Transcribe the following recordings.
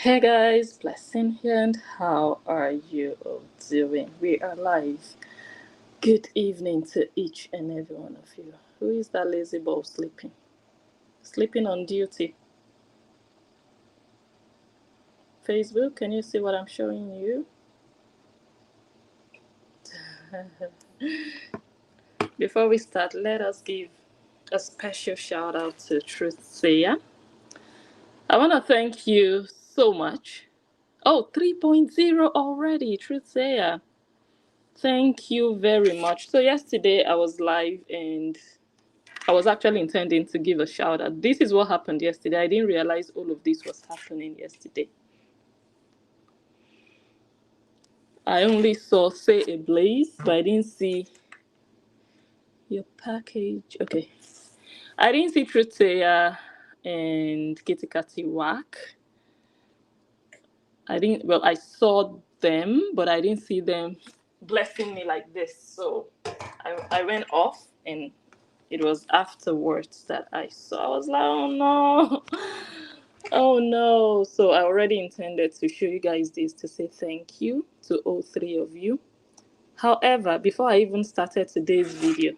Hey guys, Blessing here, and how are you all doing? We are live. Good evening to each and every one of you. Who is that lazy ball sleeping? Sleeping on duty. Facebook, can you see what I'm showing you? Before we start, let us give a special shout out to Truth Sayer. I want to thank you so much. Oh, 3.0 already, Truth Sayer. Thank you very much. So yesterday I was live and I was actually intending to give a shout out. This is what happened yesterday. I didn't realize all of this was happening yesterday. I only saw Say a Blaze, but I didn't see your package. Okay. I didn't see Trutea and Kitty Catty Whack. I saw them, but I didn't see them blessing me like this. So I went off, and it was afterwards that I saw. I was like, oh no. Oh no. So I already intended to show you guys this to say thank you to all three of you. However, before I even started today's video,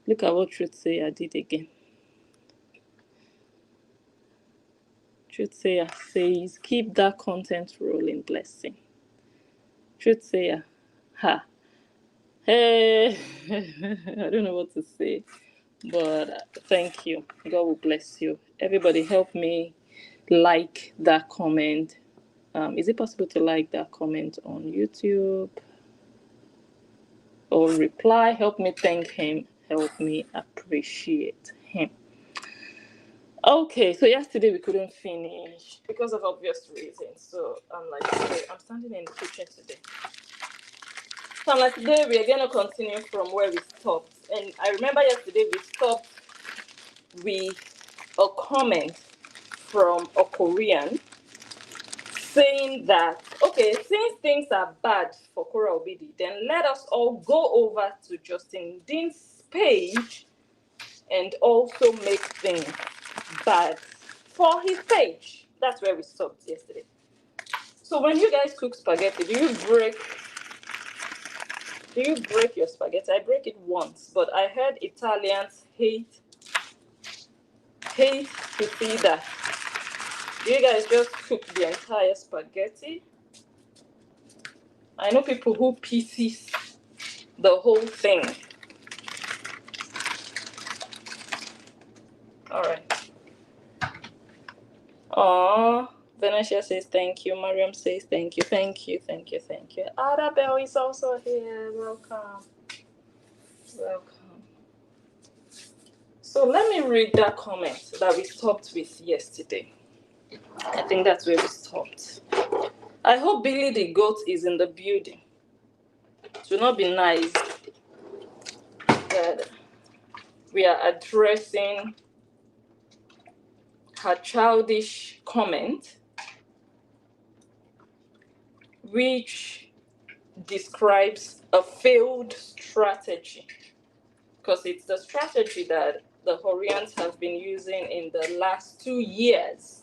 look at what Truth Sayer did again. Truth Sayer says, keep that content rolling, Blessing. Truth Sayer, ha. Hey, I don't know what to say, but thank you. God will bless you. Everybody help me like that comment. Is it possible to like that comment on YouTube or reply? Help me thank him. Help me appreciate him. Okay, so yesterday we couldn't finish because of obvious reasons. So I'm like, okay, I'm standing in the kitchen today. So I'm like, today we are going to continue from where we stopped. And I remember yesterday we stopped with a comment from a Korean saying that, okay, since things are bad for Whorra Obidi, then let us all go over to Justin Dean's page and also make things bad for his page. That's where we stopped yesterday. So when you guys cook spaghetti, do you break your spaghetti? I break it once, but I heard Italians hate to see that. Do you guys just cook the entire spaghetti? I know people who pieces the whole thing. All right. Aww. Venetia says thank you. Mariam says thank you. Thank you. Thank you. Thank you. Arabelle is also here. Welcome. Welcome. So let me read that comment that we stopped with yesterday. I think that's where we stopped. I hope Billy the Goat is in the building. It will not be nice that we are addressing her childish comment, which describes a failed strategy, because it's the strategy that the Horians have been using in the last 2 years.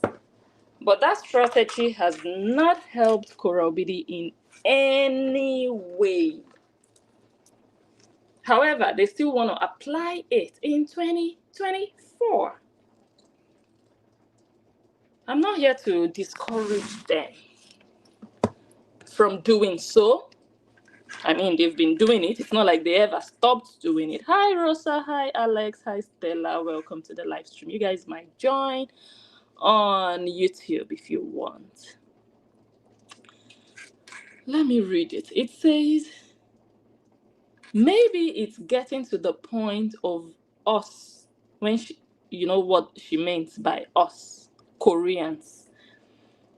But that strategy has not helped Whorra Obidi in any way. However, they still want to apply it in 2024. I'm not here to discourage them from doing so. I mean, they've been doing it. It's not like they ever stopped doing it. Hi, Rosa. Hi, Alex. Hi, Stella. Welcome to the live stream. You guys might join on YouTube if you want. Let me read it. It says, maybe it's getting to the point of us, when you know what she meant by us, Koreans.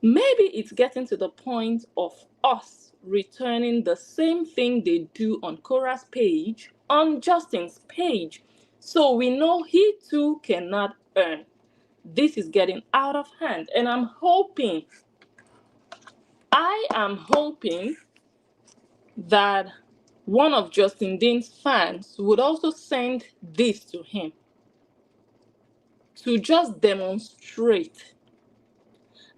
Maybe it's getting to the point of us returning the same thing they do on Whorra's page on Justin's page, so we know he too cannot earn. This is getting out of hand, and I am hoping that one of Justin Dean's fans would also send this to him to just demonstrate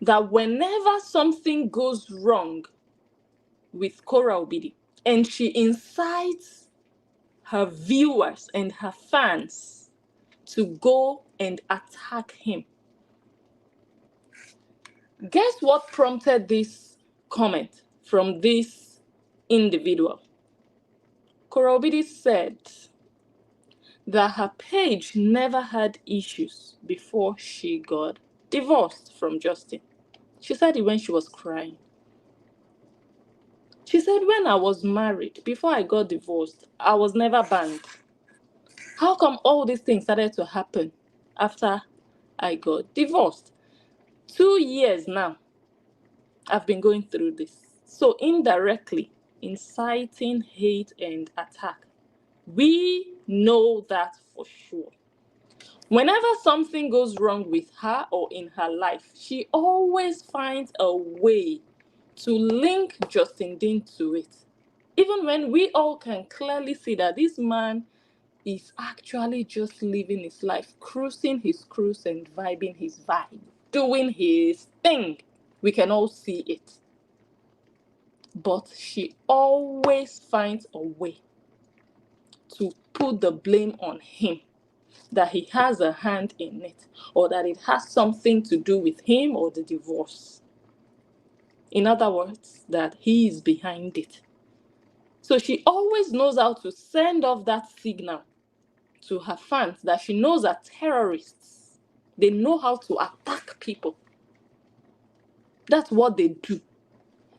that whenever something goes wrong with Whorra Obidi and she incites her viewers and her fans to go and attack him, guess what prompted this comment from this individual? Whorra Obidi said that her page never had issues before she got divorced from Justin. She said it when she was crying. She said, when I was married, before I got divorced, I was never banned. How come all these things started to happen after I got divorced? 2 years now, I've been going through this. So indirectly, inciting hate and attack. We know that for sure. Whenever something goes wrong with her or in her life, she always finds a way to link Justin Dean to it. Even when we all can clearly see that this man is actually just living his life, cruising his cruise and vibing his vibe, doing his thing. We can all see it. But she always finds a way to put the blame on him, that he has a hand in it, or that it has something to do with him or the divorce. In other words, that he is behind it. So she always knows how to send off that signal to her fans that she knows are terrorists. They know how to attack people. That's what they do.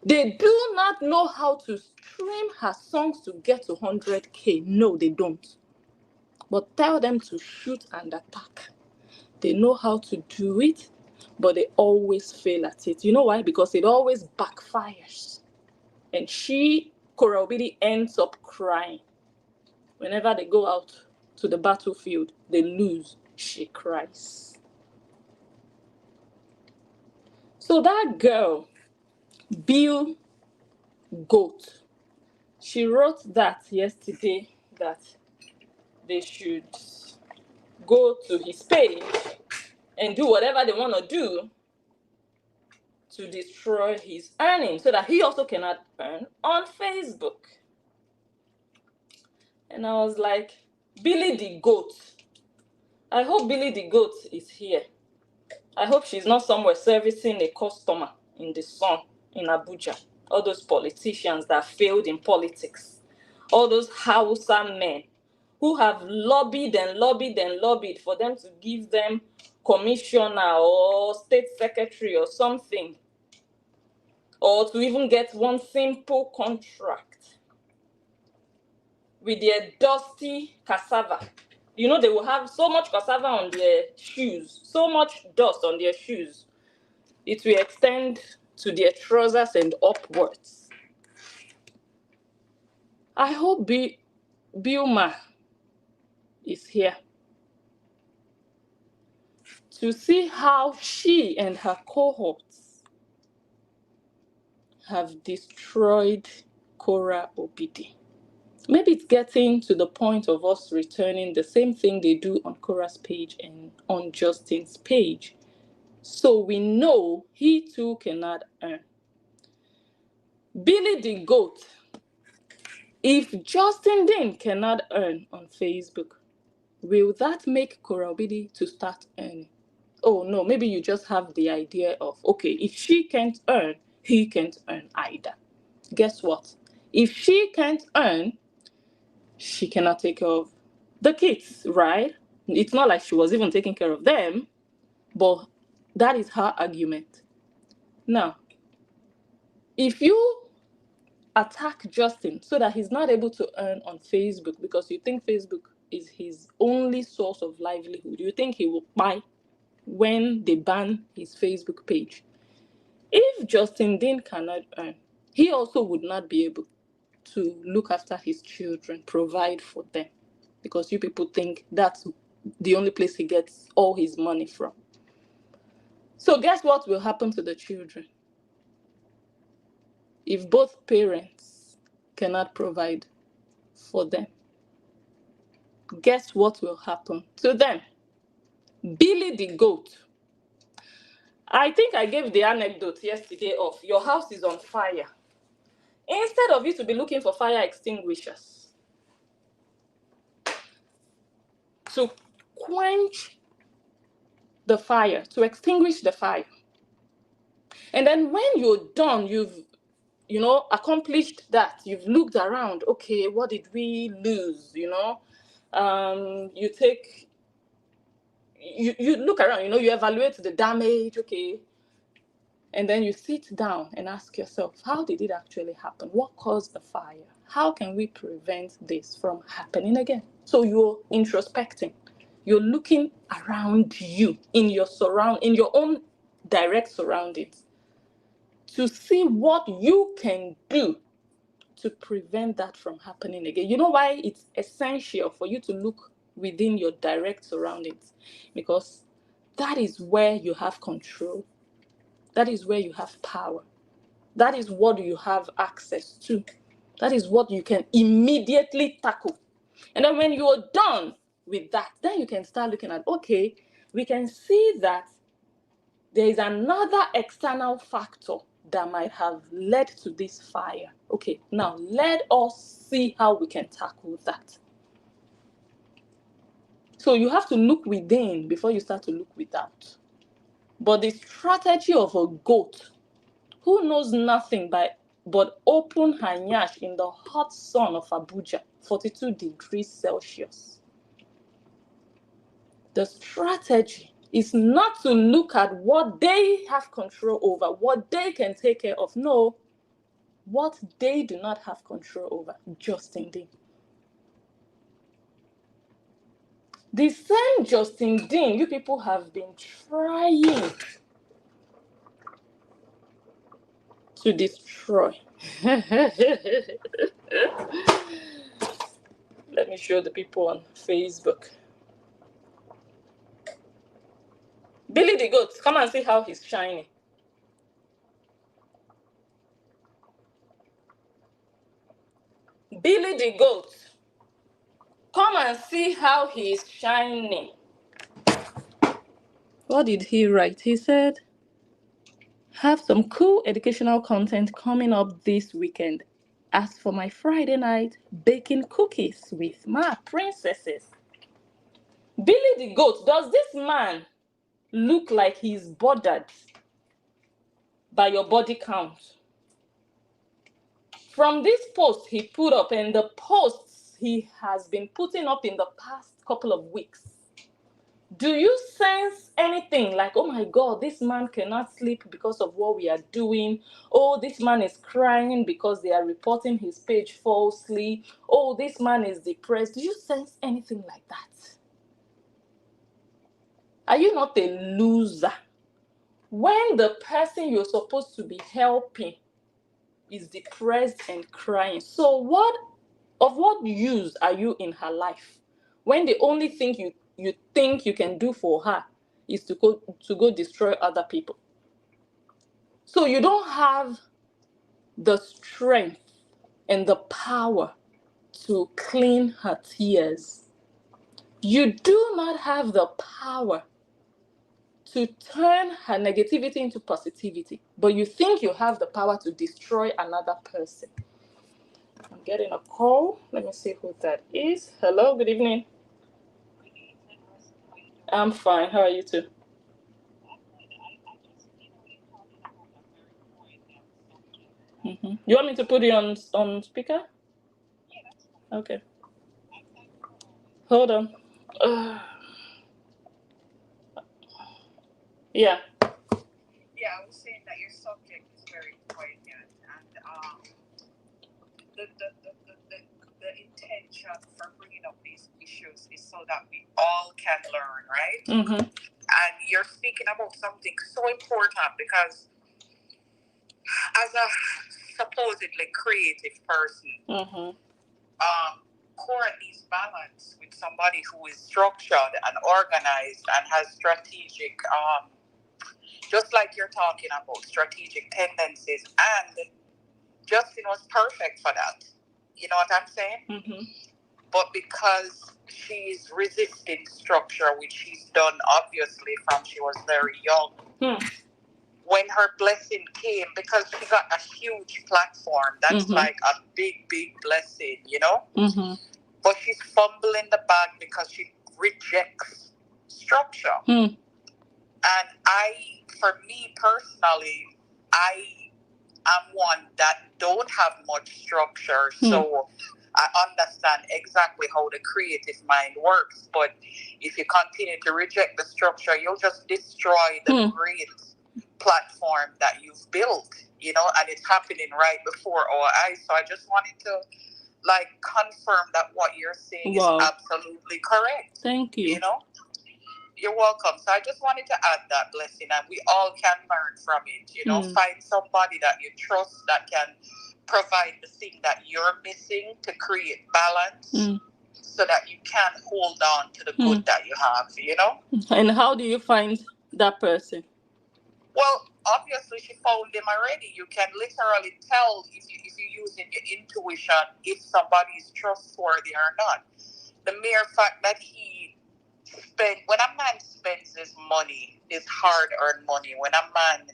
They do not know how to stream her songs to get to 100K. No, they don't. But tell them to shoot and attack. They know how to do it, but they always fail at it. You know why? Because it always backfires. And Whorra Obidi, ends up crying. Whenever they go out to the battlefield, they lose. She cries. So that girl, Bill Goat, she wrote that yesterday that they should go to his page and do whatever they want to do to destroy his earnings so that he also cannot earn on Facebook. And I was like, Billy the Goat. I hope Billy the Goat is here. I hope she's not somewhere servicing a customer in the sun in Abuja. All those politicians that failed in politics. All those Hausa men who have lobbied and lobbied and lobbied for them to give them commissioner or state secretary or something. Or to even get one simple contract with their dusty cassava. You know, they will have so much cassava on their shoes, so much dust on their shoes. It will extend to their trousers and upwards. I hope Bilma is here to see how she and her cohorts have destroyed Whorra Obidi. Maybe it's getting to the point of us returning the same thing they do on Whorra's page and on Justin's page. So we know he too cannot earn. Billy the Goat. If Justin Dean cannot earn on Facebook, will that make Whorra Obidi to start earning? Oh no, maybe you just have the idea of, okay, if she can't earn, he can't earn either. Guess what? If she can't earn, she cannot take care of the kids, right? It's not like she was even taking care of them, but that is her argument. Now, if you attack Justin so that he's not able to earn on Facebook because you think Facebook is his only source of livelihood, you think he will buy when they ban his Facebook page. If Justin Dean cannot earn, he also would not be able to look after his children, provide for them, because you people think that's the only place he gets all his money from. So guess what will happen to the children? If both parents cannot provide for them, guess what will happen to them? Billy the Goat I think I gave the anecdote yesterday of your house is on fire. Instead of you to be looking for fire extinguishers to quench the fire, to extinguish the fire. And then when you're done, you've accomplished that. You've looked around. Okay, what did we lose? You look around. You evaluate the damage. Okay, and then you sit down and ask yourself, how did it actually happen? What caused the fire? How can we prevent this from happening again? So you're introspecting. You're looking around you in your own direct surroundings to see what you can do to prevent that from happening again. You know why it's essential for you to look within your direct surroundings? Because that is where you have control. That is where you have power. That is what you have access to. That is what you can immediately tackle. And then when you're done with that, then you can start looking at, okay, we can see that there is another external factor that might have led to this fire. Okay, now let us see how we can tackle that. So you have to look within before you start to look without. But the strategy of a goat who knows nothing but open her nyash in the hot sun of Abuja, 42 degrees Celsius. The strategy is not to look at what they have control over, what they can take care of. No, what they do not have control over, Justin Dean. The same Justin Dean you people have been trying to destroy. Let me show the people on Facebook. Billy the goat, come and see how he's shining. Billy the goat, come and see how he's shining. What did he write? He said, have some cool educational content coming up this weekend. As for my Friday night, baking cookies with my princesses. Billy the goat, does this man look like he's bothered by your body count? From this post he put up and the posts he has been putting up in the past couple of weeks, do you sense anything like, oh my God, this man cannot sleep because of what we are doing? Oh, this man is crying because they are reporting his page falsely. Oh, this man is depressed. Do you sense anything like that? Are you not a loser? When the person you're supposed to be helping is depressed and crying, so what use are you in her life when the only thing you think you can do for her is to go destroy other people? So you don't have the strength and the power to clean her tears. You do not have the power to turn her negativity into positivity, but you think you have the power to destroy another person. I'm getting a call. Let me see who that is. Hello, good evening. I'm fine. How are you too? Mm-hmm. You want me to put you on speaker? Okay. Hold on. Yeah. Yeah, I was saying that your subject is very poignant, and the intention for bringing up these issues is so that we all can learn, right? Mm-hmm. And you're speaking about something so important because as a supposedly creative person, Mm-hmm. Whorra needs balance with somebody who is structured and organized and has strategic, just like you're talking about, strategic tendencies. And Justin was perfect for that. You know what I'm saying? Mm-hmm. But because she's resisting structure, which she's done obviously from she was very young, when her blessing came, because she got a huge platform, that's like a big, big blessing, you know? But she's fumbling the bag because she rejects structure. And for me personally, I am one that don't have much structure, so I understand exactly how the creative mind works. But if you continue to reject the structure, you'll just destroy the great platform that you've built, you know, and it's happening right before our eyes. So I just wanted to like confirm that what you're saying is absolutely correct. Thank you. You know? You're welcome. So I just wanted to add that blessing, and we all can learn from it. You know, find somebody that you trust that can provide the thing that you're missing to create balance, so that you can hold on to the good that you have. You know. And how do you find that person? Well, obviously she found him already. You can literally tell if you're using your intuition if somebody is trustworthy or not. The mere fact that when a man spends his money, his hard-earned money, when a man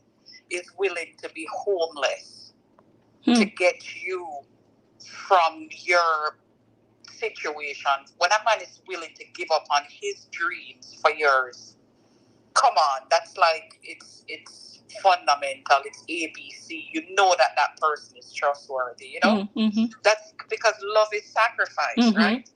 is willing to be homeless to get you from your situation, when a man is willing to give up on his dreams for yours, come on, that's like, it's fundamental, it's ABC. You know that person is trustworthy, you know? That's because love is sacrifice, right?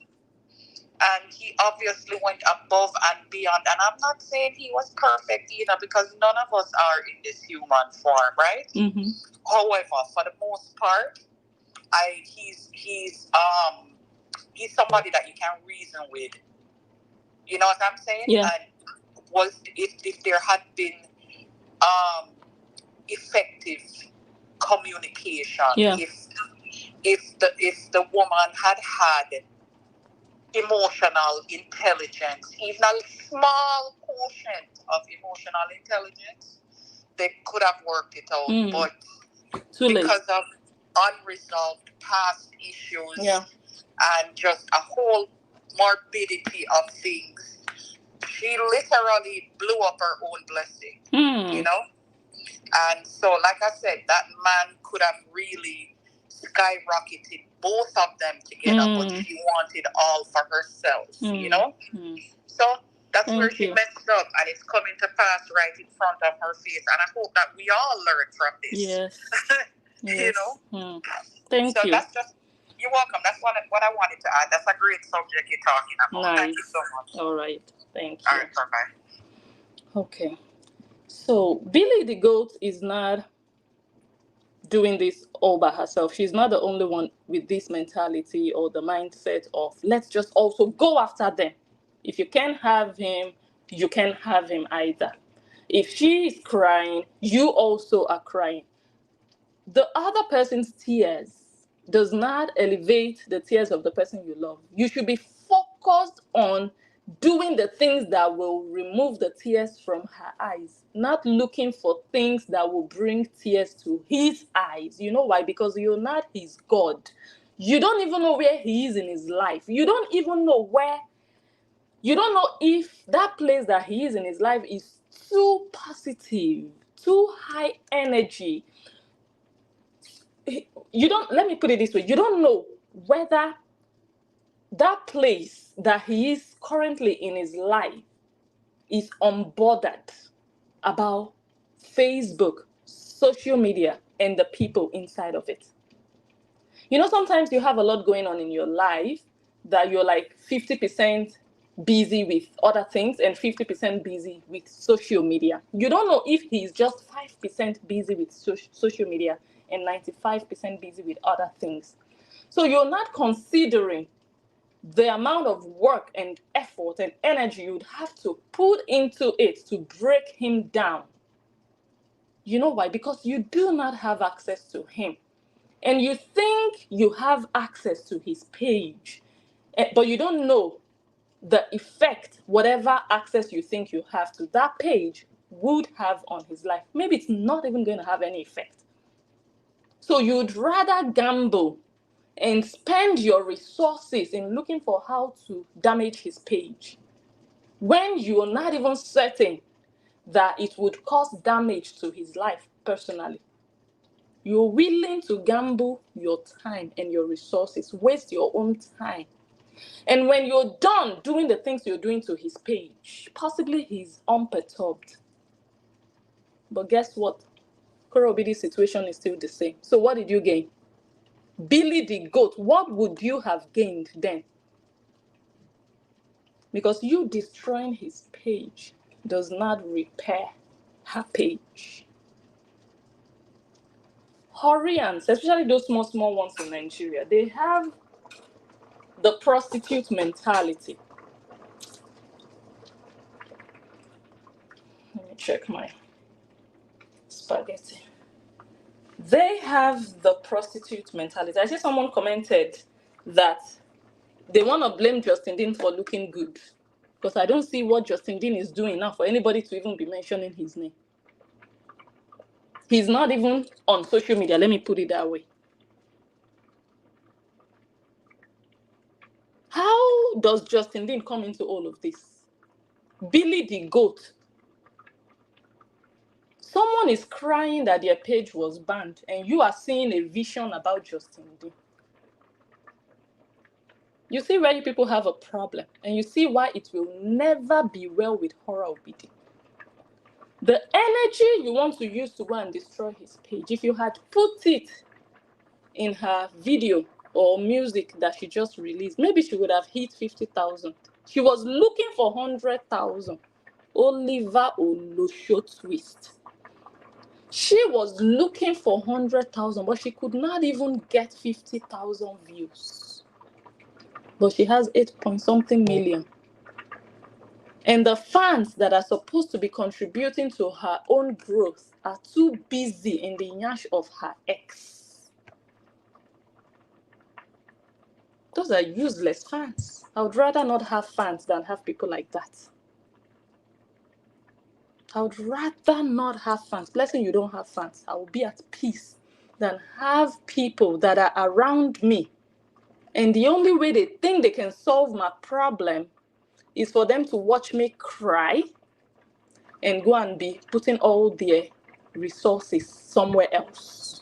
And he obviously went above and beyond. And I'm not saying he was perfect either, because none of us are in this human form, right? However, for the most part, he's somebody that you can reason with. You know what I'm saying? Yeah. And if there had been effective communication, if the woman had emotional intelligence, even a small portion of emotional intelligence, they could have worked it out. But because of unresolved past issues and just a whole morbidity of things, she literally blew up her own blessing, you know? And so, like I said, that man could have really skyrocketed both of them together, but she wanted all for herself, you know? So that's where she messed up, and it's coming to pass right in front of her face. And I hope that we all learn from this. Yes. You know? Thank you. So that's just, you're welcome. That's what I wanted to add. That's a great subject you're talking about. Nice. Thank you so much. All right. Thank you. All right, bye-bye. Okay. So Billy the goat is not doing this all by herself. She's not the only one with this mentality or the mindset of let's just also go after them. If you can't have him, you can't have him either. If she is crying, you also are crying. The other person's tears does not elevate the tears of the person you love. You should be focused on doing the things that will remove the tears from her eyes, not looking for things that will bring tears to his eyes. You know why? Because you're not his God. You don't even know where he is in his life. You don't even know you don't know if that place that he is in his life is too positive, too high energy. Let me put it this way. You don't know whether that place that he is currently in his life is unbothered about Facebook, social media, and the people inside of it. You know, sometimes you have a lot going on in your life that you're like 50% busy with other things and 50% busy with social media. You don't know if he's just 5% busy with social media and 95% busy with other things. So you're not considering the amount of work and effort and energy you'd have to put into it to break him down. You know why? Because you do not have access to him. And you think you have access to his page, but you don't know the effect whatever access you think you have to that page would have on his life. Maybe it's not even going to have any effect. So you'd rather gamble and spend your resources in looking for how to damage his page when you're not even certain that it would cause damage to his life personally. You're willing to gamble your time and your resources, waste your own time. And when you're done doing the things you're doing to his page, possibly he's unperturbed. But guess what? Kora Obidi's situation is still the same. So what did you gain? Billy the goat, what would you have gained then? Because you destroying his page does not repair her page. Horians, especially those small ones in Nigeria, they have the prostitute mentality. Let me check my spaghetti. They have the prostitute mentality. I see someone commented that they want to blame Justin Dean for looking good. Because I don't see what Justin Dean is doing now for anybody to even be mentioning his name. He's not even on social media, let me put it that way. How does Justin Dean come into all of this? Billy the goat. Someone is crying that their page was banned, and you are seeing a vision about Justin Dean. You see where you people have a problem, and you see why it will never be well with Whorra Obidi. The energy you want to use to go and destroy his page, if you had put it in her video or music that she just released, maybe she would have hit 50,000. She was looking for 100,000. Oliver Olosho twist. She was looking for 100,000, but she could not even get 50,000 views. But she has 8-point-something million. And the fans that are supposed to be contributing to her own growth are too busy in the nyash of her ex. Those are useless fans. I would rather not have fans than have people like that. I would rather not have fans. Blessing, you don't have fans. I will be at peace than have people that are around me. And the only way they think they can solve my problem is for them to watch me cry and go and be putting all their resources somewhere else.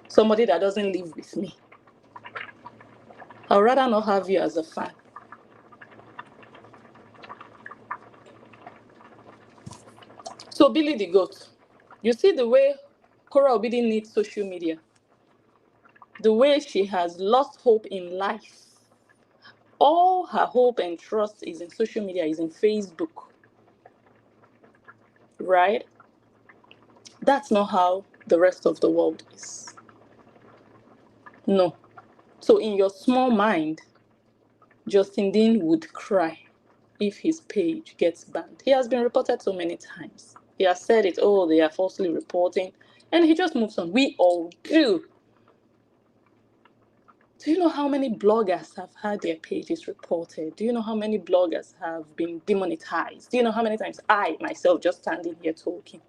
Somebody that doesn't live with me. I'd rather not have you as a fan. So Billy the goat, you see the way Kora Obidi needs social media, the way she has lost hope in life. All her hope and trust is in social media, is in Facebook, right? That's not how the rest of the world is. No. So in your small mind, Justin Dean would cry if his page gets banned. He has been reported so many times. He has said it, oh, they are falsely reporting, and he just moves on. We all do. Do you know how many bloggers have had their pages reported? Do you know how many bloggers have been demonetized? Do you know how many times I, myself, just standing here talking,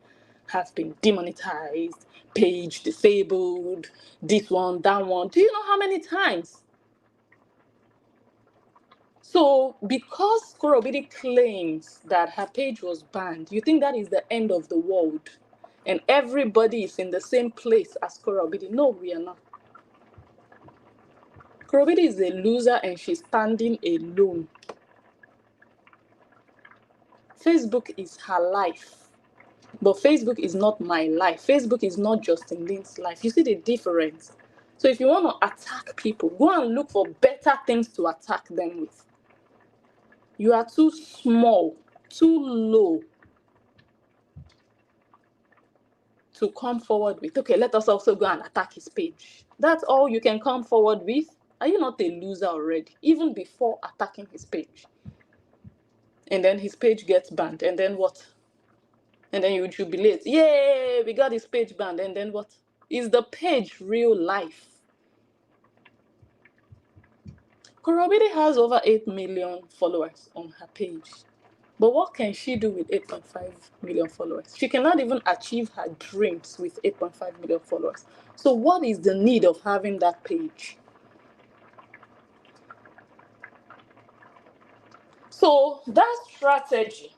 have been demonetized, page disabled, this one, that one? Do you know how many times? So because Kora Obidi claims that her page was banned, you think that is the end of the world and everybody is in the same place as Kora Obidi? No, we are not. Kora Obidi is a loser and she's standing alone. Facebook is her life, but Facebook is not my life. Facebook is not Justin Dean's life. You see the difference? So if you want to attack people, go and look for better things to attack them with. You are too small, too low to come forward with, okay, let us also go and attack his page. That's all you can come forward with? Are you not a loser already, even before attacking his page? And then his page gets banned, and then what? And then you jubilate, yay, we got his page banned, and then what? Is the page real life? Kora Obidi has over 8 million followers on her page. But what can she do with 8.5 million followers? She cannot even achieve her dreams with 8.5 million followers. So what is the need of having that page? So that strategy,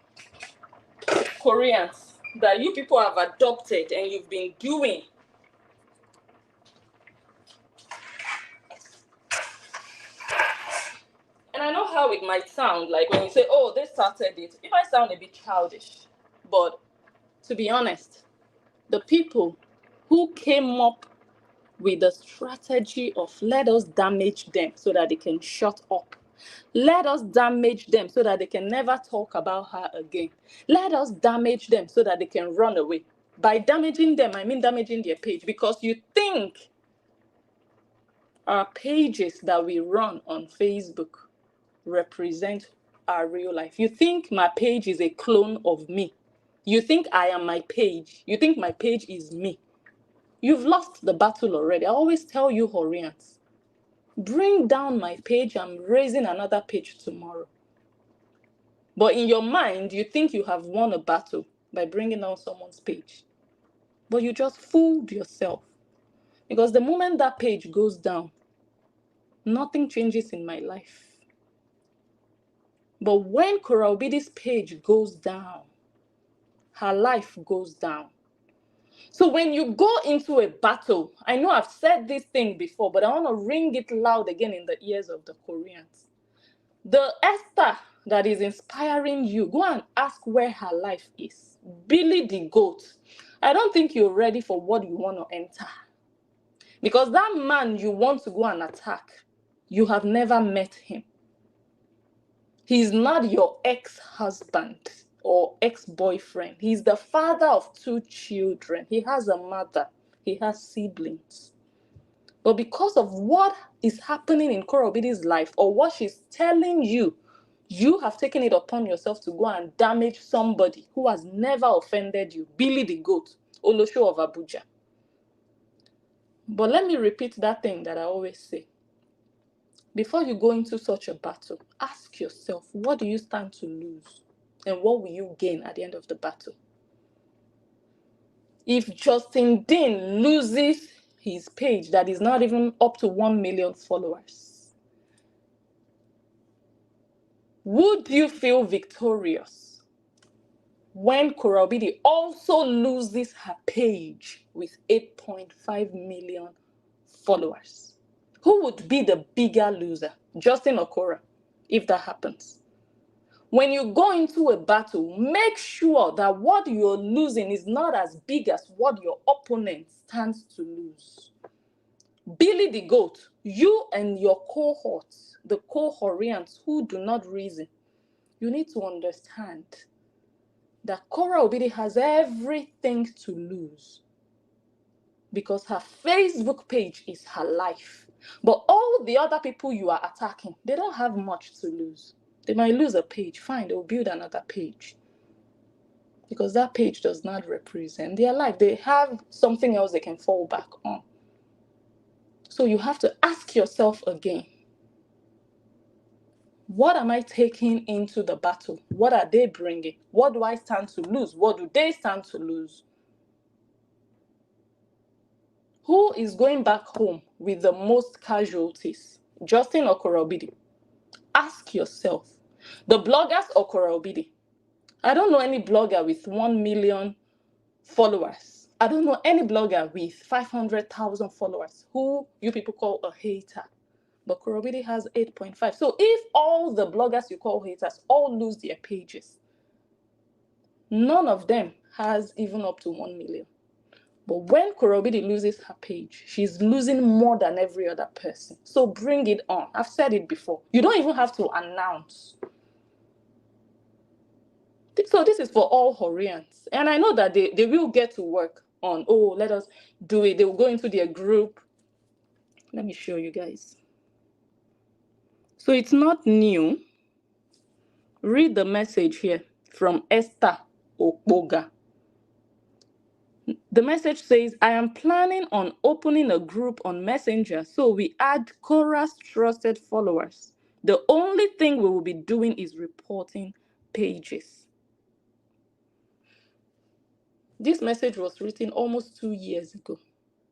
Koreans that you people have adopted and you've been doing. And I know how it might sound, like when you say, oh, they started it. It might sound a bit childish. But to be honest, the people who came up with the strategy of let us damage them so that they can shut up. Let us damage them so that they can never talk about her again. Let us damage them so that they can run away. By damaging them, I mean damaging their page, because you think our pages that we run on Facebook represent our real life. You think my page is a clone of me. You think I am my page. You think my page is me. You've lost the battle already. I always tell you, Horians, bring down my page. I'm raising another page tomorrow. But in your mind, you think you have won a battle by bringing down someone's page. But you just fooled yourself. Because the moment that page goes down, nothing changes in my life. But when Koraobidi's page goes down, her life goes down. So when you go into a battle, I know I've said this thing before, but I want to ring it loud again in the ears of the Koreans. The Esther that is inspiring you, go and ask where her life is. Billy the goat. I don't think you're ready for what you want to enter. Because that man you want to go and attack, you have never met him. He's not your ex-husband or ex-boyfriend. He's the father of 2 children. He has a mother. He has siblings. But because of what is happening in Koraobidi's life or what she's telling you, you have taken it upon yourself to go and damage somebody who has never offended you. Billy the goat, Olosho of Abuja. But let me repeat that thing that I always say. Before you go into such a battle, ask yourself, what do you stand to lose? And what will you gain at the end of the battle? If Justin Dean loses his page that is not even up to 1 million followers, would you feel victorious when Koraobidi also loses her page with 8.5 million followers? Who would be the bigger loser, Justin or Cora, if that happens? When you go into a battle, make sure that what you're losing is not as big as what your opponent stands to lose. Billy the goat, you and your cohorts, the cohorians who do not reason, you need to understand that Cora Obidi has everything to lose because her Facebook page is her life. But all the other people you are attacking, they don't have much to lose. They might lose a page, fine, they'll build another page. Because that page does not represent their life. They have something else they can fall back on. So you have to ask yourself again, what am I taking into the battle? What are they bringing? What do I stand to lose? What do they stand to lose? Who is going back home with the most casualties? Justin or Koraobidi? Ask yourself. The bloggers or Koraobidi? I don't know any blogger with 1 million followers. I don't know any blogger with 500,000 followers who you people call a hater. But Koraobidi has 8.5. So if all the bloggers you call haters all lose their pages, none of them has even up to 1 million. But when Koraobidi loses her page, she's losing more than every other person. So bring it on. I've said it before. You don't even have to announce. So this is for all Horians. And I know that they will get to work on, oh, let us do it. They will go into their group. Let me show you guys. So it's not new. Read the message here from Esther Okboga. The message says, I am planning on opening a group on Messenger so we add Cora's trusted followers. The only thing we will be doing is reporting pages. This message was written almost 2 years ago,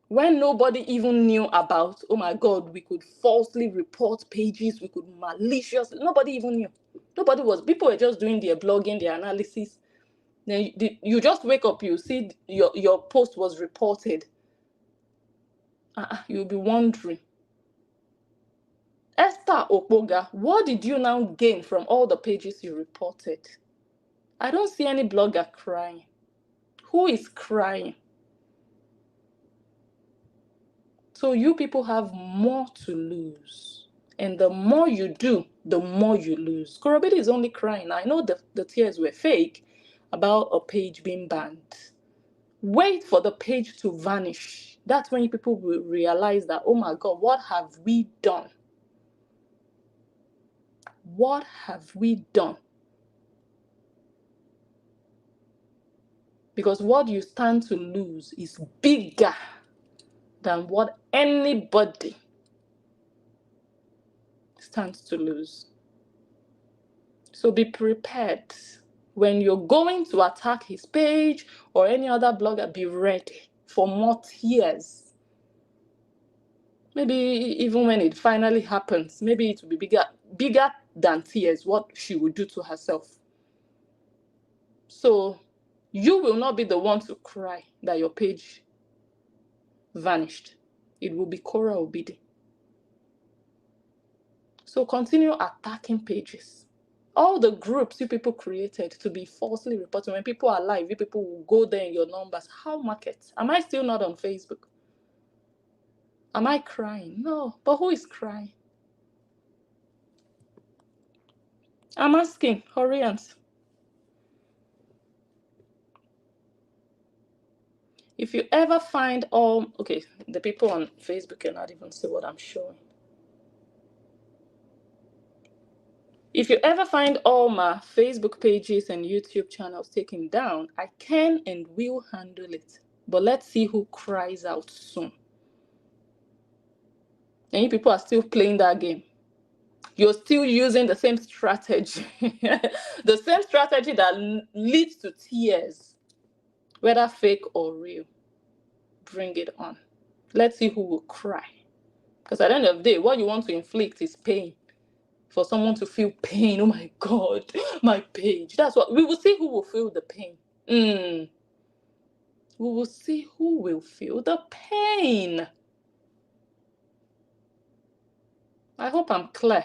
when nobody even knew about, oh my God, we could falsely report pages, we could maliciously, nobody even knew. People were just doing their blogging, their analysis. Then you just wake up, you see your post was reported. You'll be wondering, Esther Okpoga, what did you now gain from all the pages you reported? I don't see any blogger crying. Who is crying? So you people have more to lose. And the more you do, the more you lose. Korobidi is only crying. I know the tears were fake about a page being banned. Wait for the page to vanish. That's when people will realize that, oh my God, what have we done? What have we done? Because what you stand to lose is bigger than what anybody stands to lose. So be prepared. When you're going to attack his page or any other blogger, be ready for more tears. Maybe even when it finally happens, maybe it will be bigger than tears, what she would do to herself. So you will not be the one to cry that your page vanished. It will be Whorra Obidi. So continue attacking pages. All the groups you people created to be falsely reported. When people are live, you people will go there in your numbers. How market? Am I still not on Facebook? Am I crying? No. But who is crying? I'm asking, Horians. If you ever find the people on Facebook cannot even see what I'm showing. If you ever find all my Facebook pages and YouTube channels taken down, I can and will handle it. But let's see who cries out soon. And you people are still playing that game. You're still using the same strategy. The same strategy that leads to tears, whether fake or real. Bring it on. Let's see who will cry. Because at the end of the day, what you want to inflict is pain. For someone to feel pain. Oh my God, my page. That's what we will see who will feel the pain. We will see who will feel the pain. I hope I'm clear.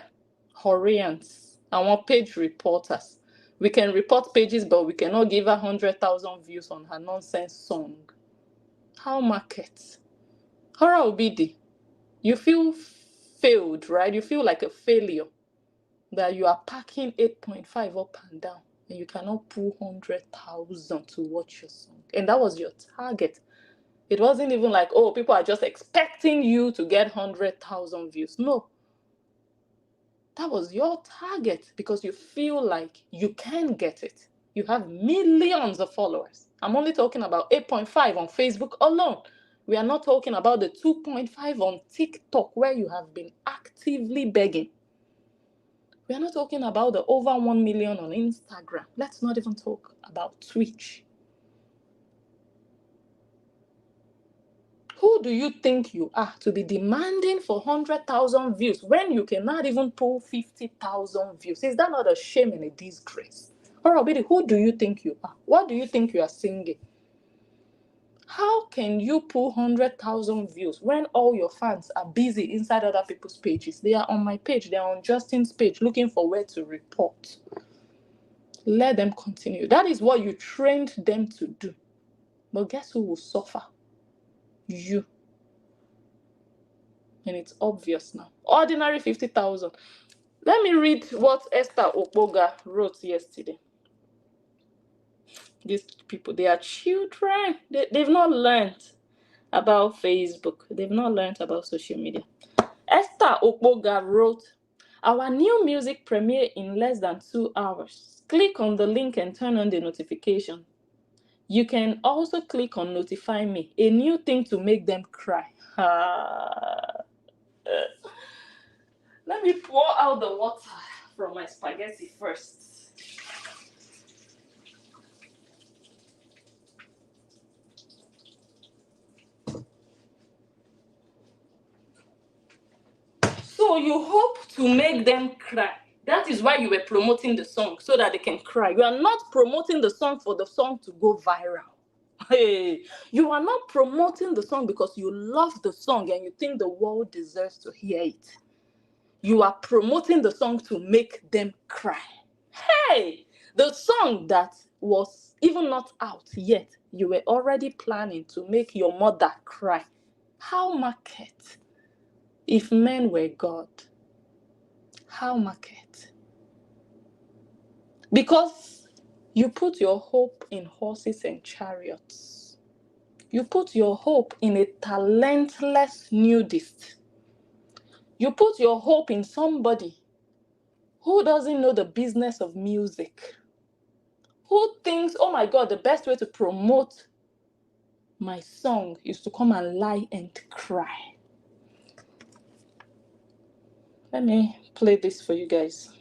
Horians, I want page reporters. We can report pages, but we cannot give her 100,000 views on her nonsense song. How market? Whorra Obidi, you feel failed, right? You feel like a failure. That you are packing 8.5 up and down and you cannot pull 100,000 to watch your song. And that was your target. It wasn't even like, oh, people are just expecting you to get 100,000 views. No. That was your target because you feel like you can get it. You have millions of followers. I'm only talking about 8.5 on Facebook alone. We are not talking about the 2.5 on TikTok where you have been actively begging. We are not talking about the over 1 million on Instagram. Let's not even talk about Twitch. Who do you think you are to be demanding for 100,000 views when you cannot even pull 50,000 views? Is that not a shame and a disgrace? Whorra Obidi, who do you think you are? What do you think you are singing? How can you pull 100,000 views when all your fans are busy inside other people's pages? They are on my page, they are on Justin's page looking for where to report. Let them continue. That is what you trained them to do. But guess who will suffer? You. And it's obvious now. Ordinary 50,000. Let me read what Esther Okpoga wrote yesterday. These people, they are children. They've not learned about Facebook. They've not learned about social media. Esther Okpoga wrote, our new music premiere in less than 2 hours. Click on the link and turn on the notification. You can also click on notify me, a new thing to make them cry. Let me pour out the water from my spaghetti first. So you hope to make them cry. That is why you were promoting the song, so that they can cry. You are not promoting the song for the song to go viral. Hey, you are not promoting the song because you love the song and you think the world deserves to hear it. You are promoting the song to make them cry. Hey, the song that was even not out yet, you were already planning to make your mother cry. How market? If men were God, how market? Because you put your hope in horses and chariots. You put your hope in a talentless nudist. You put your hope in somebody who doesn't know the business of music. Who thinks, oh my God, the best way to promote my song is to come and lie and cry. Let me play this for you guys.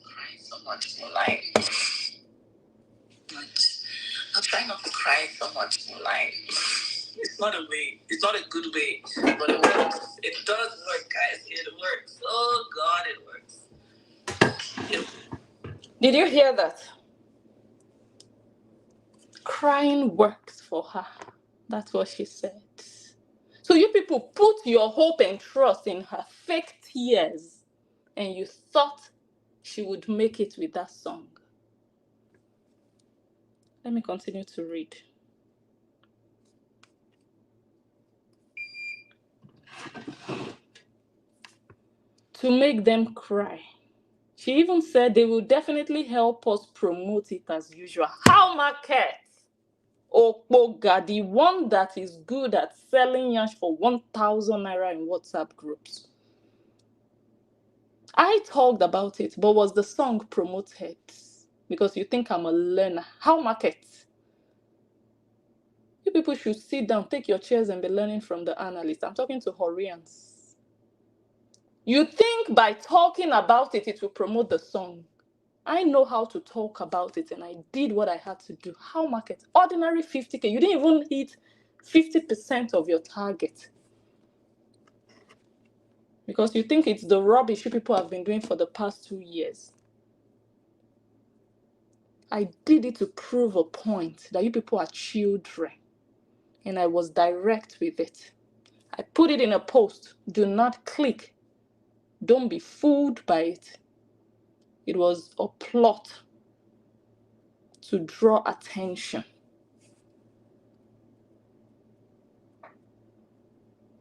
Cry so much more like, I'll try not to cry so much more like. It's not a way. It's not a good way, but it works. It does work, guys. It works. Oh God, it works. Did you hear that? Crying works for her. That's what she said. So you people put your hope and trust in her fake tears, and you thought she would make it with that song. Let me continue to read. To make them cry. She even said they will definitely help us promote it as usual. How market? Okpoga, the one that is good at selling yash for 1,000 naira in WhatsApp groups. I talked about it, but was the song promoted? Because you think I'm a learner. How market? You people should sit down, take your chairs and be learning from the analysts. I'm talking to Horians. You think by talking about it, it will promote the song. I know how to talk about it and I did what I had to do. How market? Ordinary 50K. You didn't even hit 50% of your target. Because you think it's the rubbish you people have been doing for the past 2 years. I did it to prove a point that you people are children. And I was direct with it. I put it in a post. Do not click. Don't be fooled by it. It was a plot to draw attention.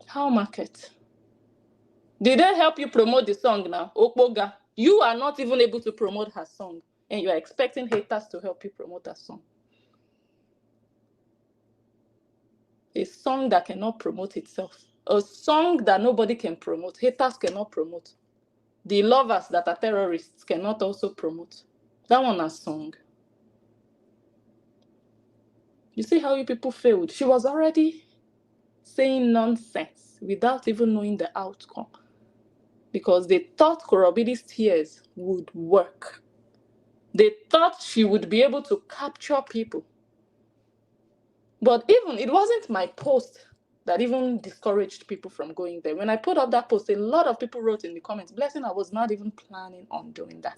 How market? Did they help you promote the song now? Okpoga, you are not even able to promote her song. And you are expecting haters to help you promote her song. A song that cannot promote itself. A song that nobody can promote. Haters cannot promote. The lovers that are terrorists cannot also promote. That one a song. You see how you people failed? She was already saying nonsense without even knowing the outcome. Because they thought Korobidi's tears would work. They thought she would be able to capture people. But even, it wasn't my post that even discouraged people from going there. When I put up that post, a lot of people wrote in the comments, Blessing, I was not even planning on doing that.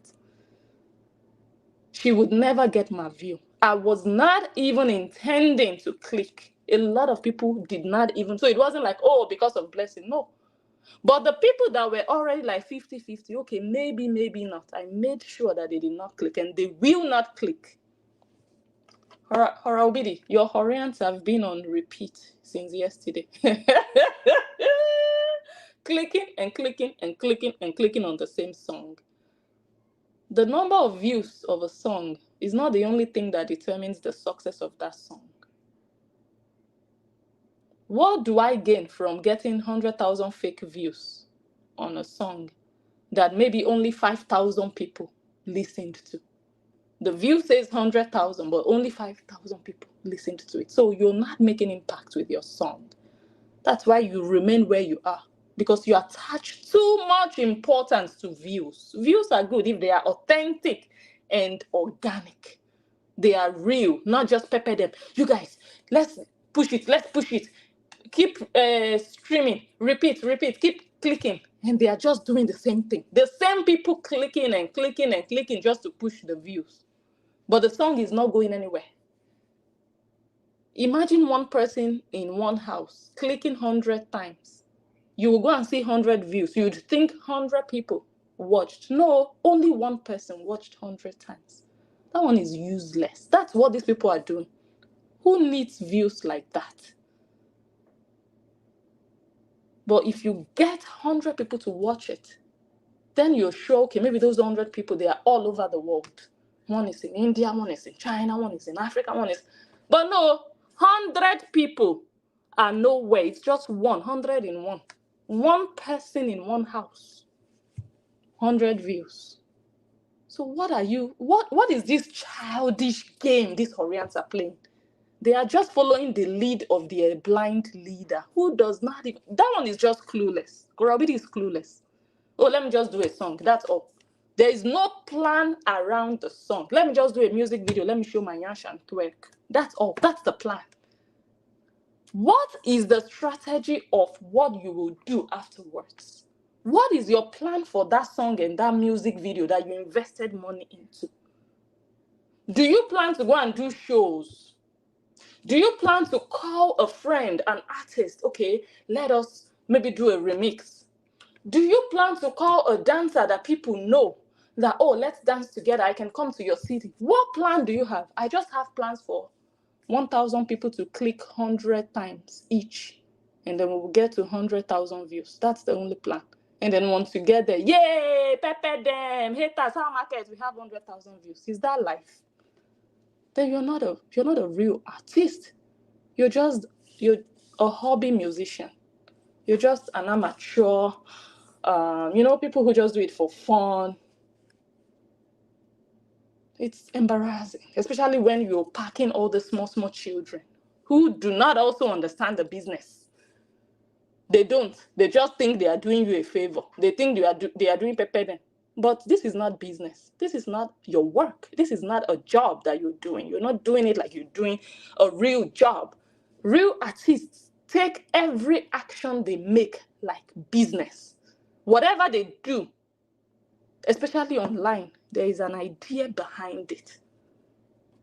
She would never get my view. I was not even intending to click. A lot of people did not even, so it wasn't like, oh, because of Blessing, no. But the people that were already like 50-50, okay, maybe, maybe not. I made sure that they did not click, and they will not click. Horobidi, your Horians have been on repeat since yesterday. Clicking and clicking and clicking and clicking on the same song. The number of views of a song is not the only thing that determines the success of that song. What do I gain from getting 100,000 fake views on a song that maybe only 5,000 people listened to? The view says 100,000, but only 5,000 people listened to it. So you're not making impact with your song. That's why you remain where you are, because you attach too much importance to views. Views are good if they are authentic and organic. They are real, not just pepper them. You guys, let's push it. Keep streaming. Repeat. clicking, and they are just doing the same thing. The same people clicking and clicking and clicking just to push the views. But the song is not going anywhere. Imagine one person in one house clicking 100 times. You will go and see 100 views. You'd think 100 people watched. No, only one person watched 100 times. That one is useless. That's what these people are doing. Who needs views like that? But if you get 100 people to watch it, then you're sure, okay, maybe those 100 people, they are all over the world. One is in India, one is in China, one is in Africa, one is... But no, 100 people are nowhere. It's just 100 in one. One person in one house. 100 views. So what is this childish game these Horians are playing? They are just following the lead of their blind leader who does not even... That one is just clueless. Gorabidi is clueless. Oh, let me just do a song. That's all. There is no plan around the song. Let me just do a music video. Let me show my yash and twerk. That's all. That's the plan. What is the strategy of what you will do afterwards? What is your plan for that song and that music video that you invested money into? Do you plan to go and do shows? Do you plan to call a friend, an artist? Okay, let us maybe do a remix. Do you plan to call a dancer that people know that, oh, let's dance together, I can come to your city? What plan do you have? I just have plans for 1,000 people to click 100 times each. And then we will get to 100,000 views. That's the only plan. And then once you get there, yay, pepper them, haters, how market, we have 100,000 views. Is that life? Then you're not a real artist. You're a hobby musician. You're just an amateur. People who just do it for fun. It's embarrassing, especially when you're packing all the small children who do not also understand the business. They don't. They just think they are doing you a favor. They think they are doing pepper. But this is not business. This is not your work. This is not a job that you're doing. You're not doing it like you're doing a real job. Real artists take every action they make like business. Whatever they do, especially online, there is an idea behind it.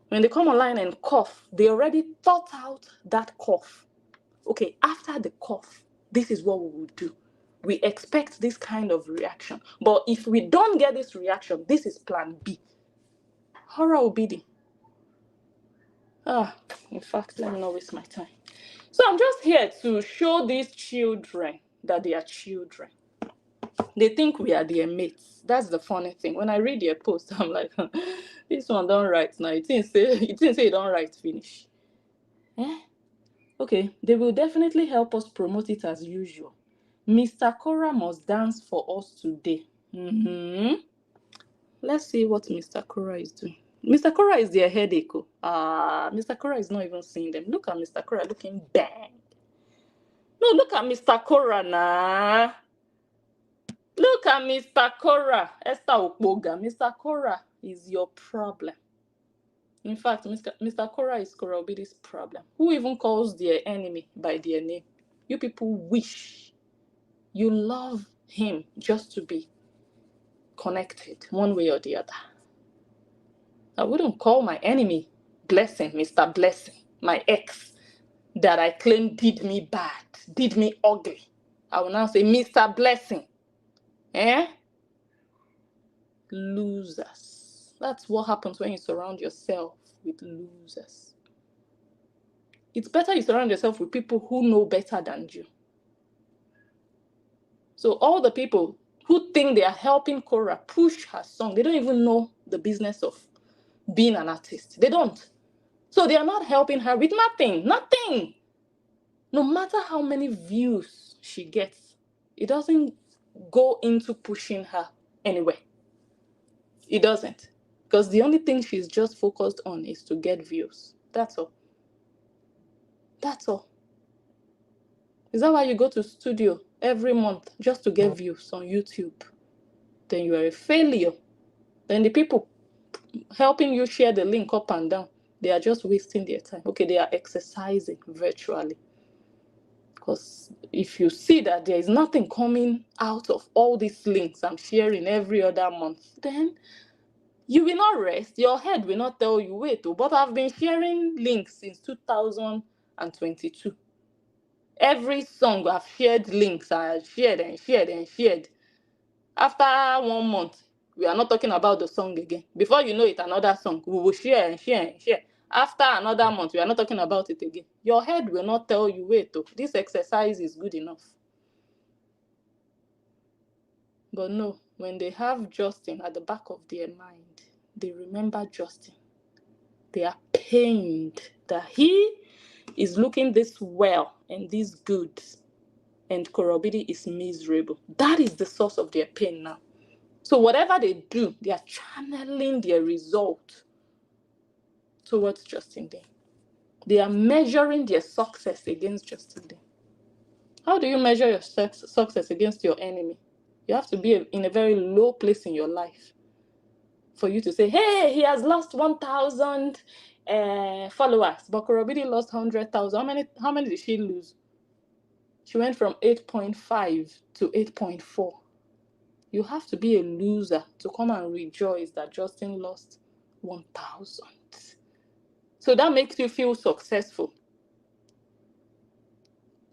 When they come online and cough, they already thought out that cough. Okay, after the cough, this is what we will do. We expect this kind of reaction. But if we don't get this reaction, this is plan B. Whorra obidi. In fact, let me not waste my time. So I'm just here to show these children that they are children. They think we are their mates. That's the funny thing. When I read their post, I'm like, this one don't write now. It didn't say it don't write finish. Okay, they will definitely help us promote it as usual. Mr. Whorra must dance for us today. Let's see what Mr. Whorra is doing. Mr. Whorra is their headache. Mr. Whorra is not even seeing them. Look at Mr. Whorra looking bang. No, look at Mr. Whorra nah. Look at Mr. Whorra. Esther Okboga. Mr. Whorra is your problem. In fact, Mr. Whorra is Whorra Obidi's problem. Who even calls their enemy by their name? You people wish you love him just to be connected one way or the other. I wouldn't call my enemy Blessing, Mr. Blessing, my ex that I claim did me bad, did me ugly. I will now say Mr. Blessing. Losers. That's what happens when you surround yourself with losers. It's better you surround yourself with people who know better than you. So all the people who think they are helping Whorra push her song, they don't even know the business of being an artist. They don't. So they are not helping her with nothing. Nothing. No matter how many views she gets, it doesn't go into pushing her anywhere. It doesn't. Because the only thing she's just focused on is to get views. That's all. That's all. Is that why you go to studio every month just to get views on YouTube? Then you are a failure. Then the people helping you share the link up and down, they are just wasting their time. Okay, they are exercising virtually. Because if you see that there is nothing coming out of all these links I'm sharing every other month, then you will not rest. Your head will not tell you, wait, but I've been sharing links since 2022. Every song I've shared links, I shared and shared and shared. After 1 month, we are not talking about the song again. Before you know it, another song. We will share and share and share. After another month, we are not talking about it again. Your head will not tell you, wait, this exercise is good enough. But no, when they have Justin at the back of their mind, they remember Justin. They are pained that he is looking this well and this good, and Korobidi is miserable. That is the source of their pain now. So whatever they do, they are channeling their result towards Justin Day. They are measuring their success against Justin Day. How do you measure your success against your enemy? You have to be in a very low place in your life for you to say, hey, he has lost 1,000 followers, but Korobidi lost 100,000. How many did she lose? She went from 8.5 to 8.4. You have to be a loser to come and rejoice that Justin lost 1,000. So that makes you feel successful.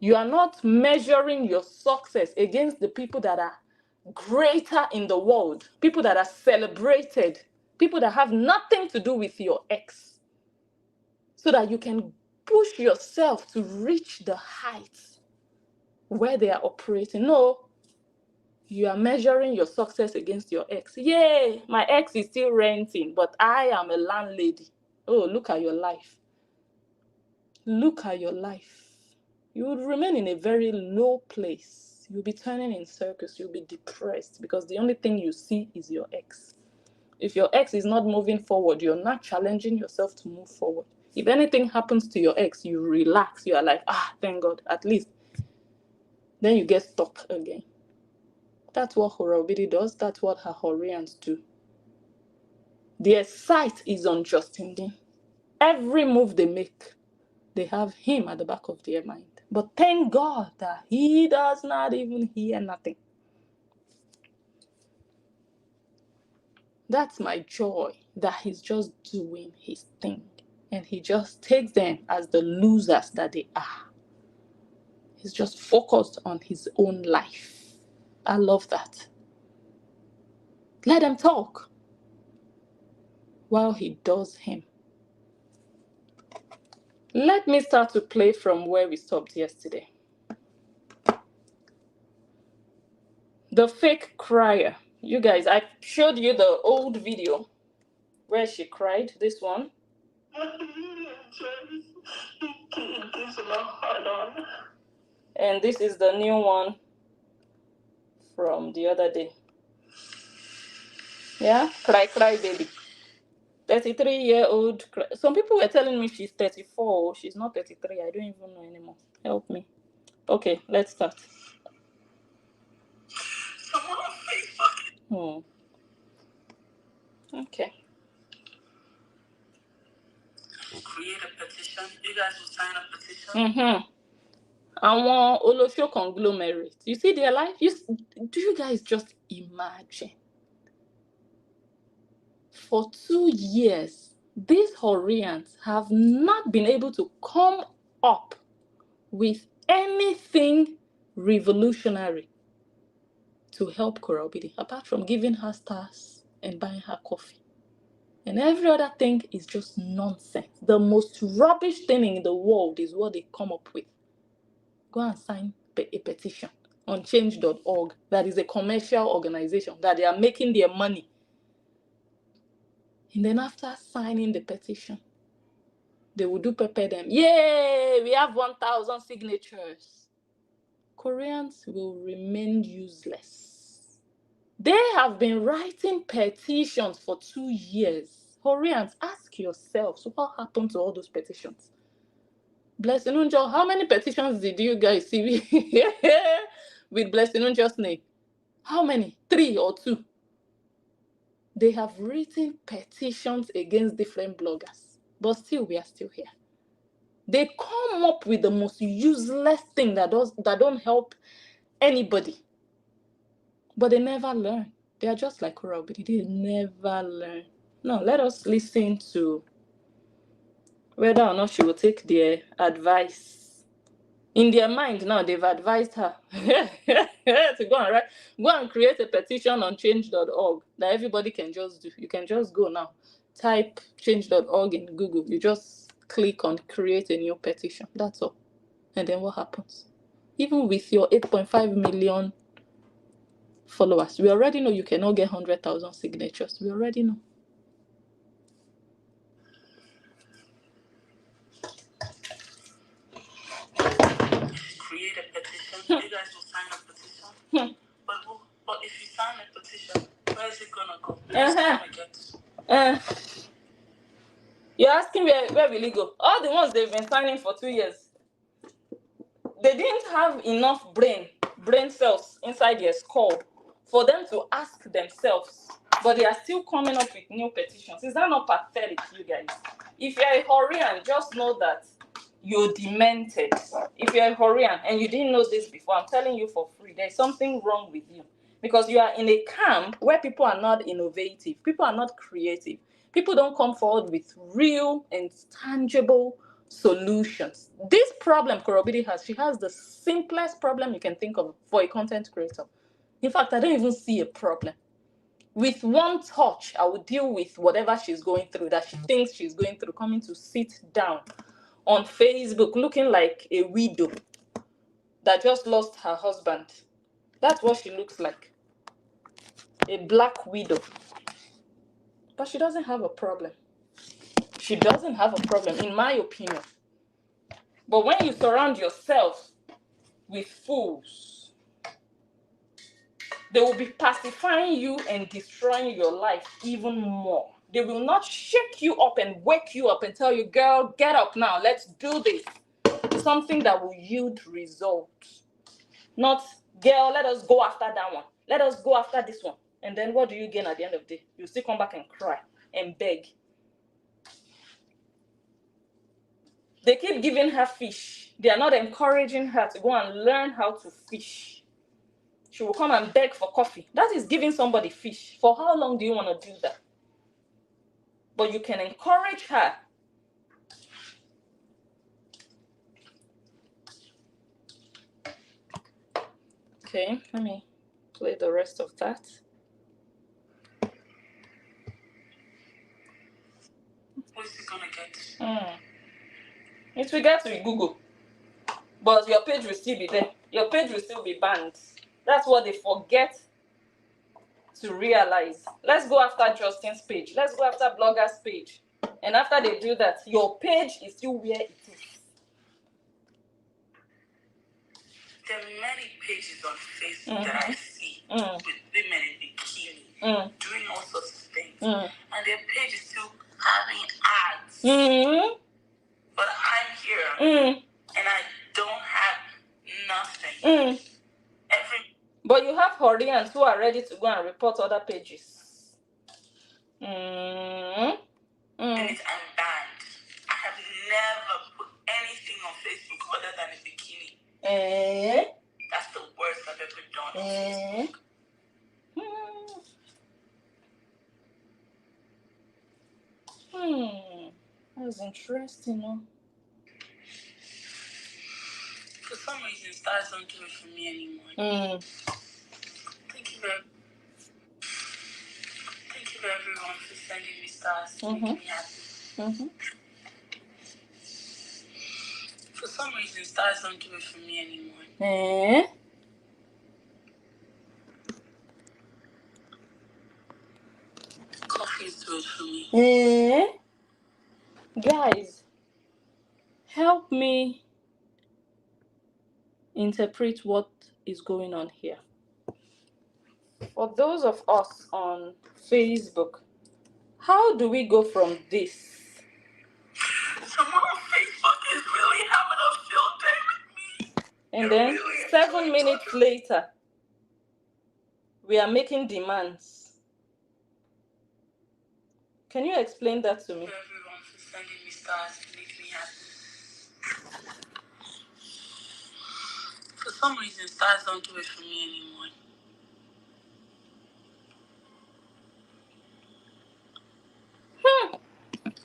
You are not measuring your success against the people that are greater in the world, people that are celebrated, people that have nothing to do with your ex, so that you can push yourself to reach the heights where they are operating. No, you are measuring your success against your ex. Yay, my ex is still renting, but I am a landlady. Oh, look at your life. Look at your life. You would remain in a very low place. You'll be turning in circles. You'll be depressed because the only thing you see is your ex. If your ex is not moving forward, you're not challenging yourself to move forward. If anything happens to your ex, you relax. You are like, thank God, at least. Then you get stuck again. That's what Horobidi does. That's what her Horians do. Their sight is on Justin Dean. Every move they make, they have him at the back of their mind. But thank God that he does not even hear nothing. That's my joy, that he's just doing his thing. And he just takes them as the losers that they are. He's just focused on his own life. I love that. Let them talk while he does him. Let me start to play from where we stopped yesterday. The fake crier. You guys, I showed you the old video where she cried. This one. And this is the new one from the other day. Yeah, cry, cry, baby. 33-year-old. Some people were telling me she's 34. She's not 33. I don't even know anymore. Help me. Okay, let's start. Okay. We'll create a petition. You guys will sign a petition. Àwọn Olosho conglomerate. You see their life? Do you guys just imagine? For 2 years, these Horians have not been able to come up with anything revolutionary to help Korobidi, apart from giving her stars and buying her coffee. And every other thing is just nonsense. The most rubbish thing in the world is what they come up with. Go and sign a petition on change.org. That is a commercial organization that they are making their money. And then after signing the petition, they will do prepare them. Yay! We have 1,000 signatures. Koreans will remain useless. They have been writing petitions for 2 years. Koreans, ask yourselves, what happened to all those petitions? Blessing Unjo, how many petitions did you guys see with Blessing Unjo's name? How many? 3 or 2? They have written petitions against different bloggers, but still, we are still here. They come up with the most useless thing that don't help anybody. But they never learn. They are just like Whorra, but they never learn. No, let us listen to whether or not she will take their advice. In their mind now, they've advised her to go and create a petition on change.org that everybody can just do. You can just go now, type change.org in Google. You just click on create a new petition. That's all. And then what happens? Even with your 8.5 million followers, we already know you cannot get 100,000 signatures. We already know. Create a petition. You guys will sign a petition. But if you sign a petition, where is it gonna go? Where's it gonna get? You're asking where will it go? All the ones they've been signing for 2 years, they didn't have enough brain cells inside their skull for them to ask themselves, but they are still coming up with new petitions. Is that not pathetic, you guys? If you're a Whorrian, just know that you're demented. If you're a Whorrian and you didn't know this before, I'm telling you for free, there's something wrong with you. Because you are in a camp where people are not innovative, people are not creative, people don't come forward with real and tangible solutions. This problem Korobidi has, she has the simplest problem you can think of for a content creator. In fact, I don't even see a problem. With one touch, I would deal with whatever she's going through, that she thinks she's going through, coming to sit down on Facebook looking like a widow that just lost her husband. That's what she looks like. A black widow. But she doesn't have a problem. She doesn't have a problem, in my opinion. But when you surround yourself with fools, they will be pacifying you and destroying your life even more. They will not shake you up and wake you up and tell you, girl, get up now, let's do this. Something that will yield results. Not, girl, let us go after that one. Let us go after this one. And then what do you gain at the end of the day? You still come back and cry and beg. They keep giving her fish. They are not encouraging her to go and learn how to fish. She will come and beg for coffee. That is giving somebody fish. For how long do you want to do that? But you can encourage her. Okay, let me play the rest of that. What is it gonna get? It will get to Google. But your page will still be there. Your page will still be banned. That's what they forget to realize. Let's go after Justin's page. Let's go after Blogger's page. And after they do that, your page is still where it is. There are many pages on Facebook that I see with women in bikini doing all sorts of things. And their page is still having ads. But I'm here and I don't have nothing. But you have Whorrians who are ready to go and report other pages. And it's unbanned. I have never put anything on Facebook other than a bikini. That's the worst I've ever done on Facebook. That's interesting, no? For some reason, stars don't do it for me anymore. Thank you everyone for sending me stars to make me happy. For some reason, stars don't do it for me anymore. Coffees do it for me. Guys, help me interpret what is going on here. For those of us on Facebook, how do we go from this? Someone on Facebook is really having a field day with me. And then 7 minutes later, we are making demands. Can you explain that to me? Everyone for sending me stars to make me happy. For some reason, stars don't do it for me anymore.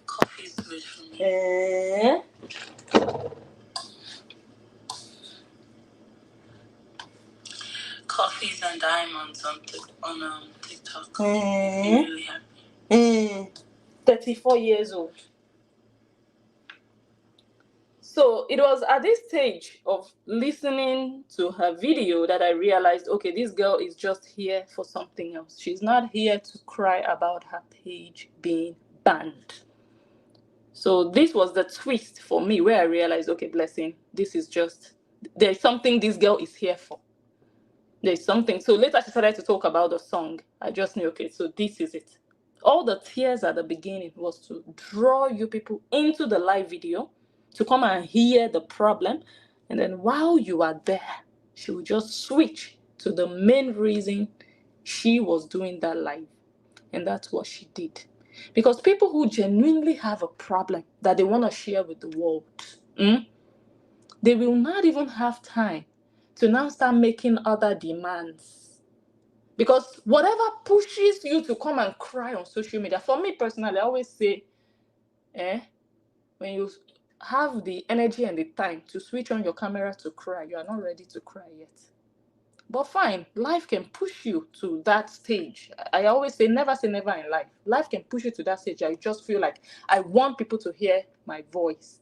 Coffee is good for me. Coffees and diamonds on TikTok. Make me really happy. 34 years old. So it was at this stage of listening to her video that I realized, okay, this girl is just here for something else. She's not here to cry about her page being banned. So this was the twist for me where I realized, okay, blessing, this is just, there's something this girl is here for. There's something. So later she started to talk about the song. I just knew, okay, so this is it. All the tears at the beginning was to draw you people into the live video to come and hear the problem. And then while you are there, she would just switch to the main reason she was doing that live. And that's what she did. Because people who genuinely have a problem that they want to share with the world, they will not even have time to now start making other demands. Because whatever pushes you to come and cry on social media, for me personally, I always say, when you have the energy and the time to switch on your camera to cry, you are not ready to cry yet. But fine, life can push you to that stage. I always say never in life. Life can push you to that stage. I just feel like I want people to hear my voice.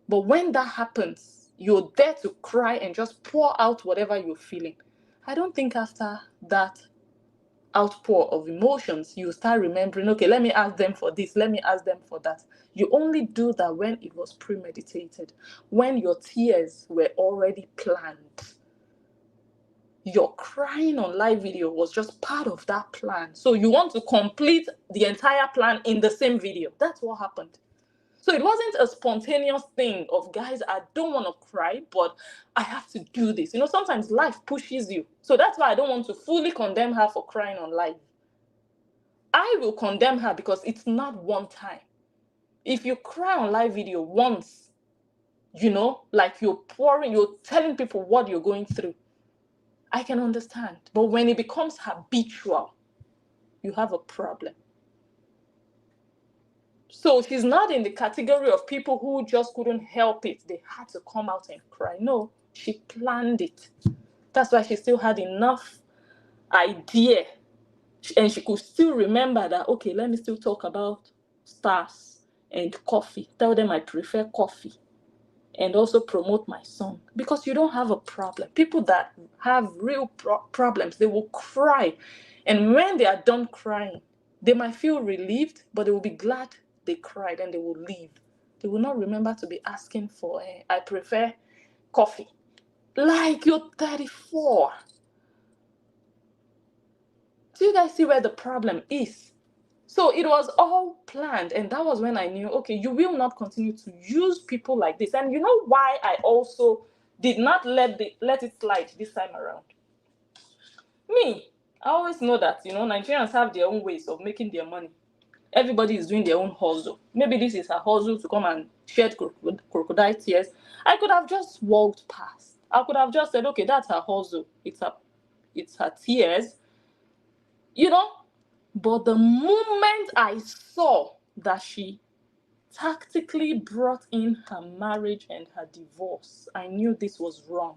But when that happens, you're there to cry and just pour out whatever you're feeling. I don't think after that outpour of emotions, you start remembering, okay, let me ask them for this, let me ask them for that. You only do that when it was premeditated, when your tears were already planned. Your crying on live video was just part of that plan. So you want to complete the entire plan in the same video. That's what happened. So it wasn't a spontaneous thing of, guys, I don't want to cry, but I have to do this. You know, sometimes life pushes you. So that's why I don't want to fully condemn her for crying on live. I will condemn her because it's not one time. If you cry on live video once, you know, like you're telling people what you're going through, I can understand. But when it becomes habitual, you have a problem. So she's not in the category of people who just couldn't help it. They had to come out and cry. No, she planned it. That's why she still had enough idea. And she could still remember that, okay, let me still talk about stars and coffee. Tell them I prefer coffee. And also promote my song. Because you don't have a problem. People that have real problems, they will cry. And when they are done crying, they might feel relieved, but they will be glad they cried and they will leave. They will not remember to be asking for, I prefer coffee. Like you're 34. Do you guys see where the problem is? So it was all planned. And that was when I knew, okay, you will not continue to use people like this. And you know why I also did not let it slide this time around? Me, I always know that, you know, Nigerians have their own ways of making their money. Everybody is doing their own hustle. Maybe this is her hustle to come and shed crocodile tears. I could have just walked past. I could have just said, okay, that's her hustle. It's her tears. You know? But the moment I saw that she tactically brought in her marriage and her divorce, I knew this was wrong.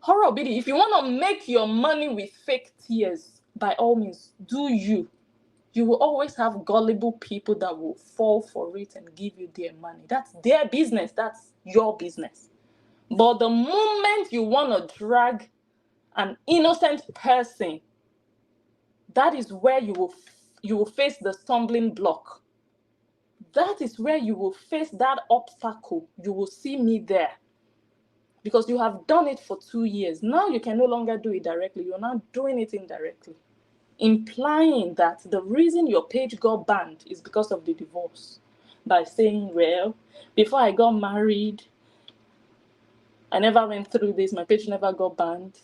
Whorra, if you want to make your money with fake tears, by all means, do you. You will always have gullible people that will fall for it and give you their money. That's their business. That's your business. But the moment you want to drag an innocent person, that is where you will face the stumbling block. That is where you will face that obstacle. You will see me there. Because you have done it for 2 years. Now you can no longer do it directly. You're now doing it indirectly. Implying that the reason your page got banned is because of the divorce. By saying, well, before I got married, I never went through this. My page never got banned.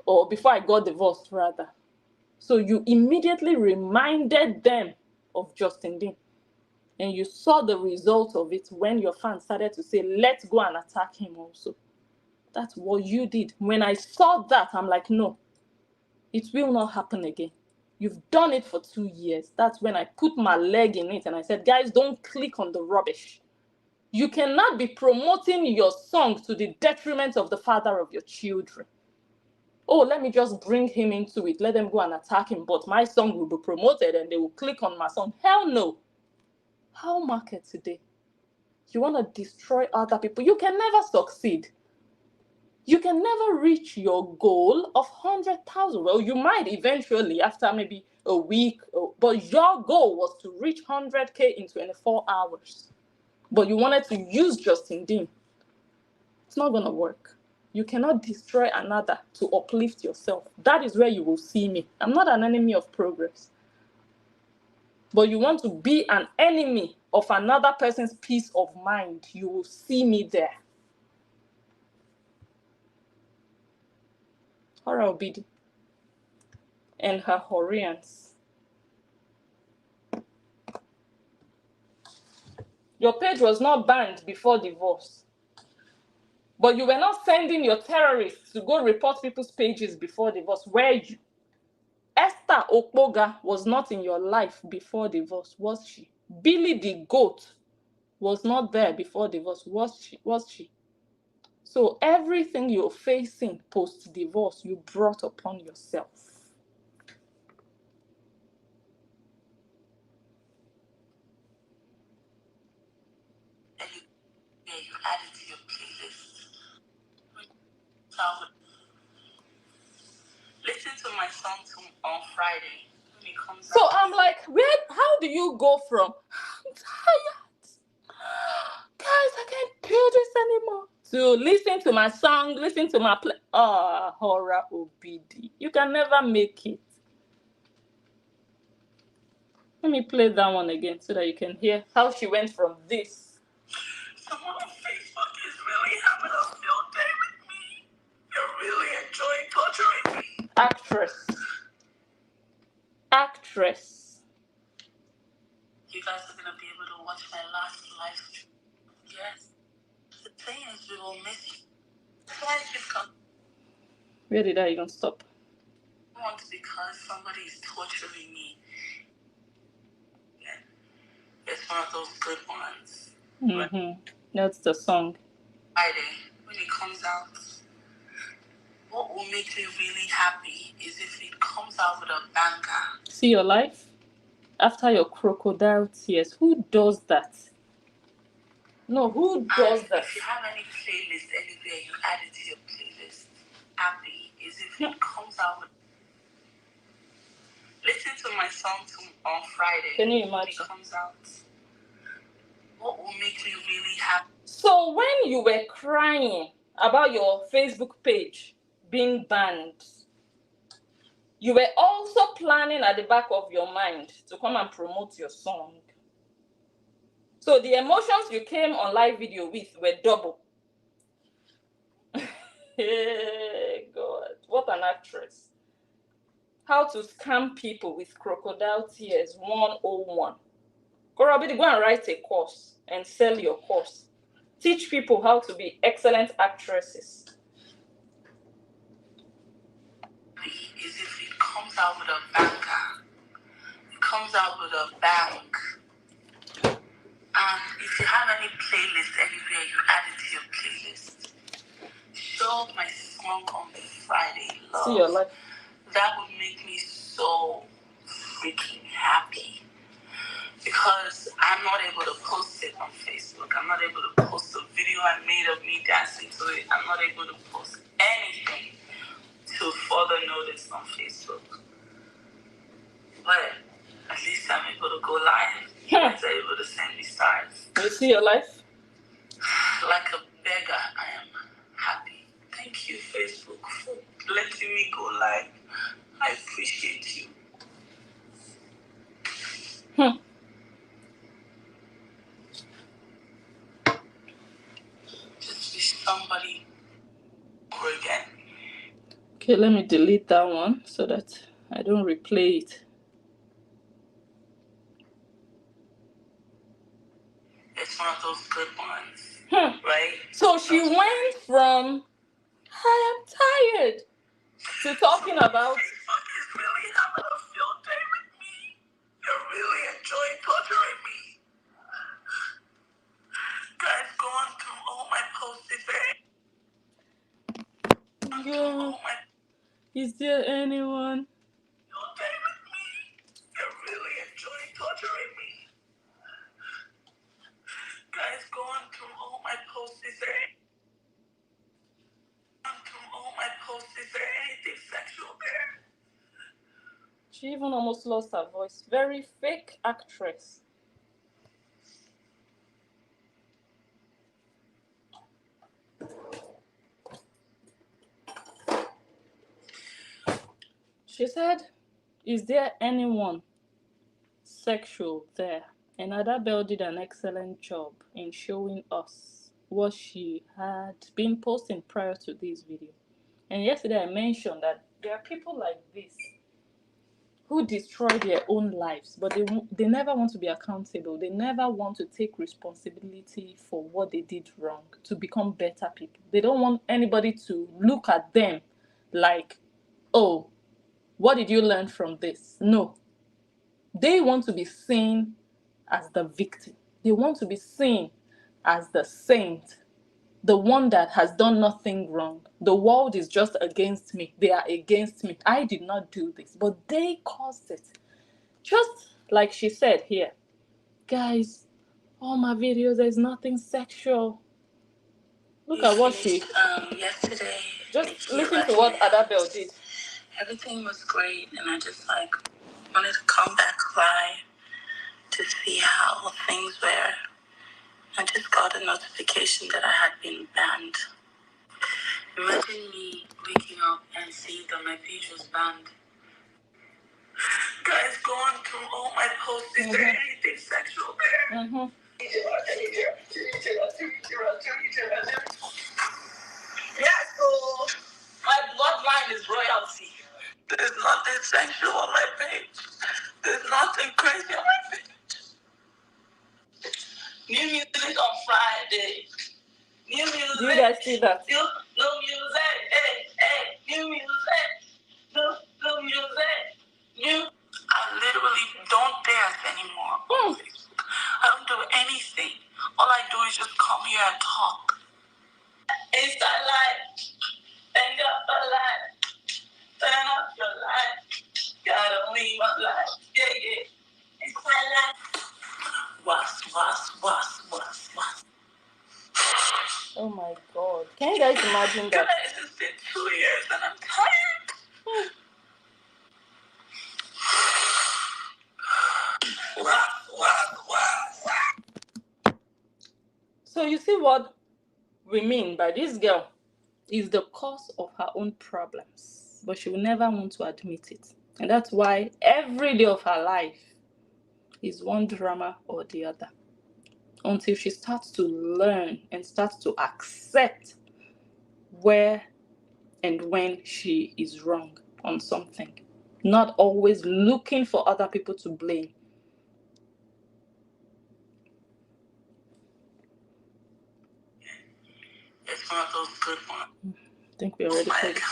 Or before I got divorced, rather. So you immediately reminded them of Justin Dean. and you saw the result of it when your fans started to say, let's go and attack him also. That's what you did. When I saw that, I'm like, no, it will not happen again. You've done it for 2 years. That's when I put my leg in it and I said, guys, don't click on the rubbish. You cannot be promoting your song to the detriment of the father of your children. Oh, let me just bring him into it. Let them go and attack him. But my song will be promoted and they will click on my song. Hell no. How market today? You want to destroy other people? You can never succeed. You can never reach your goal of 100,000. Well, you might eventually after maybe a week, but your goal was to reach 100K in 24 hours. But you wanted to use Justin Dean. It's not going to work. You cannot destroy another to uplift yourself. That is where you will see me. I'm not an enemy of progress. But you want to be an enemy of another person's peace of mind, you will see me there. Whorra Obidi and her Whorrians. Your page was not banned before divorce. But you were not sending your terrorists to go report people's pages before divorce, were you? Esther Okpoga was not in your life before divorce, was she? Billy the Goat was not there before divorce, was she? So everything you're facing post-divorce, you brought upon yourself. Yeah, you add it to your playlist. So, listen to my song on Friday when it comes out. So I'm like, how do you go from, I'm tired, guys, I can't do this anymore, to listen to my song, listen to my play? Whorra Obidi. You can never make it. Let me play that one again so that you can hear how she went from this. Someone on Facebook is really having a field day with me. They're really enjoying torturing me. Actress. You guys are going to be able to watch my last live stream. Yes. The thing is, we will miss you. Why did you come? Where did I even stop? I want because somebody is torturing me. Yeah. It's one of those good ones. Mm-hmm. That's the song. Friday, when it comes out, what will make me really happy is if it comes out with a banger. See your life? After your crocodile tears. Who does that? No, who does that? If you have any playlist anywhere, you add it to your playlist. Happy is if it comes out with. Listen to my song on Friday. Can you imagine? When it comes out. What will make me really happy? So when you were crying about your Facebook page being banned, you were also planning at the back of your mind to come and promote your song. So the emotions you came on live video with were double. Hey, God, what an actress. How to scam people with crocodile tears 101. Whorra Obidi, go and write a course and sell your course. Teach people how to be excellent actresses. Is if it comes out with a banger. It comes out with a bang. If you have any playlist anywhere, you add it to your playlist. Show my song on Friday, love. See your life. That would make me so freaking happy. Because I'm not able to post it on Facebook. I'm not able to post a video I made of me dancing to it. I'm not able to post anything to further notice on Facebook. But at least I'm able to go live. You guys are able to send me stars. You see your life? Like a beggar, I am happy. Thank you, Facebook, for letting me go live. I appreciate you. Just wish somebody over again. Okay, let me delete that one so that I don't replay it. It's one of those good ones, right? So she went from I am tired to talking about. He's really having a field day with me. You're really enjoying torturing me. Guys, go on through all my posts. Is there anyone? Field day with me. You're really enjoying torturing me. Guys, go on through all my posts. Is there anything sexual there? She even almost lost her voice. Very fake actress. She said, is there anyone sexual there? And Adabel did an excellent job in showing us what she had been posting prior to this video. And yesterday I mentioned that there are people like this who destroy their own lives, but they never want to be accountable. They never want to take responsibility for what they did wrong to become better people. They don't want anybody to look at them like, oh, what did you learn from this? No. They want to be seen as the victim. They want to be seen as the saint, the one that has done nothing wrong. The world is just against me. They are against me. I did not do this, but they caused it. Just like she said here, guys, all my videos, there's nothing sexual. Look at what she... yesterday. Just listen to what Adabel did. Everything was great, and I just wanted to come back live to see how things were. I just got a notification that I had been banned. Imagine me waking up and seeing that my page was banned. Guys, go on through all my posts. Is there anything sexual there? Yeah, so my bloodline is royalty. There's nothing sexual on my page. There's nothing crazy on my page. New music on Friday. New music. Do you guys see that? No music. Hey. New music. No music. I literally don't dance anymore. I don't do anything. All I do is just come here and talk. Insta live. Thank God for life. Turn up your life. Gotta leave my life. Yeah. Insta live. Was. Oh my God. Can you guys imagine that? Guys, it's been 2 years and I'm tired. So you see what we mean by this girl is the cause of her own problems, but she will never want to admit it. And that's why every day of her life is one drama or the other, until she starts to learn and starts to accept where and when she is wrong on something, not always looking for other people to blame. It's one of those good ones. I think we already played it.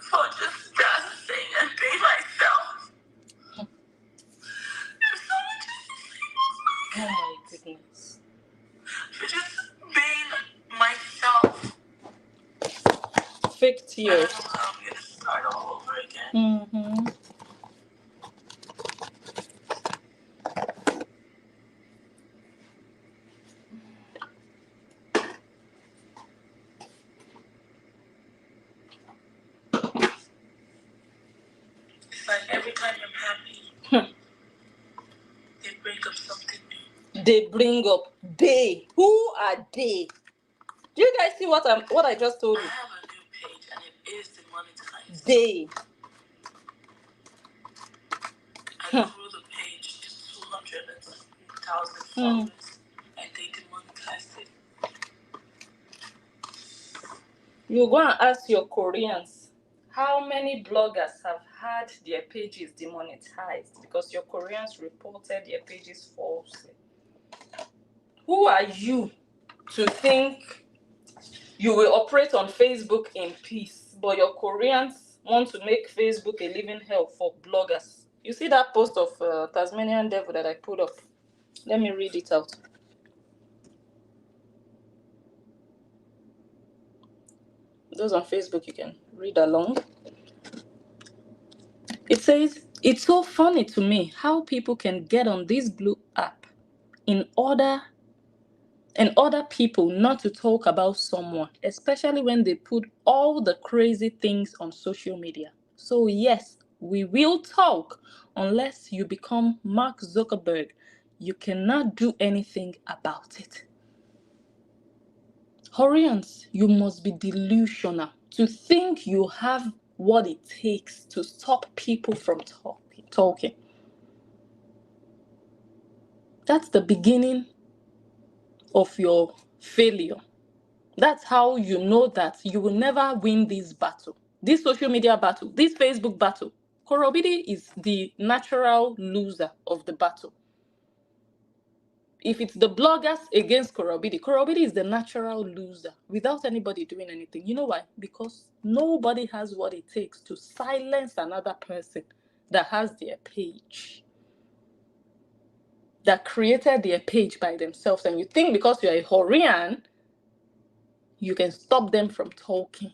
For just dancing and being myself. There's so much to say. Oh my goodness. For just being myself. Fake tears. I don't know how I'm going to start all over again. It's like every time I'm happy, they bring up something new. They bring up they. Who are they? Do you guys see what I just told you? I have a new page and it is demonetized. They. I grew the page to 200,000 followers and they demonetized it. You go and ask your Koreans how many bloggers have had their pages demonetized because your Koreans reported their pages falsely. Who are you to think you will operate on Facebook in peace, but your Koreans want to make Facebook a living hell for bloggers? You see that post of Tasmanian Devil that I put up? Let me read it out. Those on Facebook, you can read along. It says, "It's so funny to me how people can get on this blue app in order and other people not to talk about someone, especially when they put all the crazy things on social media. So yes, we will talk unless you become Mark Zuckerberg. You cannot do anything about it." Horians, you must be delusional to think you have what it takes to stop people from talking. That's the beginning of your failure. That's how you know that you will never win this battle. This social media battle, this Facebook battle. Korobidi is the natural loser of the battle. If it's the bloggers against Korobidi, Korobidi is the natural loser without anybody doing anything. You know why? Because nobody has what it takes to silence another person that has their page, that created their page by themselves. And you think because you're a Horian, you can stop them from talking.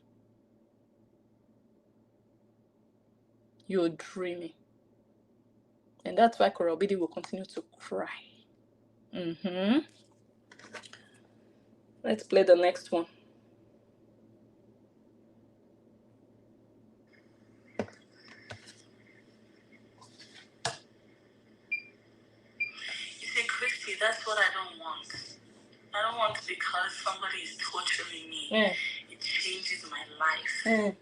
You're dreaming. And that's why Korobidi will continue to cry. Let's play the next one. You see, Christy, that's what I don't want. I don't want because somebody is torturing me. It changes my life.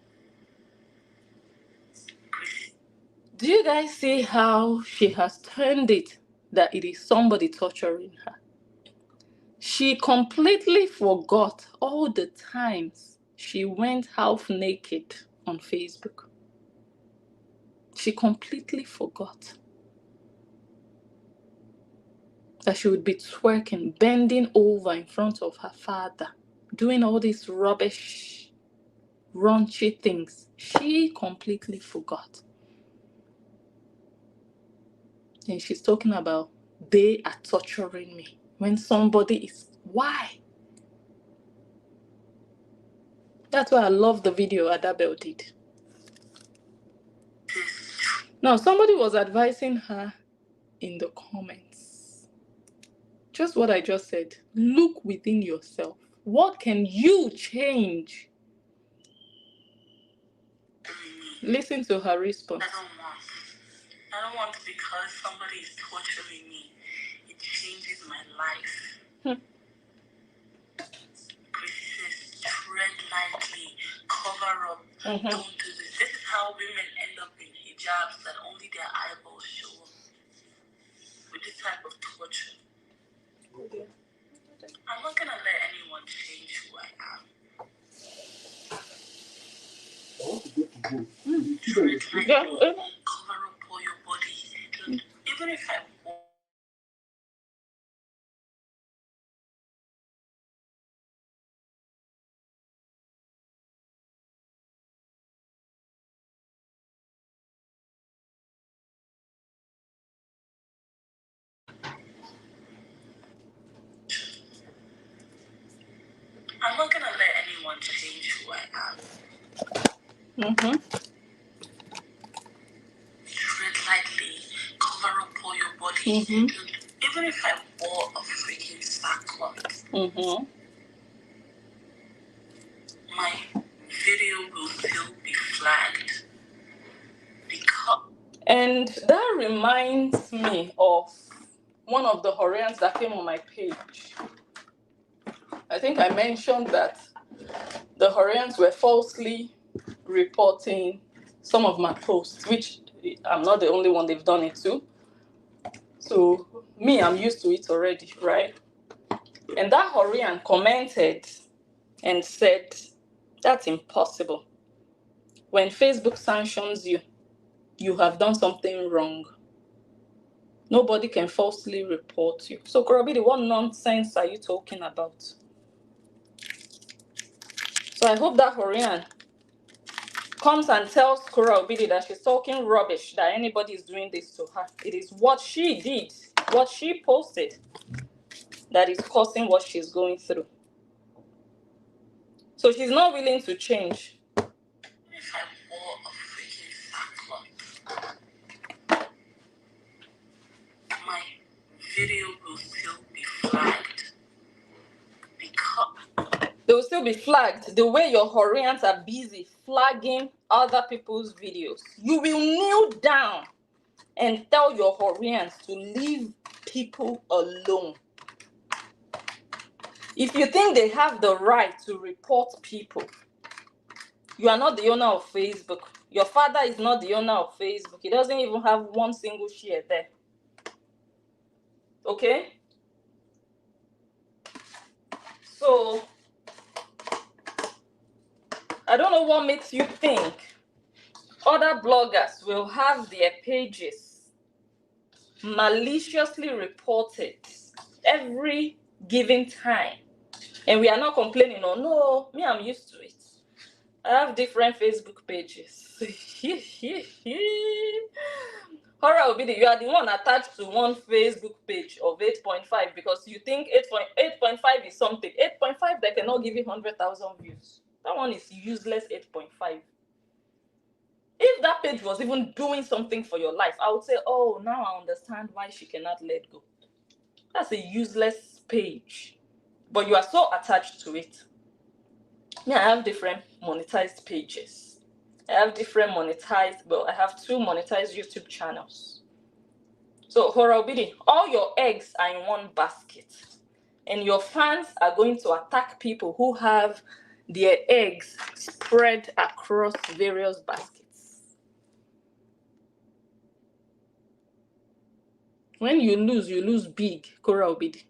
Do you guys see how she has turned it that it is somebody torturing her? She completely forgot all the times she went half naked on Facebook. She completely forgot that she would be twerking, bending over in front of her father, doing all these rubbish, raunchy things. She completely forgot. And she's talking about they are torturing me when somebody is. Why? That's why I love the video Adabel did. Now, somebody was advising her in the comments. Just what I just said. Look within yourself. What can you change? Listen to her response. I don't want because somebody is torturing me. It changes my life. Chrissy says, tread lightly, cover up, don't do this. This is how women end up in hijabs that only their eyeballs show up. With this type of torture. Okay. I'm not gonna let anyone change who I am. Cover up all your body. Even if I walk. I'm not gonna let anyone change who I am. Tread lightly, cover up all your body. Even if I wore a freaking sackcloth, my video will still be flagged. And that reminds me of one of the Horians that came on my page. I think I mentioned that the Horians were falsely reporting some of my posts, which I'm not the only one, they've done it too. So me, I'm used to it already, right? And that Horian commented and said, that's impossible. When Facebook sanctions you, you have done something wrong. Nobody can falsely report you. So, Korobidi, what nonsense are you talking about? So I hope that Horian comes and tells Korobidi that she's talking rubbish, that anybody is doing this to her. It is what she did, what she posted, that is causing what she's going through. So she's not willing to change. If I wore a freaking sackcloth, my video will still be flagged. Because they will still be flagged the way your Horians are busy flagging other people's videos. You will kneel down and tell your Horians to leave people alone. If you think they have the right to report people, you are not the owner of Facebook. Your father is not the owner of Facebook. He doesn't even have one single share there. Okay? So, I don't know what makes you think other bloggers will have their pages maliciously reported every given time. And we are not complaining, oh no, me, I'm used to it. I have different Facebook pages. Whorra Obidi, you are the one attached to one Facebook page of 8.5 because you think 8.5 is something. 8.5 that cannot give you 100,000 views. That one is useless 8.5. If that page was even doing something for your life, I would say, oh, now I understand why she cannot let go. That's a useless page. But you are so attached to it. Yeah, I have different monetized pages. I have different monetized, well, I have 2 monetized YouTube channels. So, Whorra Obidi, all your eggs are in one basket. And your fans are going to attack people who have their eggs spread across various baskets. When you lose big, Whorra Obidi.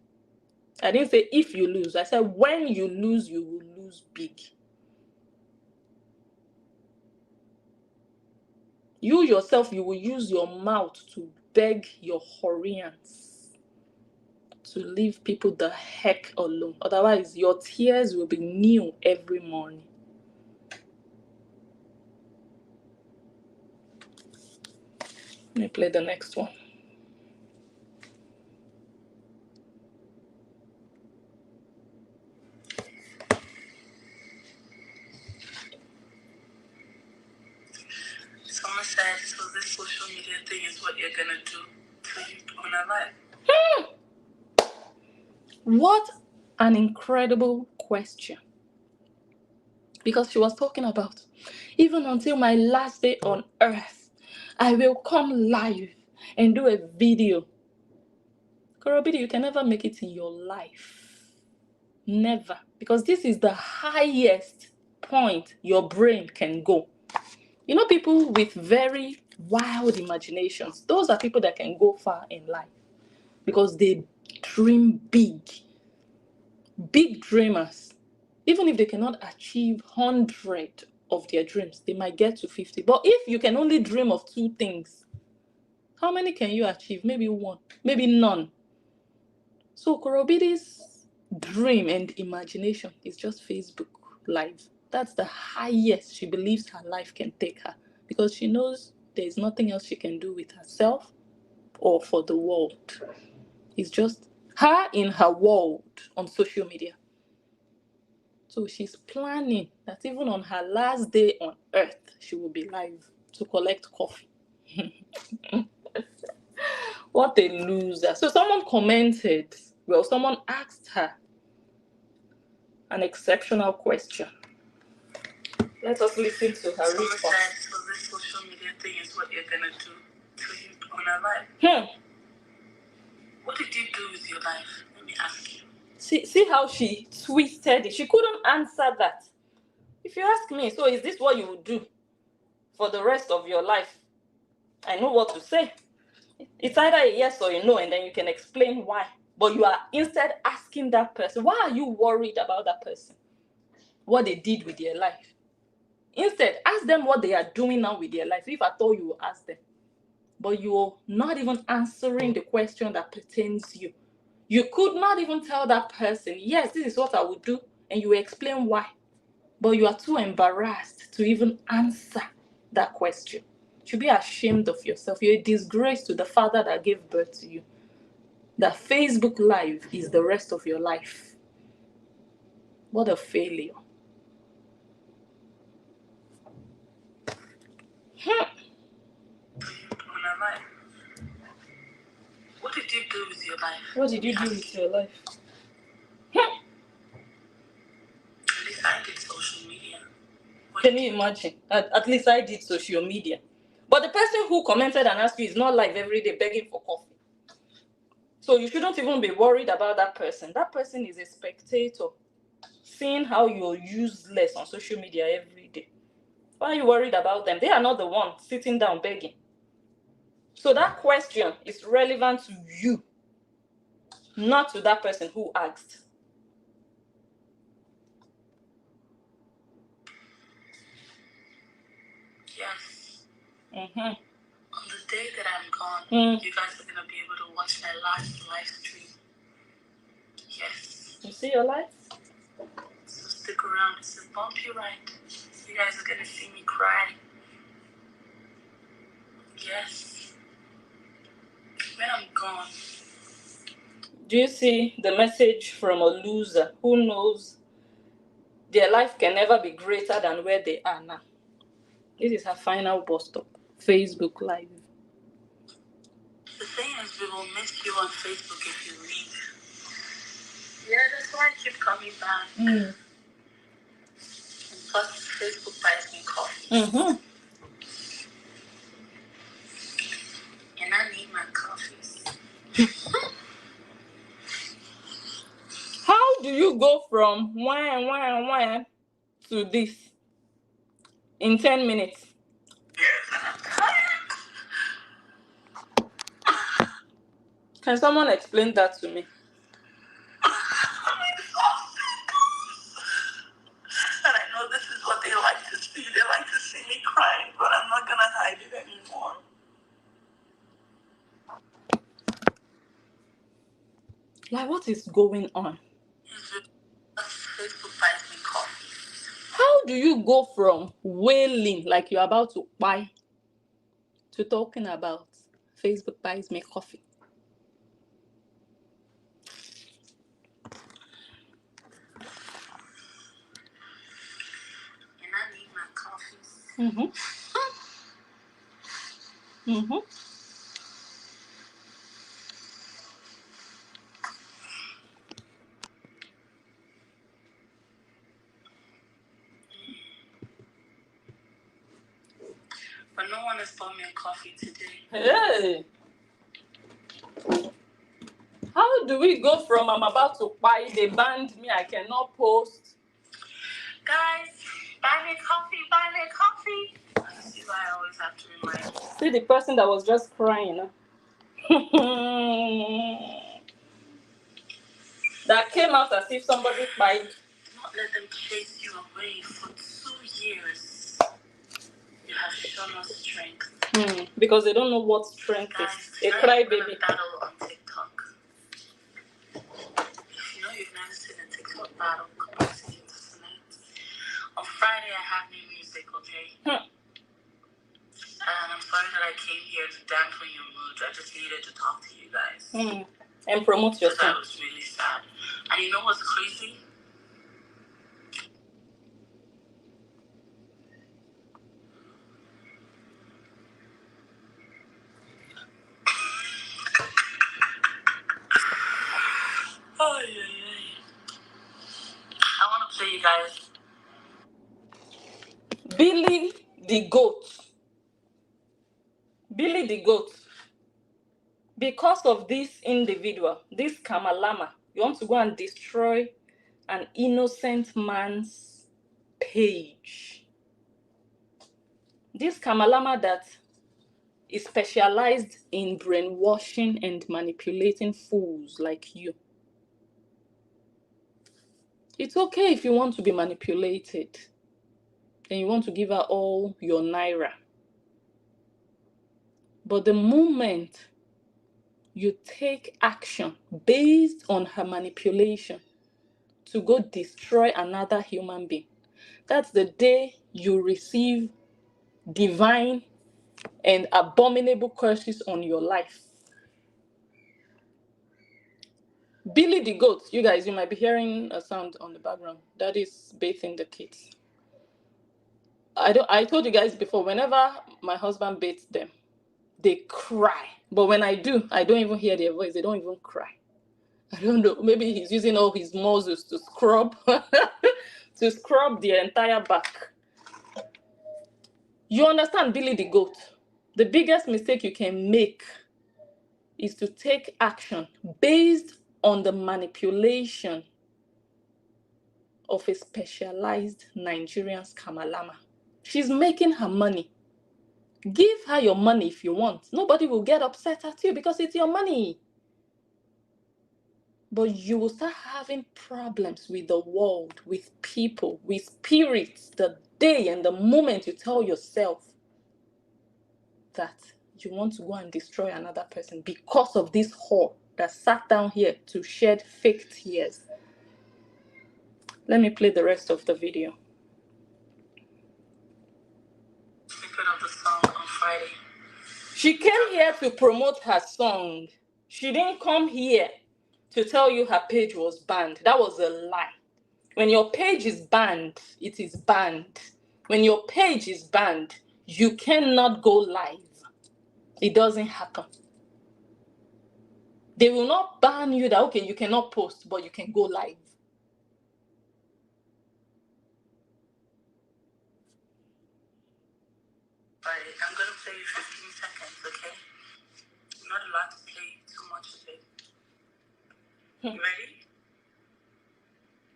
I didn't say if you lose. I said when you lose, you will lose big. You yourself, you will use your mouth to beg your Horians to leave people the heck alone. Otherwise, your tears will be new every morning. Let me play the next one. someone said, so this social media thing is what you're gonna do to you on a life. What an incredible question. Because she was talking about, even until my last day on earth, I will come live and do a video. Korobidi, you can never make it in your life. Never. Because this is the highest point your brain can go. You know, people with very wild imaginations, those are people that can go far in life. Because they dream big. Big dreamers. Even if they cannot achieve 100 of their dreams, they might get to 50. But if you can only dream of 2 things, how many can you achieve? Maybe 1, maybe none. So Korobidi's dream and imagination is just Facebook Live. That's the highest she believes her life can take her, because she knows there's nothing else she can do with herself or for the world. It's just her in her world on social media. So she's planning that even on her last day on earth, she will be live to collect coffee. What a loser. So someone commented, well, someone asked her an exceptional question. Let us listen to her response. So this social media thing is what you're gonna do to you on a life. What did you do with your life? Let me ask you. See how she twisted it. She couldn't answer that. If you ask me, so is this what you would do for the rest of your life? I know what to say. It's either a yes or a no, and then you can explain why. But you are instead asking that person, why are you worried about that person? What they did with their life? Instead, ask them what they are doing now with their life. If at all you will ask them. But you're not even answering the question that pertains to you. You could not even tell that person, yes, this is what I would do, and you explain why. But you are too embarrassed to even answer that question. You should be ashamed of yourself. You're a disgrace to the father that gave birth to you. That Facebook Live is the rest of your life. What a failure. What did you do with your life? What did you do with your life? At least I did social media. Can you imagine? At least I did social media. But the person who commented and asked you is not live every day begging for coffee. So you shouldn't even be worried about that person. That person is a spectator, seeing how you're useless on social media every day. Why are you worried about them? They are not the one sitting down begging. So that question is relevant to you, not to that person who asked. Yes. Mm-hmm. On the day that I'm gone, you guys are going to be able to watch my last live stream. Yes. You see your life? So stick around. It's a bumpy ride. You guys are going to see me cry. Yes. When I'm gone. Do you see the message from a loser who knows their life can never be greater than where they are now? This is her final bus stop. Facebook Live. The thing is, we will miss you on Facebook if you leave. Yeah, that's why I keep coming back. And plus, Facebook buys me coffee. Mm-hmm. And I need my coffees. How do you go from wine to this in 10 minutes? Can someone explain that to me? And I know this is what they like to see. They like to see me crying, but I'm not gonna hide it anymore. Like, what is going on? Facebook buys me coffee. How do you go from wailing like you're about to buy to talking about Facebook buys me coffee? And I need my coffees. Mm-hmm. Mm-hmm. But no one has bought me a coffee today. Hey! How do we go from I'm about to buy, they banned me, I cannot post? Guys, buy me coffee, buy me coffee. This is why I always have to remind you. See the person that was just crying. That came out as if somebody cried. Not let them chase you away for 2 years. You have shown us strength. Because they don't know what strength is. A crybaby. Battle on TikTok. If you know you've never seen a TikTok battle, come on, see it tonight. On Friday, I have new music, okay? And I'm sorry that I came here to dampen your mood. I just needed to talk to you guys. And promote yourself. That was really sad. And you know what's crazy? Oh, yeah. I want to play you guys. Billy the goat. Billy the goat. Because of this individual, this Kamalama, you want to go and destroy an innocent man's page. This Kamalama that is specialized in brainwashing and manipulating fools like you. It's okay if you want to be manipulated. and you want to give her all your naira. But the moment you take action based on her manipulation to go destroy another human being, that's the day you receive divine and abominable curses on your life. Billy the goat, you guys, you might be hearing a sound on the background. That is bathing the kids. I told you guys before, whenever my husband baits them, they cry. But when I do, I don't even hear their voice. They don't even cry. I don't know. Maybe he's using all his muscles to scrub to scrub the entire back. You understand, Billy the goat? The biggest mistake you can make is to take action based on the manipulation of a specialized Nigerian scamalama. She's making her money. Give her your money if you want. Nobody will get upset at you because it's your money. But you will start having problems with the world, with people, with spirits, the day and the moment you tell yourself that you want to go and destroy another person because of this whore that sat down here to shed fake tears. Let me play the rest of the video. Speaking of the song on Friday. She came here to promote her song. She didn't come here to tell you her page was banned. That was a lie. When your page is banned, it is banned. When your page is banned, you cannot go live. It doesn't happen. They will not ban you that, okay, you cannot post, but you can go live. Friday. I'm going to play you 15 seconds, okay? I'm not allowed to play too much of it. You ready?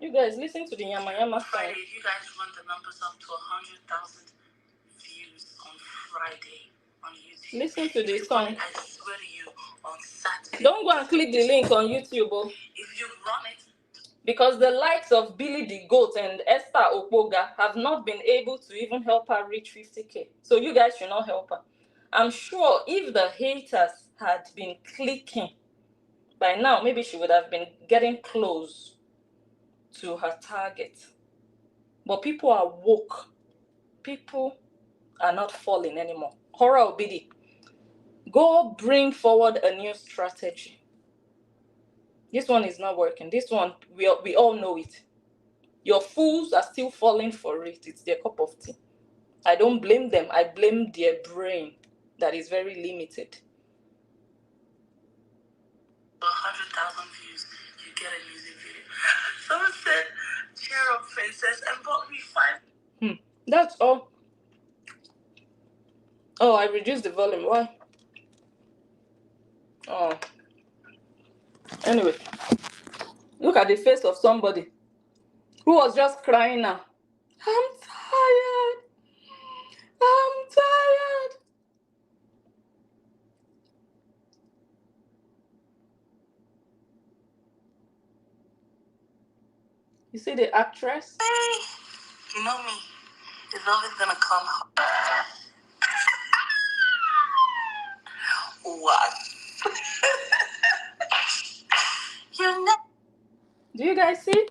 You guys, listen to the Yama Yama song. Friday, if you guys run the numbers up to 100,000 views on Friday on YouTube. Listen to this song. I swear to you, on Saturday. Don't go and click the link on YouTube. Oh. If you run it. Because the likes of Billy the Goat and Esther Opoga have not been able to even help her reach 50K. So you guys should not help her. I'm sure if the haters had been clicking, by now maybe she would have been getting close to her target. But people are woke. People are not falling anymore. Whorra Obidi, go bring forward a new strategy. This one is not working. This one, we all know it. Your fools are still falling for it. It's their cup of tea. I don't blame them. I blame their brain that is very limited. 100,000 views, you get a music video. Someone said, cheer up, princess, and bought me 5. That's all. Oh, I reduced the volume. Why? Oh. Anyway, look at the face of somebody who was just crying now. I'm tired. I'm tired. You see the actress? Hey, you know me. The love is gonna come. What? You know. Do you guys see?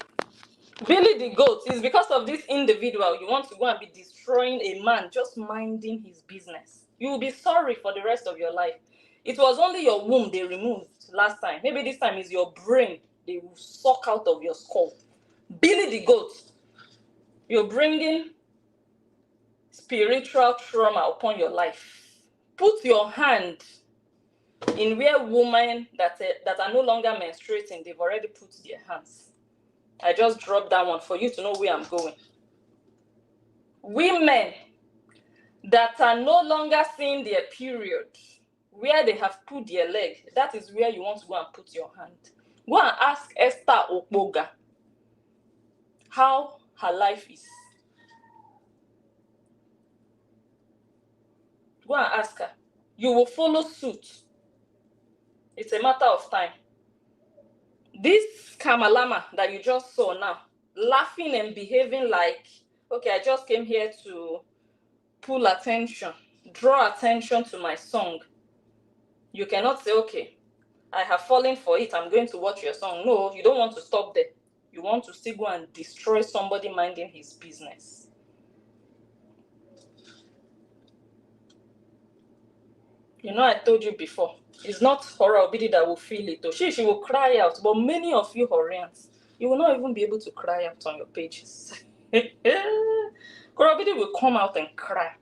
Billy the Goat, is because of this individual you want to go and be destroying a man just minding his business. You will be sorry for the rest of your life. It was only your womb they removed last time. Maybe this time is your brain they will suck out of your skull. Billy the Goat, you're bringing spiritual trauma upon your life. Put your hand in where women that are no longer menstruating, they've already put their hands. I just dropped that one for you to know where I'm going. Women that are no longer seeing their period, where they have put their leg, that is where you want to go and put your hand. Go and ask Esther Opoga how her life is. Go and ask her. You will follow suit. It's a matter of time. This Kamalama that you just saw now, laughing and behaving like, okay, I just came here to pull attention, draw attention to my song. You cannot say, okay, I have fallen for it, I'm going to watch your song. No, you don't want to stop there. You want to still go and destroy somebody minding his business. You know, I told you before, it's not Whorra Obidi that will feel it. She will cry out. But many of you Whorrians, you will not even be able to cry out on your pages. Whorra Obidi will come out and cry.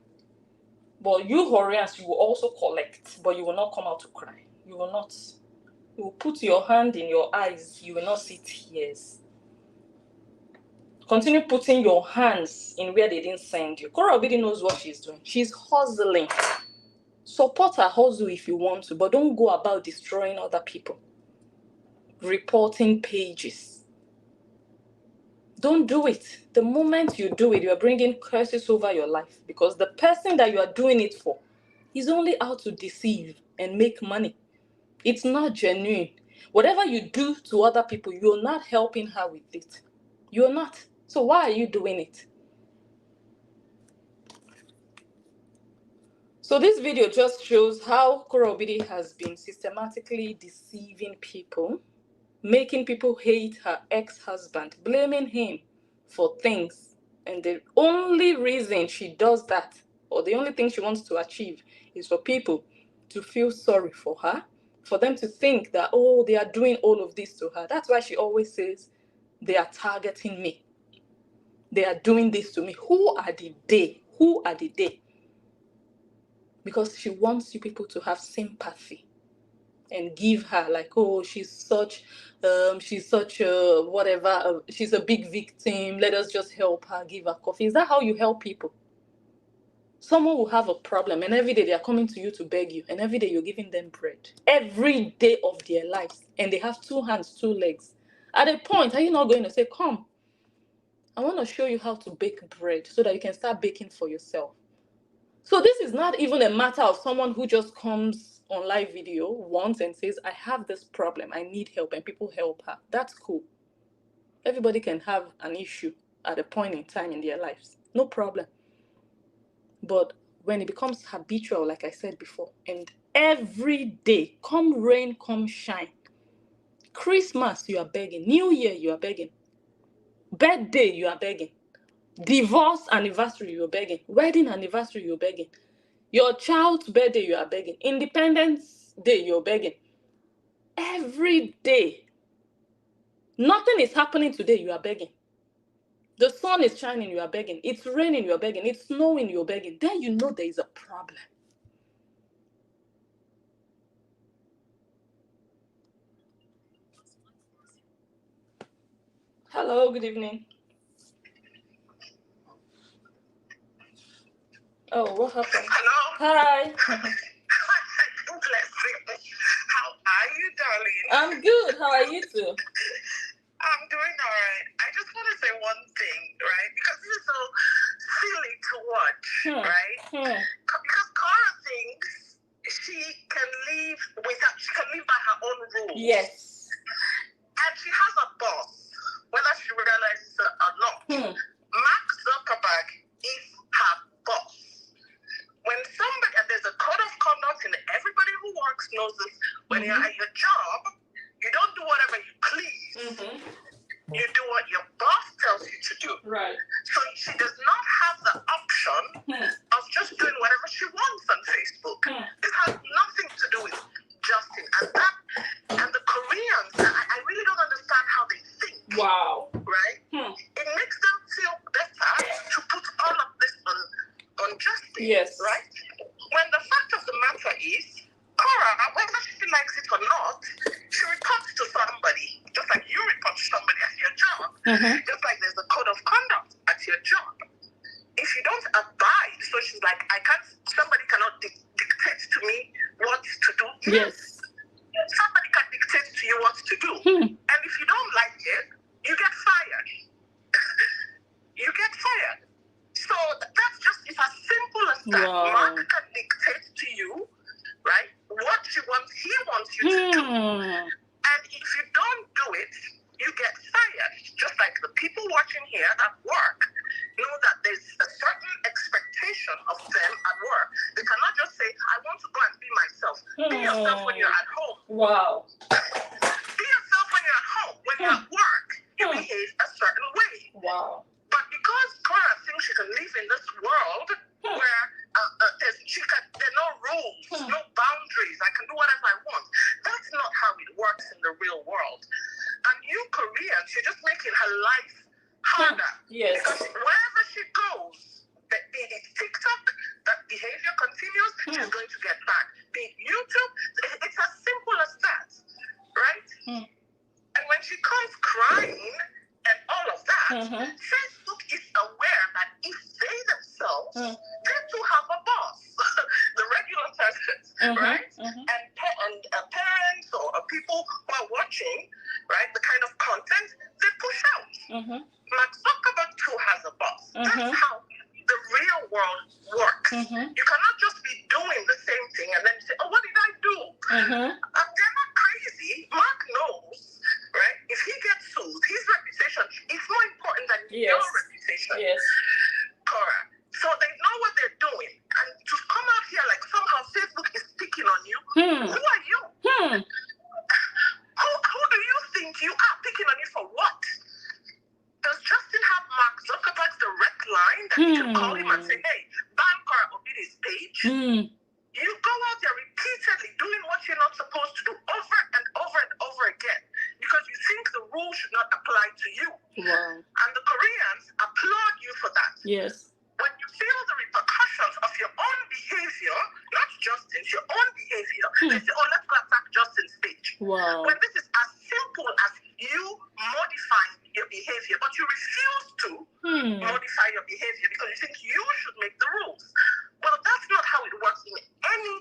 But you Whorrians, you will also collect, but you will not come out to cry. You will not. You will put your hand in your eyes. You will not see tears. Continue putting your hands in where they didn't send you. Whorra Obidi knows what she's doing. She's hustling. Support her hustle if you want to, but don't go about destroying other people. Reporting pages. Don't do it. The moment you do it, you are bringing curses over your life, because the person that you are doing it for is only out to deceive and make money. It's not genuine. Whatever you do to other people, you're not helping her with it. You're not. So why are you doing it? So this video just shows how Whorra Obidi has been systematically deceiving people, making people hate her ex-husband, blaming him for things. And the only reason she does that, or the only thing she wants to achieve, is for people to feel sorry for her, for them to think that, oh, they are doing all of this to her. That's why she always says, they are targeting me. They are doing this to me. Who are the they? Who are the they? Because she wants you people to have sympathy and give her like, oh, she's such a whatever, she's a big victim, let us just help her, give her coffee. Is that how you help people? Someone will have a problem and every day they are coming to you to beg you, and every day you're giving them bread every day of their lives, and they have 2 hands, 2 legs. At a point, are you not going to say, come, I want to show you how to bake bread so that you can start baking for yourself? So this is not even a matter of someone who just comes on live video once and says, I have this problem, I need help, and people help her. That's cool. Everybody can have an issue at a point in time in their lives. No problem. But when it becomes habitual, like I said before, and every day, come rain, come shine, Christmas, you are begging. New Year, you are begging. Birthday, you are begging. Divorce anniversary, you're begging. Wedding anniversary, you're begging. Your child's birthday, you are begging. Independence Day, you're begging. Every day. Nothing is happening today, you are begging. The sun is shining, you are begging. It's raining, you are begging. It's snowing, you're begging. Then you know there is a problem. Hello, good evening. Oh, what happened? Hello? Hi. How are you, darling? I'm good. How are you too? I'm doing all right. I just want to say one thing, right? Because this is so silly to watch, right? Because Whorra thinks she can live by her own rules. Yes. And she has a boss, whether she realizes it or not. Mark Zuckerberg is her boss. When somebody, and there's a code of conduct, and everybody who works knows this, when you're at your job, you don't do whatever you please. You do what your boss tells you to do. Right. So she does not have the option of just doing whatever she wants on Facebook. It has nothing to do with Justin. And the Koreans, I really don't understand how they think. Wow. Right? It makes them feel better to put all of this on Justin. Yes. Right? When the fact of the matter is, Whorra, whether she likes it or not, she reports to somebody, just like you report to somebody at your job, just like there's a code of conduct at your job. If you don't abide, so she's like, somebody cannot dictate to me what to do. Yes. Somebody can dictate to you what to do. And if you don't like it, you get fired. You get fired. So that's just, it's as simple as that. Wow. Mark can dictate to you, right, what he wants you to do. And if you don't do it, you get fired. Just like the people watching here at work know that Wow. Be yourself when you're at home. When you're at work, you behave a certain way. Wow. But because Cora thinks she can live in this world where there are no rules, no boundaries, I can do whatever I want. That's not how it works in the real world. And you Koreans, you're just making her life harder. Yes. Because wherever she goes, be it TikTok, that behavior continues, she's going to get back. Be it YouTube, it's as simple as that, right? And when she comes crying and all of that, Facebook is aware that if they themselves, they too have a boss, the regular persons, right? And parents or people who are watching, right, the kind of content they push out. Mark Zuckerberg too has a boss. That's how the real world works. You cannot just be doing the same thing and then say, oh, what did I do? They're not crazy. Mark knows, right? If he gets sued, his reputation is more important than your reputation. Yes. Correct. So they know what they're doing. And to come out here like somehow Facebook is picking on you, who are you? Who do you think you are? Picking on you for what? Does Justin have Mark Zuckerberg's direct line that you can call him and say, hey, ban Cora Obidi's page? You go out there repeatedly doing what you're not supposed to do over and over and over again because you think the rules should not apply to you. Wow. And the Koreans applaud you for that. Yes. When you feel the repercussions of your own behavior, not Justin's, your own behavior, they say, oh, let's go attack Justin's page. Wow. When this is as simple as you modifying your behavior, but you refuse to modify your behavior because you think you should make the rules. Well, that's not how it works in any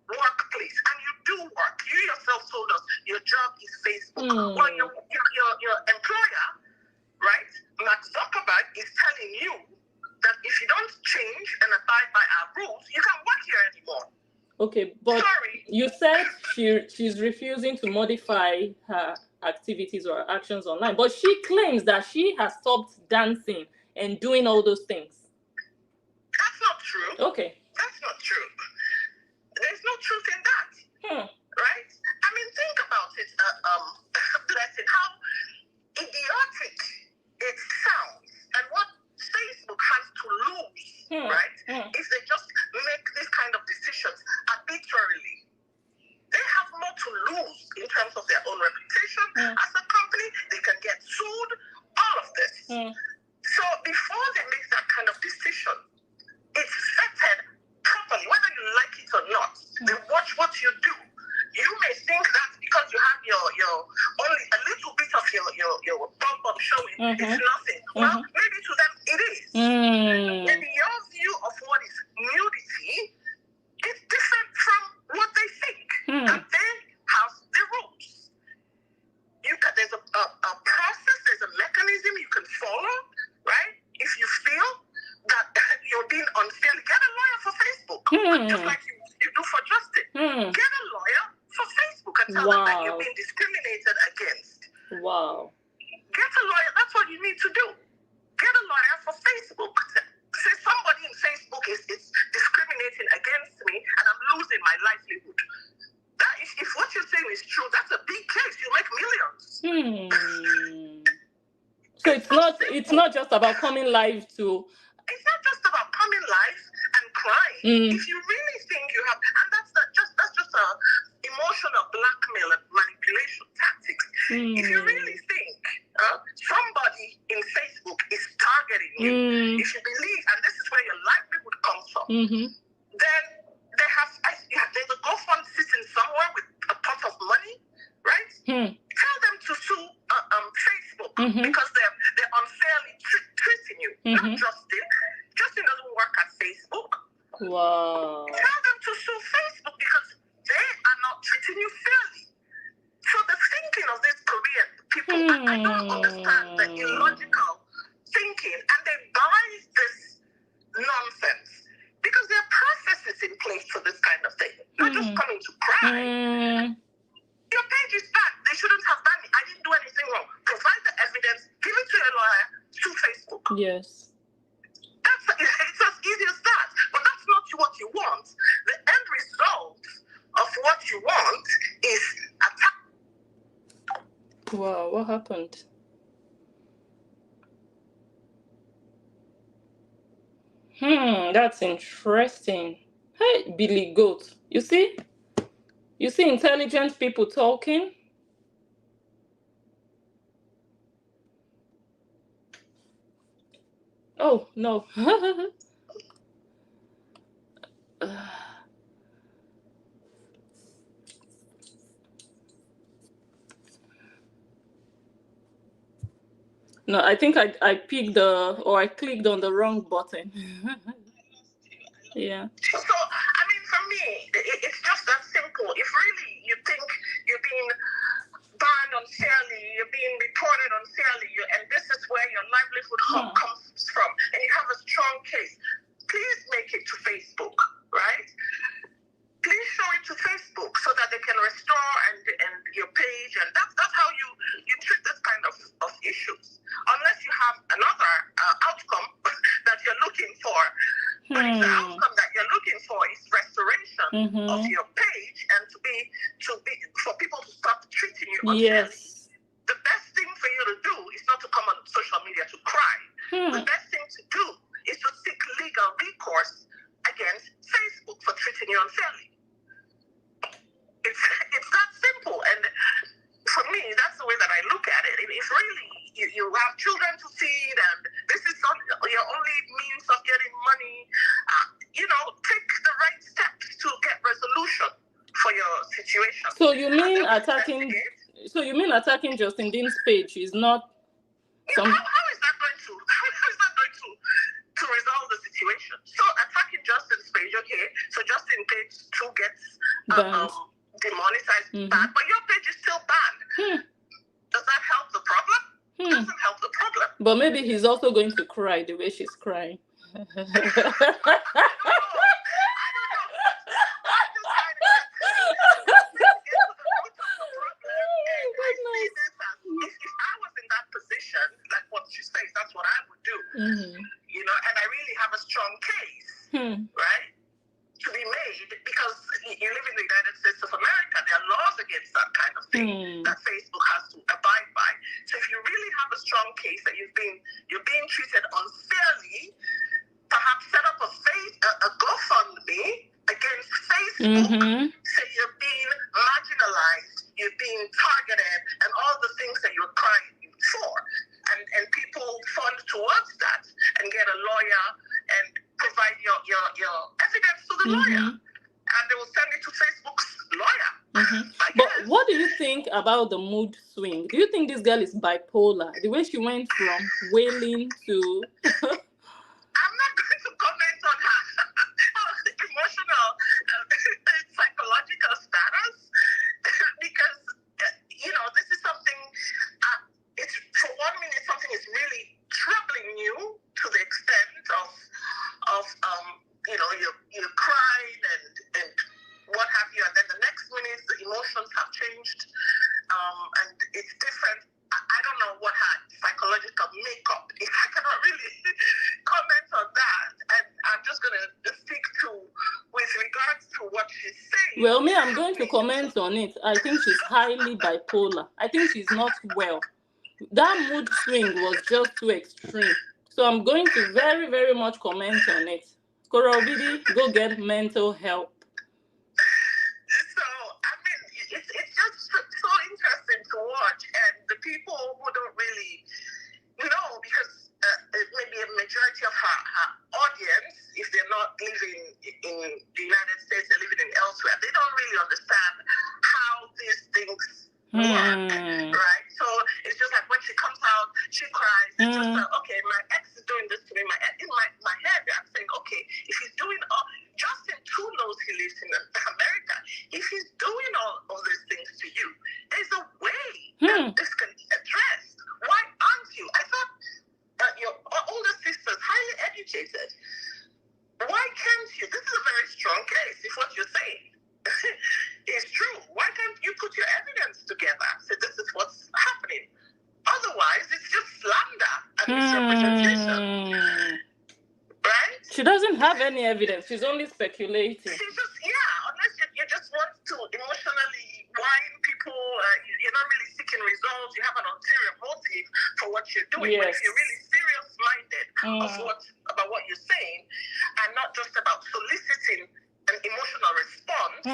workplace. And you do work. You yourself told us your job is Facebook. Well, your employer, right, Mark Zuckerberg, is telling you that if you don't change and abide by our rules, you can't work here anymore. Okay, but sorry. You said she's refusing to modify her activities or actions online, but she claims that she has stopped dancing and doing all those things. That's not true. Okay. That's not true. There's no truth in that. Right? I mean, think about it, Blessing, how idiotic it sounds and what Facebook has to lose, right? If they just make this kind of decisions arbitrarily. They have more to lose in terms of their own reputation as a company. They can get sued, all of this. So before they make that kind of decision, it's vetted properly, whether you like it or not. They watch what you do. You may think that because you have your only a little bit of your bum showing, it's nothing. Well, maybe to them it is. Maybe your view of what is nudity is different from what they think. And they have the rules. There's a process, there's a mechanism you can follow, right? If you feel that you're being unfairly, get a lawyer for Facebook, just like you do for Justin. Get a lawyer for Facebook and tell them that you're being discriminated against. Wow. Get a lawyer. That's what you need to do. Get a lawyer for Facebook. Say somebody in Facebook is discriminating against me and I'm losing my livelihood. That is, if what you're saying is true, that's a big case. You make millions. So it's not just about coming live to. It's not just about coming live and crying. If you really think you have, and that's just a emotional blackmail and manipulation tactics. If you really think somebody in Facebook is targeting you, if you believe, and this is where your livelihood comes from, then there's a GoFund sitting somewhere with a pot of money, right? Tell them to sue Facebook because they're unfairly treating you. Not Justin. Justin doesn't work at Facebook. Wow. Tell them to sue Facebook because they are not treating you fairly. So the thinking of these Korean people, I don't understand the illogical thinking, and they buy this nonsense because there are processes in place for this kind of thing. Not just coming to cry. Your page is bad. They shouldn't have done it. I didn't do anything wrong. Provide the evidence. Give it to your lawyer. Sue Facebook. Yes. It's as easy as that. But that's not what you want. The end result of what you want is a Wow, what happened? That's interesting. Hey, Billy Goat. You see? You see intelligent people talking? Oh, no. No, I think I picked or I clicked on the wrong button. Yeah. So, I mean, for me, it's just that simple. If really you think you're being banned unfairly, you're being reported unfairly, and this is where your livelihood comes from, and you have a strong case, please make it to Facebook, right? Please show it to Facebook so that they can restore and your page, and that's how you treat this kind of issues. Unless you have another outcome that you're looking for. But if the outcome that you're looking for is restoration of your page and to be for people to stop treating you unfairly, the best thing for you to do is not to come on social media to cry. The best thing to do is to seek legal recourse against Facebook for treating you unfairly. It's that simple, and for me, that's the way that I look at it. If really you have children to feed, and this is your only means of getting money, take the right steps to get resolution for your situation. So you mean attacking? So you mean attacking Justin Dean's page is not? How is that going to resolve the situation? So attacking Justin's page, okay? So Justin page 2 gets demonetized, banned, but your page is still banned. Does that help the problem? Doesn't help the problem. But maybe he's also going to cry the way she's crying. I don't know. I'm just trying to get to the root of the problem. And I see this as, if I was in that position, like what she says, that's what I would do. And I really have a strong case, right, to be made, because you live in the United States of America. There are laws against that kind of thing that Facebook has to abide by. So if you really have a strong case that you're being treated unfairly, perhaps set up a GoFundMe against Facebook. Say you're being marginalized, you're being targeted, and all the things that you're crying for, and people fund towards that and get a lawyer and provide your evidence to the lawyer, and they will send it to Facebook's lawyer. But what do you think about the mood swing? Do you think this girl is bipolar? The way she went from wailing to I'm not going to comment on her emotional, psychological status, because this is something. It's for 1 minute something is really troubling you to the extent of you're crying and what have you, and then the next minute the emotions have changed, and it's different. I don't know what her psychological makeup is. I cannot really comment on that, and I'm just going to stick to with regards to what she's saying. Well, I'm going to comment on it. I think she's highly bipolar. I think she's not well. That mood swing was just too extreme. So I'm going to very, very much comment on it. Korobidi, go get mental help. So, I mean, it's just so interesting to watch, and the people who don't really know, because maybe a majority of her audience, if they're not living in the United States, they're living in elsewhere, they don't really understand how these things work, right? So it's just like when she comes out, she cries. It's just like, okay, my ex is doing this to me. In my head, I'm saying, okay, if he's doing all, Justin too knows he lives in America. If he's doing all of these things to you, there's a way that this can be addressed. Why aren't you? I thought your older sister's highly educated. Why can't you? This is a very strong case, if what you're saying is true. Why can't you put your evidence together? Say this is what's happening. Otherwise, it's just slander and misrepresentation. Right? She doesn't have any evidence. She's only speculating. She's just, unless you just want to emotionally whine people, you're not really seeking results. results, you have an ulterior motive for what you're doing. But if you're really serious-minded about what you're saying, and not just about soliciting an emotional response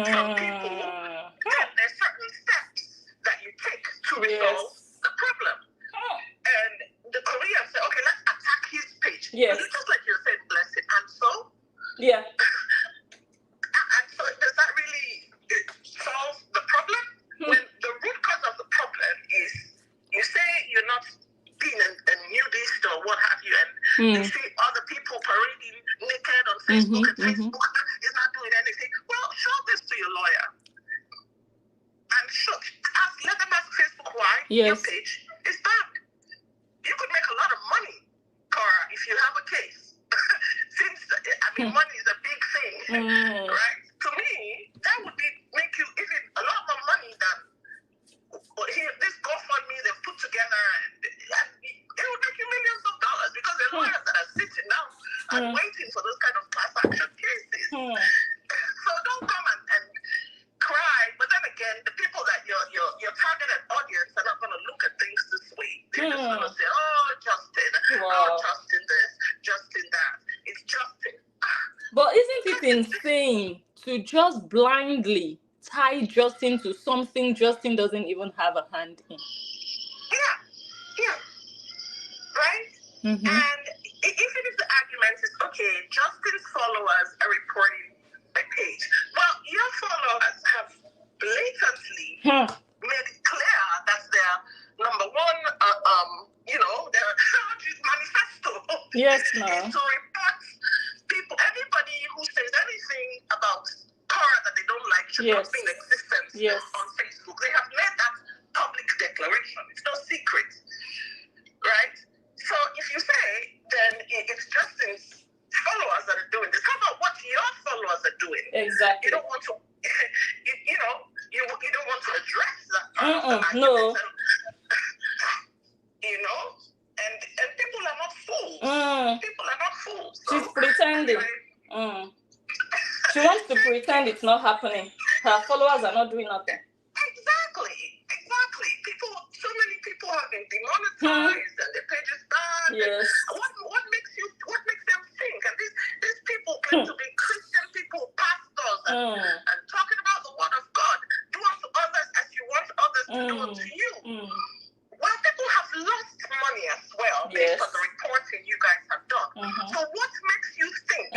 from people, then there's certain steps that you take to resolve the problem. And the Koreans say, okay, let's attack his page. Yes. Just like you said, bless it. And so? Yeah. And so does that really solve the problem? When the root cause of the problem is, you say you're not being a nudist or what have you, and you see other people parading naked on Facebook, and Facebook is not doing anything. Well, show this to your lawyer. And let them ask Facebook why your page is banned. You could make a lot of money, Cora, if you have a case. Since, money is a big thing, right? To me, that would make you even a lot more money than this GoFundMe they've put together, and it would make you millions of dollars, because there are lawyers that are sitting down and waiting for those kind of class action cases. So don't come and cry. But then again, the people that your targeted audience are not going to look at things this way. They're just going to say, oh, Justin, Justin this, Justin that. It's Justin. But isn't it insane to just blindly tie Justin to something Justin doesn't even have a hand in? Yeah. Right? And even if the argument is, okay, Justin's followers are reporting a page. Well, your followers have blatantly made it clear that their number one, their manifesto is to report people, anybody who says anything about Cora that they don't like should not be in existence on Facebook. They have made that public declaration. It's no secret, right? So if you say, then it's Justin's followers that are doing this. How about what your followers are doing? Exactly. You don't want to, you don't want to address that. No. And people are not fools. People are not fools. So, she's pretending. Anyway. She wants to pretend it's not happening. Her followers are not doing nothing. Exactly. So many people have been demonetized and their pages banned. Yes. What makes them think? And these people claim to be Christian people, pastors, and talking about the word of God. Do unto others as you want others to do unto you. Well, people have lost money as well based on the reporting you guys have done. So what makes you think,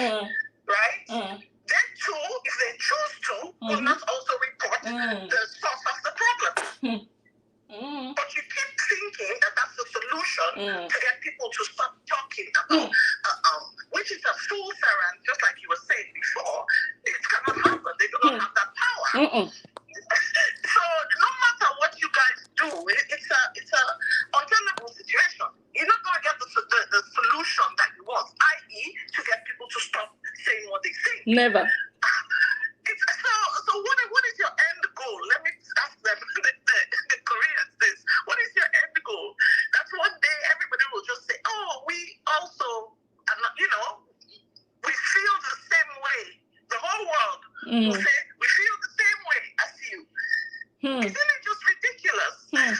right? They too, if they choose to, will not also report the source of the problem. But you keep thinking that that's the solution to get people to stop talking about, which is a fool's errand, just like you were saying before. It cannot happen. They do not have that power. So no matter what you guys do, it's a untenable situation. You're not going to get the solution that you want, i.e. to get people to stop saying what they think. Never. So what is your end goal? Let me ask them, the Koreans, this. What is your end goal? That one day everybody will just say, oh, we also, we feel the same way. The whole world will say, we feel the same way as you. Isn't it just ridiculous? Right?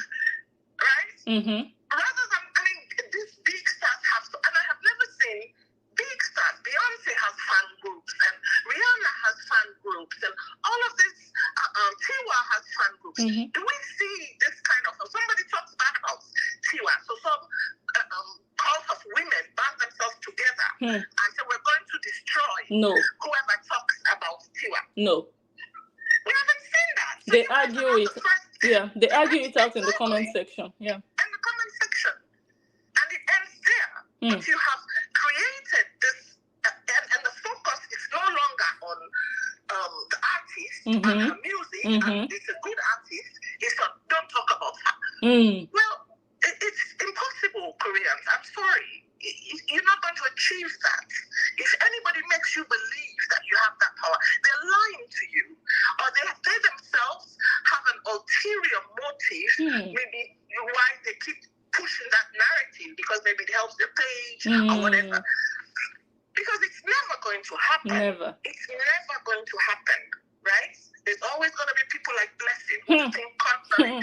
Rather than, these big stars have, and I have never seen big stars. Beyonce has fan groups, and Rihanna has fan groups, and all of this, Tiwa has fan groups. Do we see this kind of, somebody talks bad about Tiwa, so some cult of women band themselves together and say, we're going to destroy whoever talks about Tiwa. No. We haven't seen that. So they argue it. They argue it out in the comment section. Yeah. In the comment section. And it ends there. But you have created this, and the focus is no longer on the artist and her music, and it's a good artist, it's on, don't talk about her. Well, it's impossible, Koreans. I'm sorry. You're not going to achieve that. If anybody makes you believe that you have that power, they're lying to you. Or they themselves have an ulterior motive, maybe why they keep pushing that narrative, because maybe it helps their page or whatever. Because it's never going to happen. Never. It's never going to happen, right? There's always going to be people like Blessing who think contrary.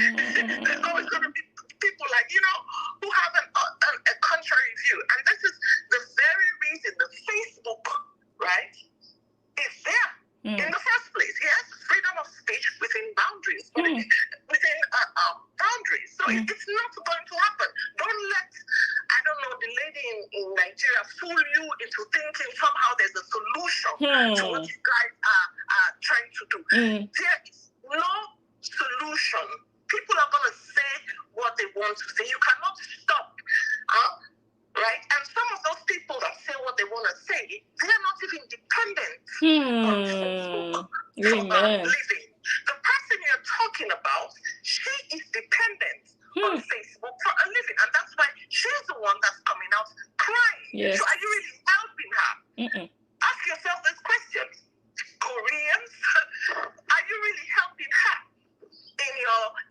fool you into thinking somehow there's a solution to what you guys are trying to do. There is no solution. People are going to say what they want to say. You cannot stop. Right? And some of those people that say what they want to say, they're not even dependent on Facebook for living. The person you're talking about, she is dependent on Facebook for a living. And that's why she's the one that's coming out crying. Yes. So are you really helping her? Ask yourself this question. Koreans, are you really helping her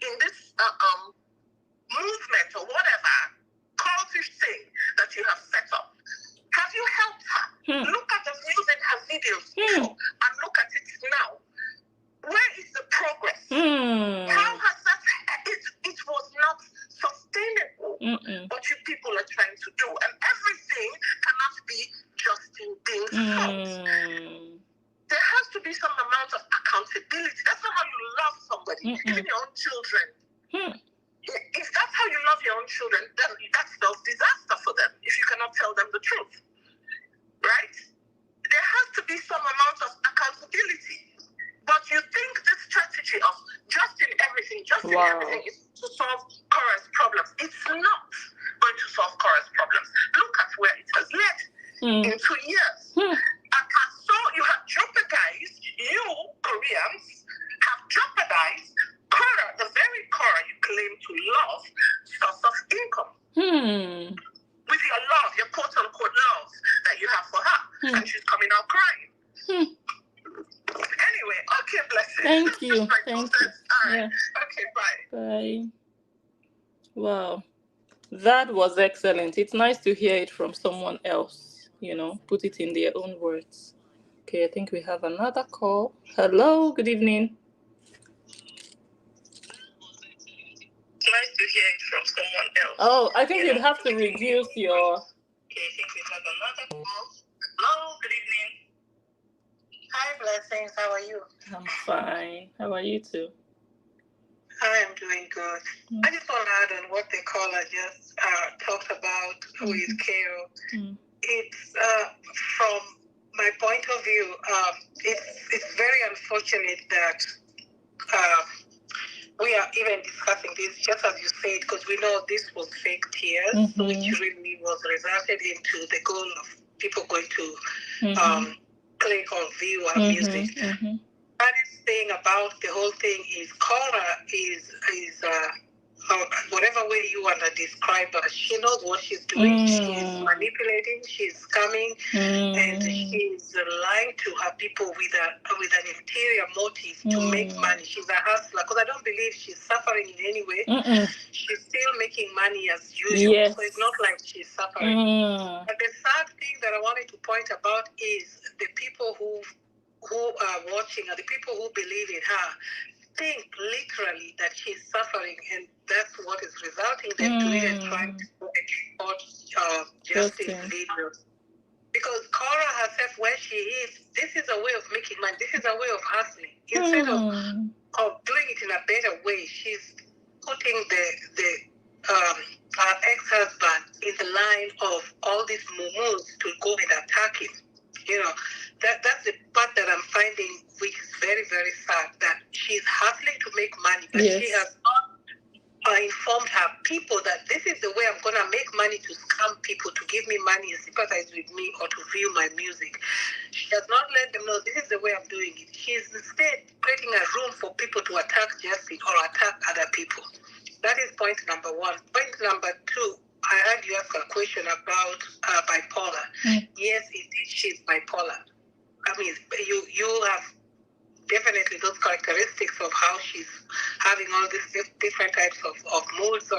in this movement or whatever cultish thing that you have set up? Have you helped her? Look at the views in her videos before and look at it now. Where is the progress? How has that? It was not sustainable. What you people are trying to do, and everything cannot be just in being fault. There has to be some amount of accountability. That's not how you love somebody, even your own children. If that's how you love your own children, then that spells disaster for them if you cannot tell them the truth. Right? There has to be some amount of accountability. But you think this strategy of just in everything is to solve Korra's problems. It's not going to solve Korra's problems. Look at where it has led in 2 years. And so you have jeopardized, you Koreans have jeopardized Whorra, the very Korra you claim to love, source of income. With your love, your quote-unquote love that you have for her. And she's coming out crying. Anyway, okay, blessings. Thank you. Thank you. All right. Yeah. Okay, bye. Bye. Wow. That was excellent. It's nice to hear it from someone else, put it in their own words. Okay, I think we have another call. Hello, good evening. Nice to hear it from someone else. Oh, I think you'd have to reduce your... Okay, I think we have another call. Hello, good evening. Hi, blessings. How are you? I'm fine. How are you too? I am doing good. I just want to add on what the caller just talked about with Carol. It's from my point of view, it's very unfortunate that we are even discussing this, just as you said, because we know this was fake tears, which really was resulted into the goal of people going to click or view our music. Funniest thing about the whole thing is Korra is whatever way you want to describe her, she knows what she's doing. She's manipulating, she's scamming, and she's lying to her people with an interior motive to make money. She's a hustler, because I don't believe she's suffering in any way. She's still making money as usual, so it's not like she's suffering. But the sad thing that I wanted to point about is the people who are watching, or the people who believe in her, think literally that she's suffering, and that's what is resulting them to even trying to export justice videos. Because Korra herself, where she is, this is a way of making money. This is a way of hustling. Instead of doing it in a better way, she's putting her ex-husband in the line of all these mumus to go and attack him. That's the part that I'm finding, which is very, very sad, that she's hustling to make money, but she has not informed her people that this is the way I'm going to make money, to scam people, to give me money and sympathize with me, or to view my music. She does not let them know this is the way I'm doing it. She's instead creating a room for people to attack justice or attack other people. That is point number one. Point number two, I heard you ask a question about bipolar. Yes, indeed, she's bipolar. I mean, you have definitely those characteristics of how she's having all these different types of moods or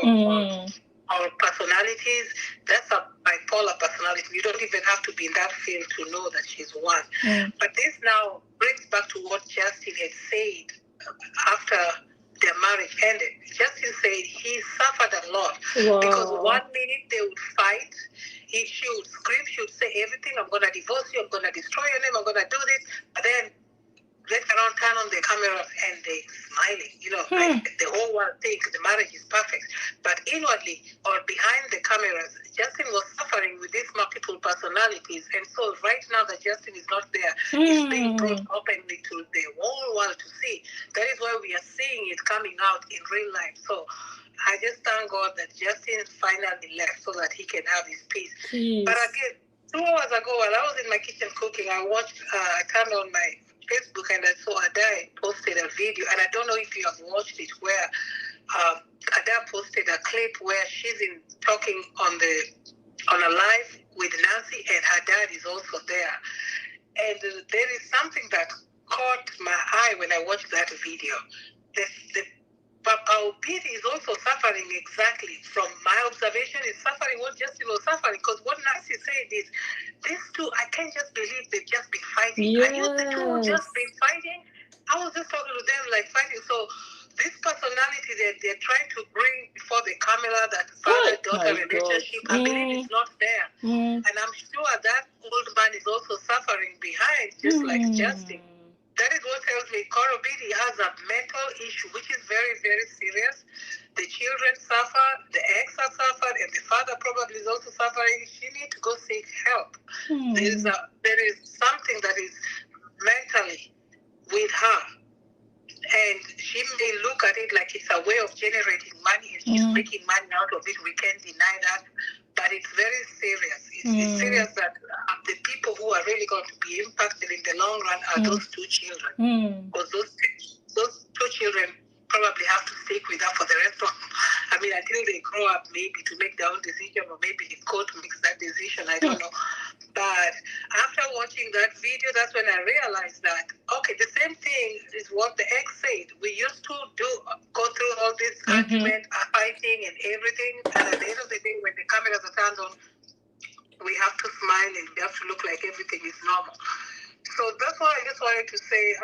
personalities. That's a bipolar personality. You don't even have to be in that field to know that she's one. But this now brings back to what Justin had said after their marriage ended. Justin said he suffered a lot because 1 minute they would fight. She would scream, she would say everything, I'm going to divorce you, I'm going to destroy your name, I'm going to do this. But then later on turn on the camera and they smiling, like the whole world thinks the marriage is perfect. But inwardly or behind the cameras, Justin was suffering with these multiple personalities. And so right now that Justin is not there, it's being brought openly to the whole world to see. That is why we are seeing it coming out in real life. So I just thank God that Justin finally left so that he can have his peace. Jeez. But again, 2 hours ago while I was in my kitchen cooking, I turned on my Facebook and I saw Ada posted a video, and I don't know if you have watched it, where Ada posted a clip where she's talking on a live with Nancy, and her dad is also there. And there is something that caught my eye when I watched that video. Papa Obidi is also suffering exactly from my observation. Is suffering what Justin was suffering, because what Nancy said is, these two, I can't just believe they've just been fighting. Yes. Are you the two just been fighting? I was just talking to them like fighting. So this personality that they're trying to bring before the camera, that father-daughter relationship, I believe it's not there. And I'm sure that old man is also suffering behind, just like Justin. That is what tells me Korobidi has a mental issue, which is very, very serious. The children suffer, the ex has suffered, and the father probably is also suffering. She needs to go seek help. There is something that is mentally with her. And she may look at it like it's a way of generating money, and she's making money out of it. We can't deny that. But it's very serious. It's serious that the people who are really going to be impacted in the long run are those two children. Because those two children probably have to stick with her for the rest of, until they grow up, maybe to make their own decision, or maybe the court makes that decision. I don't know. But after watching that video, that's when I realized that, okay, the same thing is what the ex said. We used to go through all this argument, fighting and everything. And at the end of the day, when the cameras are turned on, we have to smile and we have to look like everything is normal. So that's why I just wanted to say,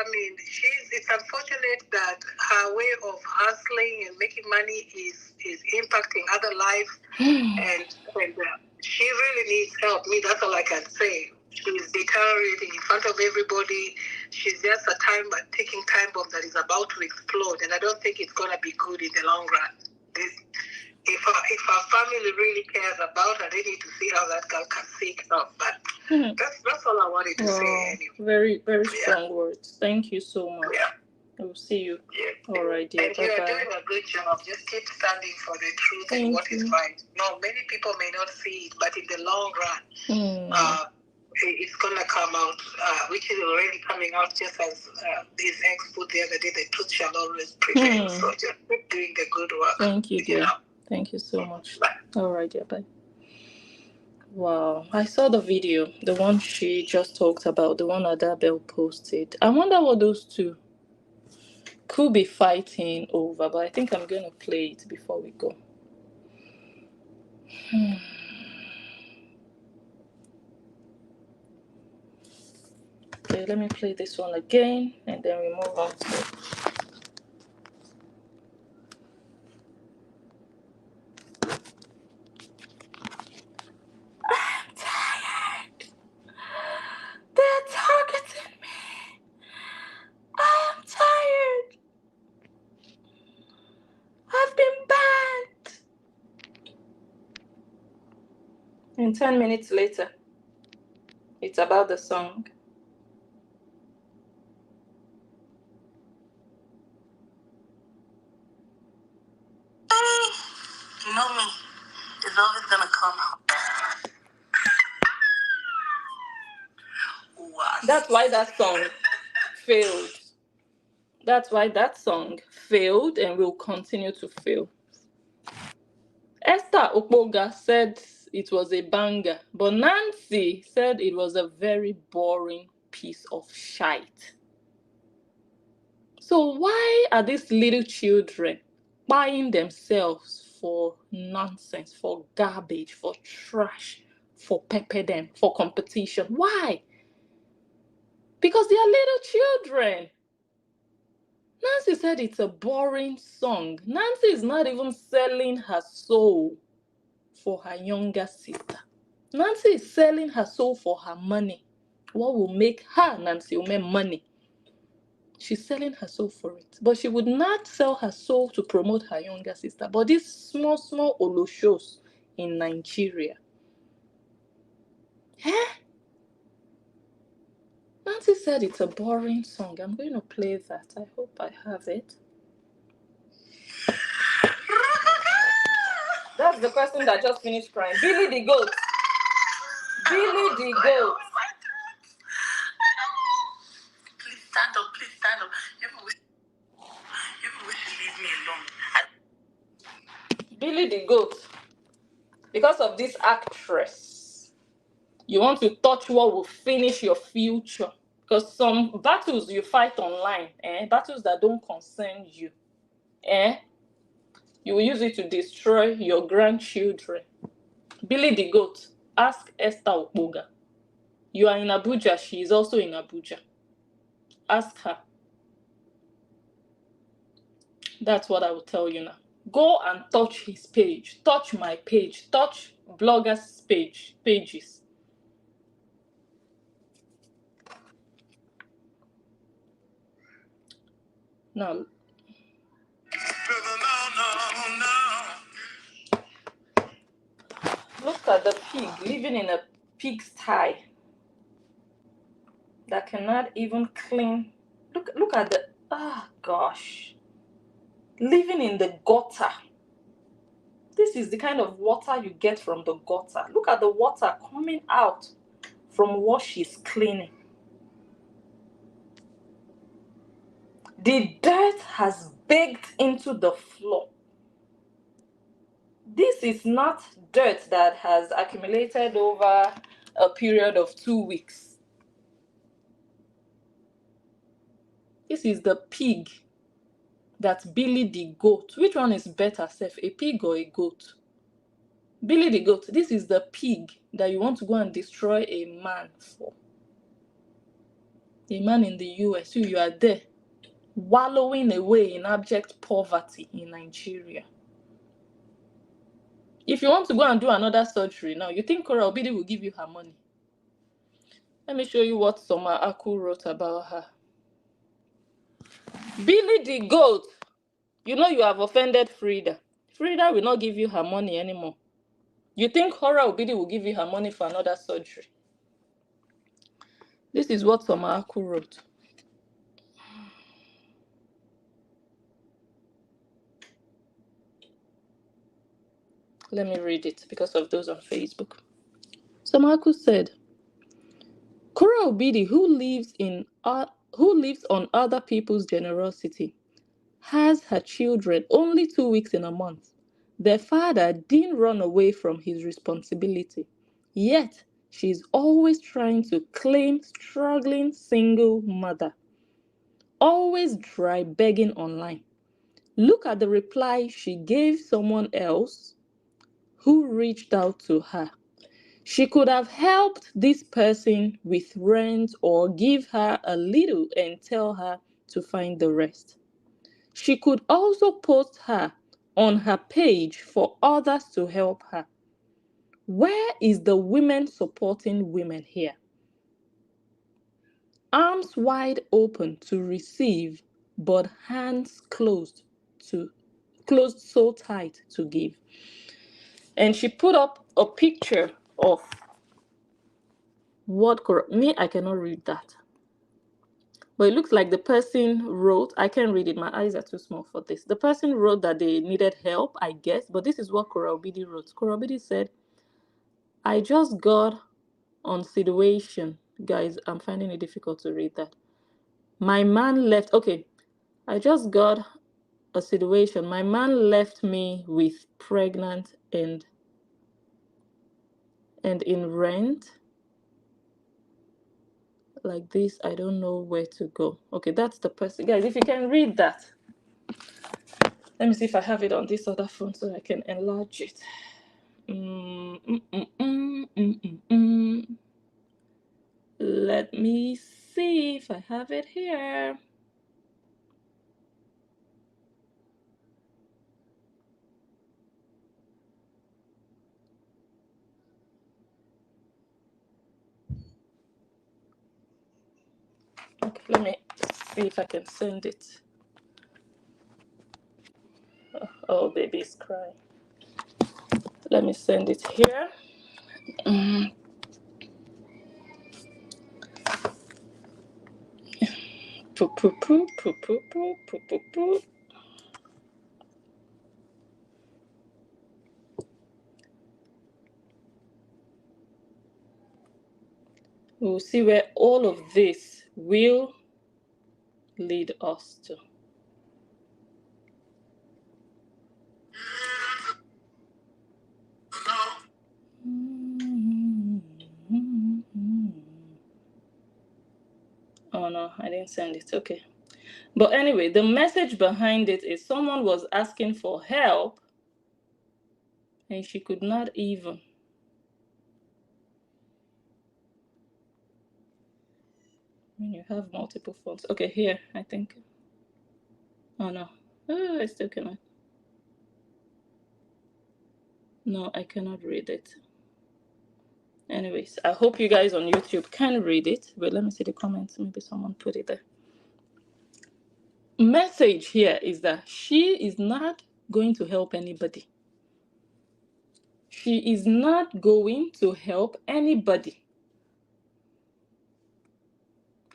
it's unfortunate that her way of hustling and making money is impacting other lives. And she really needs help. That's all I can say. She's deteriorating in front of everybody. She's just a ticking time bomb that is about to explode. And I don't think it's going to be good in the long run. If her family really cares about her, they need to see how that girl can seek help. But that's all I wanted to say anyway. Very, very strong words. Thank you so much. Yeah. We'll see you. Yeah. All right, dear. And you're doing a good job. Just keep standing for the truth and what is right. No, many people may not see it, but in the long run, it's going to come out, which is already coming out, just as this ex put the other day, the truth shall always prevail. So just keep doing the good work. Thank you, dear. Thank you so much. Bye. All right, dear. Bye. Wow. I saw the video, the one she just talked about, the one Adabel posted. I wonder what those two could be fighting over, but I think I'm going to play it before we go. Okay, let me play this one again, and then we move on to it. I'm tired. They're targeting me. I am tired. I've been banned. And 10 minutes later, it's about the song. You know me. It's always gonna come. That's why that song failed. That's why that song failed and will continue to fail. Esther Okpoga said it was a banger, but Nancy said it was a very boring piece of shite. So why are these little children buying themselves for nonsense, for garbage, for trash, for pepper them, for competition? Why? Because they are little children. Nancy said it's a boring song. Nancy is not even selling her soul for her younger sister. Nancy is selling her soul for her money. What will make her, Nancy, will make money? She's selling her soul for it. But she would not sell her soul to promote her younger sister. But these small, small Oloshos in Nigeria. Nancy said it's a boring song. I'm going to play that. I hope I have it. That's the person that just finished crying. Billy the goat. Billy the goat. Please stand up. Please stand up. You wish to leave me alone. Billy the goat. Because of this actress, you want to touch what will finish your future. Because some battles you fight online, battles that don't concern you, you will use it to destroy your grandchildren. Billy the goat, ask Esther Okpoga. You are in Abuja, she is also in Abuja. Ask her. That's what I will tell you now. Go and touch his page. Touch my page. Touch bloggers' pages. Now, look at the pig living in a pigsty that cannot even clean. Look at the, gosh. Living in the gutter. This is the kind of water you get from the gutter. Look at the water coming out from what she's cleaning. The dirt has baked into the floor. This is not dirt that has accumulated over a period of 2 weeks. This is the pig. That's Billy the goat. Which one is better, Seth? A pig or a goat? Billy the goat. This is the pig that you want to go and destroy a man for. A man in the US. You are there, wallowing away in abject poverty in Nigeria. If you want to go and do another surgery now, you think Whorra Obidi will give you her money? Let me show you what Soma Aku wrote about her. Billy the goat. You know you have offended Frida. Frida will not give you her money anymore. You think Whorra Obidi will give you her money for another surgery? This is what Soma Aku wrote. Let me read it because of those on Facebook. Soma Aku said, Whorra Obidi, who lives on other people's generosity, has her children only 2 weeks in a month. Their father didn't run away from his responsibility. Yet, she's always trying to claim struggling single mother. Always dry begging online. Look at the reply she gave someone else who reached out to her. She could have helped this person with rent or give her a little and tell her to find the rest. She could also post her on her page for others to help her. Where is the women supporting women here? Arms wide open to receive, but hands closed so tight to give. And she put up a picture of I cannot read that. But it looks like the person wrote, I can't read it, my eyes are too small for this. The person wrote that they needed help, I guess, but this is what Whorra Obidi wrote. Whorra Obidi said, I just got on situation. Guys, I'm finding it difficult to read that. My man left, okay, I just got a situation. My man left me with pregnant and in rent. Like this, I don't know where to go. Okay, that's the person. Guys, if you can read that. Let me see if I have it on this other phone so I can enlarge it. Let me see if I have it here. Okay, let me see if I can send it. Oh, baby's crying. Let me send it here. Poo, poo, poo, poo, poo, poo, poo, poo, poo. We'll see where all of this will lead us to. Oh no, I didn't send it. Okay. But anyway, the message behind it is someone was asking for help and she could not even. When you have multiple phones. Okay, here, I think. Oh no. Oh, I still cannot. No, I cannot read it. Anyways, I hope you guys on YouTube can read it. But let me see the comments. Maybe someone put it there. Message here is that she is not going to help anybody. She is not going to help anybody.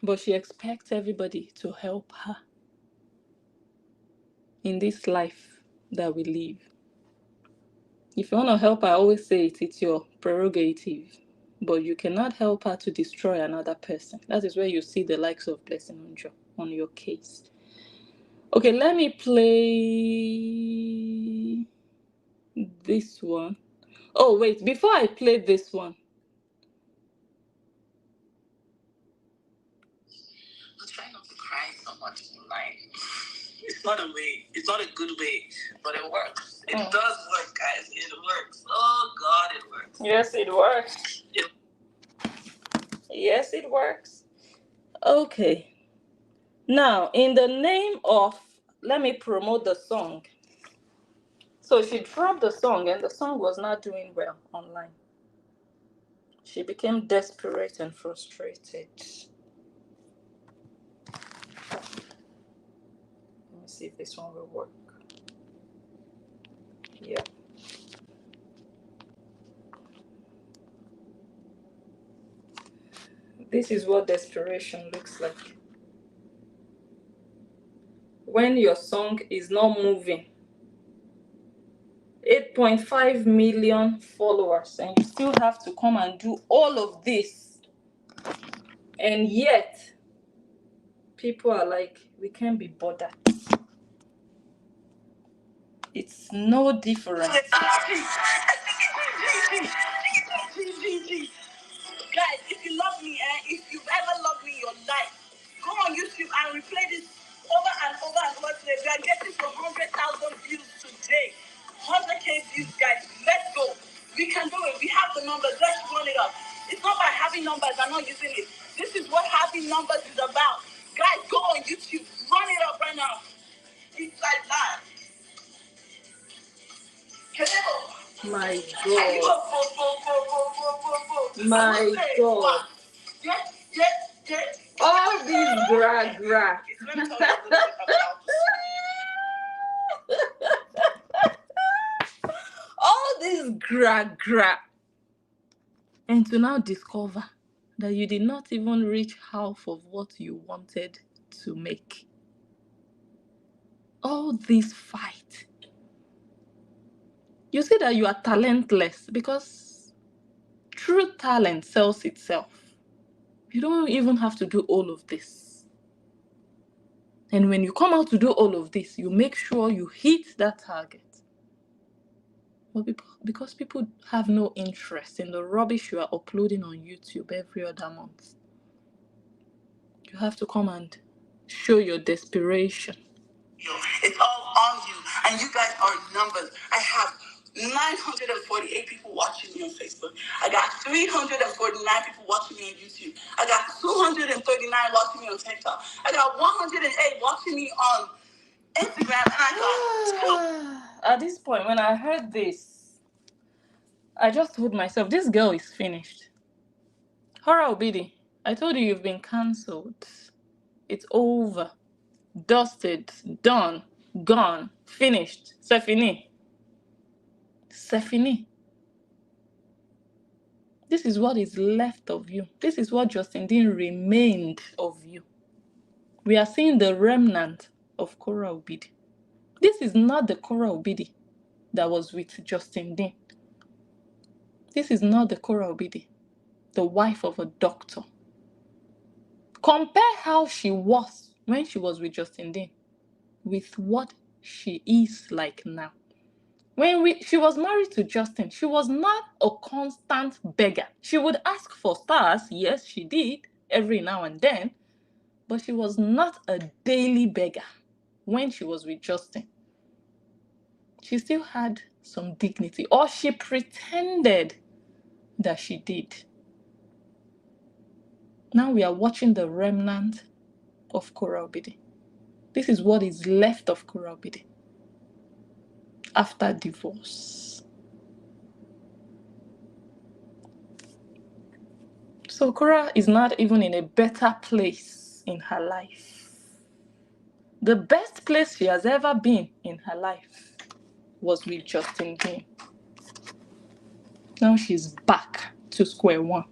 But she expects everybody to help her in this life that we live. If you want to help her, I always say it's your prerogative. But you cannot help her to destroy another person. That is where you see the likes of blessing on your case. Okay, let me play this one. Oh, wait, before I play this one. I'm trying not to cry so much online. It's not a way. It's not a good way, but it works. It does work, guys. It works. Oh, God, it works. Yes, it works. Yes, it works. Okay. Now, in the name of, let me promote the song. So she dropped the song and the song was not doing well online. She became desperate and frustrated. Let me see if this one will work. Yeah. This is what desperation looks like. When your song is not moving. 8.5 million followers, and you still have to come and do all of this. And yet, people are like, we can't be bothered. It's no different. Guys, if you love me, if you've ever loved me in your life, go on YouTube and replay this over and over and over today. We are getting to 100,000 views today. 100K views, guys. Let's go. We can do it. We have the numbers. Let's run it up. It's not by having numbers and not using it. This is what having numbers is about. Guys, go on YouTube. Run it up right now. It's like that. My God. My God. All this gra-gra. All this gra-gra. And to now discover that you did not even reach half of what you wanted to make. All this fight. You see that you are talentless because true talent sells itself. You don't even have to do all of this. And when you come out to do all of this, you make sure you hit that target. Well, because people have no interest in the rubbish you are uploading on YouTube every other month. You have to come and show your desperation. It's all on you, and you guys are numbers. I have 948 people watching me on Facebook. I got 349 people watching me on YouTube. I got 239 watching me on TikTok. I got 108 watching me on Instagram, and I got At this point, when I heard this, I just told myself, this girl is finished. Whorra Obidi, I told you you've been cancelled. It's over. Dusted. Done. Gone. Finished. C'est fini. C'est fini. This is what is left of you. This is what Justin Dean remained of you. We are seeing the remnant of Whorra Obidi. This is not the Whorra Obidi that was with Justin Dean. This is not the Whorra Obidi, the wife of a doctor. Compare how she was when she was with Justin Dean with what she is like now. When she was married to Justin, she was not a constant beggar. She would ask for stars, yes, she did, every now and then, but she was not a daily beggar when she was with Justin. She still had some dignity, or she pretended that she did. Now we are watching the remnant of Whorra Obidi. This is what is left of Whorra Obidi after divorce. So Whorra is not even in a better place in her life. The best place she has ever been in her life was with Justin Dean. Now she's back to square one.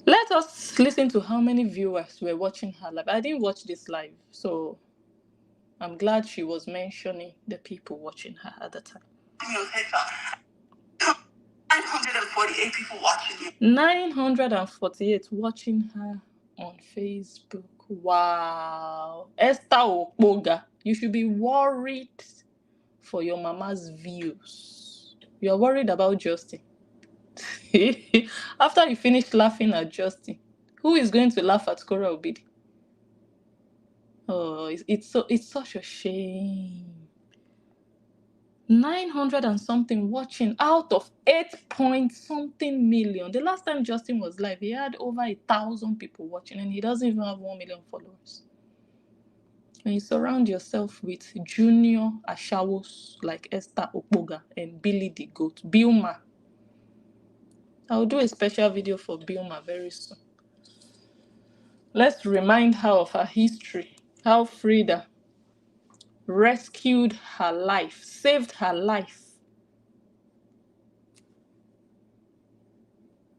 Let us listen to how many viewers were watching her live. I didn't watch this live, so I'm glad she was mentioning the people watching her at the time. 948 people watching you. 948 watching her on Facebook. Wow. Esther Okpoga, you should be worried for your mama's views. You're worried about Justin. After you finish laughing at Justin, who is going to laugh at Whorra Obidi? Oh, it's such a shame. 900 and something watching out of 8-point-something million. The last time Justin was live, he had over 1,000 people watching, and he doesn't even have 1 million followers. When you surround yourself with junior ashawos like Esther Okpoga and Billy the Goat, Bilma. I'll do a special video for Bilma very soon. Let's remind her of her history, how Frida rescued her life, saved her life.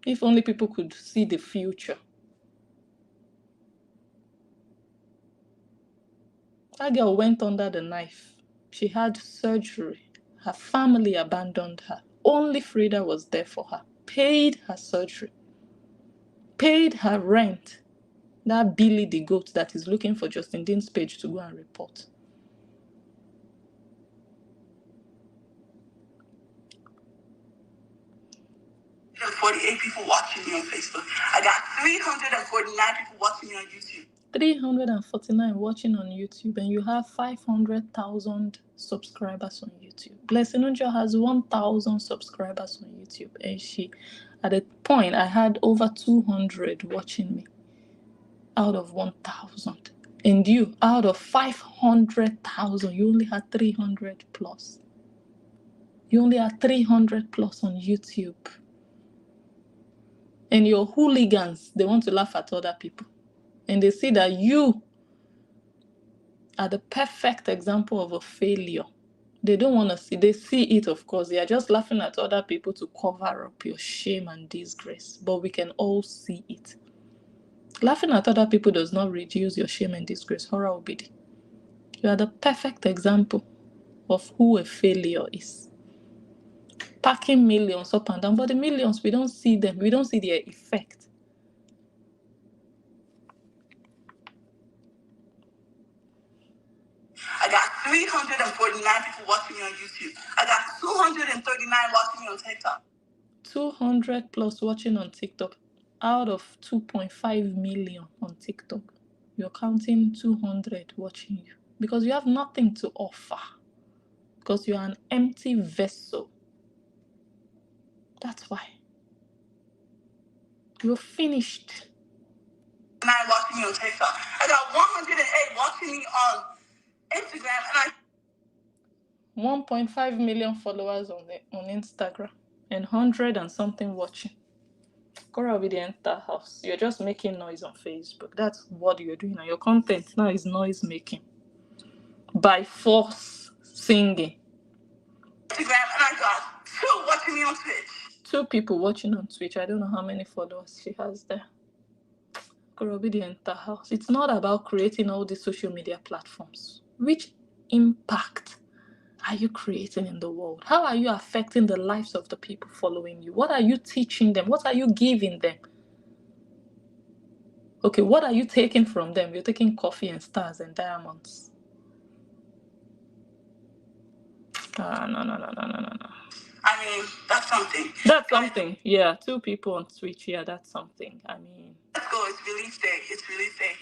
If only people could see the future. That girl went under the knife. She had surgery. Her family abandoned her. Only Frida was there for her. Paid her surgery. Paid her rent. That Billy the Goat that is looking for Justin Dean's page to go and report. There's 48 people watching me on Facebook. I got 349 people watching me on YouTube. 349 watching on YouTube, and you have 500,000 subscribers on YouTube. Blessing Unja has 1,000 subscribers on YouTube, and at a point, I had over 200 watching me out of 1,000. And you, out of 500,000, you only had 300 plus. You only had 300 plus on YouTube. And your hooligans, they want to laugh at other people. And they see that you are the perfect example of a failure. They don't want to see. They see it, of course. They are just laughing at other people to cover up your shame and disgrace. But we can all see it. Laughing at other people does not reduce your shame and disgrace. Whorra Obidi. You are the perfect example of who a failure is. Packing millions up and down. But the millions, we don't see them. We don't see their effect. I got 349 people watching me on YouTube. I got 239 watching me on TikTok. 200 plus watching on TikTok out of 2.5 million on TikTok. You're counting 200 watching you because you have nothing to offer, because you are an empty vessel. That's why. You're finished. 9 watching me on TikTok. I got 108 watching me on Instagram, and 1.5 million followers on Instagram and 100 and something watching. Cora will be the entire house. You're just making noise on Facebook. That's what you're doing. And your content now is noise making. By force singing. Instagram, and I got 2 watching me on Twitch. 2 people watching on Twitch. I don't know how many followers she has there. Cora will be the entire house. It's not about creating all these social media platforms. Which impact are you creating in the world? How are you affecting the lives of the people following you? What are you teaching them? What are you giving them? Okay, what are you taking from them? You're taking coffee and stars and diamonds. No. I mean, that's something. That's something. Yeah, 2 people on Twitch. Yeah, that's something. I mean, let's go. It's release day. It's release day.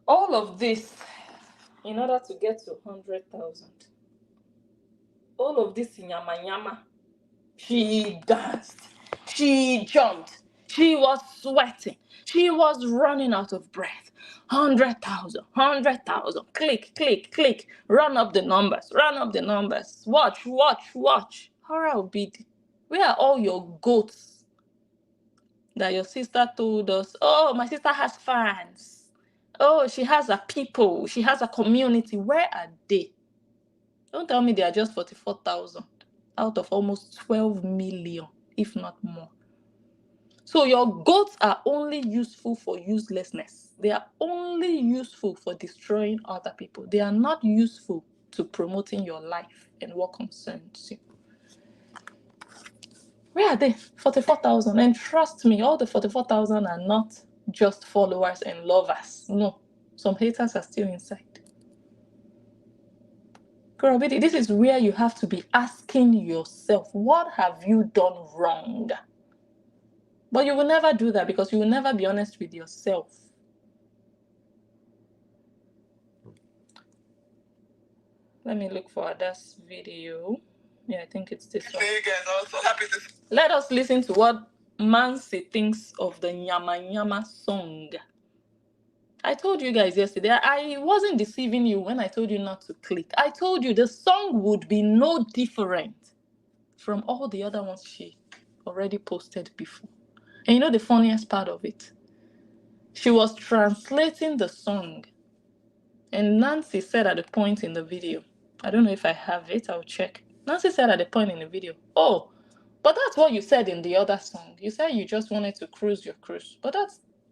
all of this in order to get to 100,000. All of this yama yama. She danced. She jumped. She was sweating. She was running out of breath. 100,000, 100,000. Click, click, click. Run up the numbers. Run up the numbers. Watch. Whorra Obidi. Where are all your goats that your sister told us? Oh, my sister has fans. Oh, she has a people. She has a community. Where are they? Don't tell me they are just 44,000 out of almost 12 million, if not more. So your goats are only useful for uselessness. They are only useful for destroying other people. They are not useful to promoting your life and what concerns you. Where are they? 44,000. And trust me, all the 44,000 are not just followers and lovers. No, some haters are still inside. Girl, this is where you have to be asking yourself, what have you done wrong? But you will never do that because you will never be honest with yourself. Let me look for this video. Yeah, I think it's this one. You guys are so happy to. Let us listen to what Mansi thinks of the Nyama Nyama song. I told you guys yesterday, I wasn't deceiving you when I told you not to click. I told you the song would be no different from all the other ones she already posted before. And you know the funniest part of it? She was translating the song. And Nancy said at the point in the video, I don't know if I have it, I'll check. Nancy said at the point in the video, oh, but that's what you said in the other song. You said you just wanted to cruise your cruise. But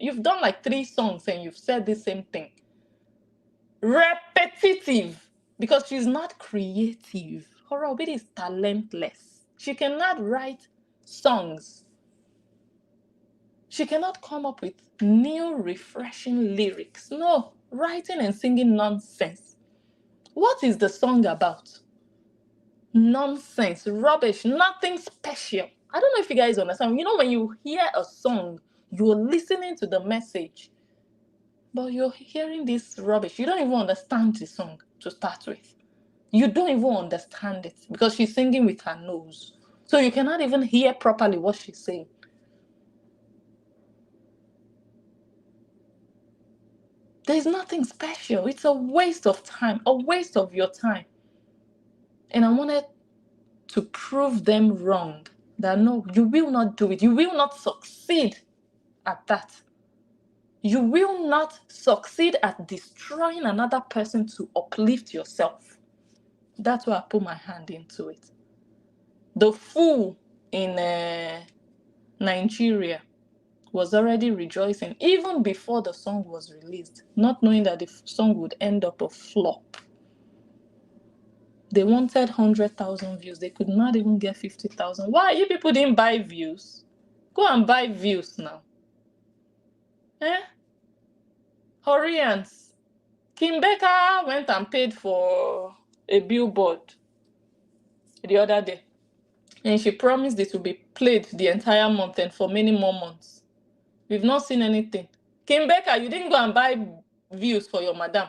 you've done like 3 songs and you've said the same thing. Repetitive. Because she's not creative. Whorra Obidi is talentless. She cannot write songs. She cannot come up with new, refreshing lyrics. No, writing and singing nonsense. What is the song about? Nonsense, rubbish, nothing special. I don't know if you guys understand. You know, when you hear a song, you're listening to the message, but you're hearing this rubbish. You don't even understand the song to start with. You don't even understand it because she's singing with her nose. So you cannot even hear properly what she's saying. There's nothing special. It's a waste of time, a waste of your time. And I wanted to prove them wrong. That no, you will not do it. You will not succeed at that. You will not succeed at destroying another person to uplift yourself. That's why I put my hand into it. The fool in Nigeria was already rejoicing even before the song was released, not knowing that the song would end up a flop. They wanted 100,000 views. They could not even get 50,000. Why? You people didn't buy views. Go and buy views now. Horians. Kim Becker went and paid for a billboard the other day. And she promised it will be played the entire month and for many more months. We've not seen anything. Kim Becker, you didn't go and buy views for your madam.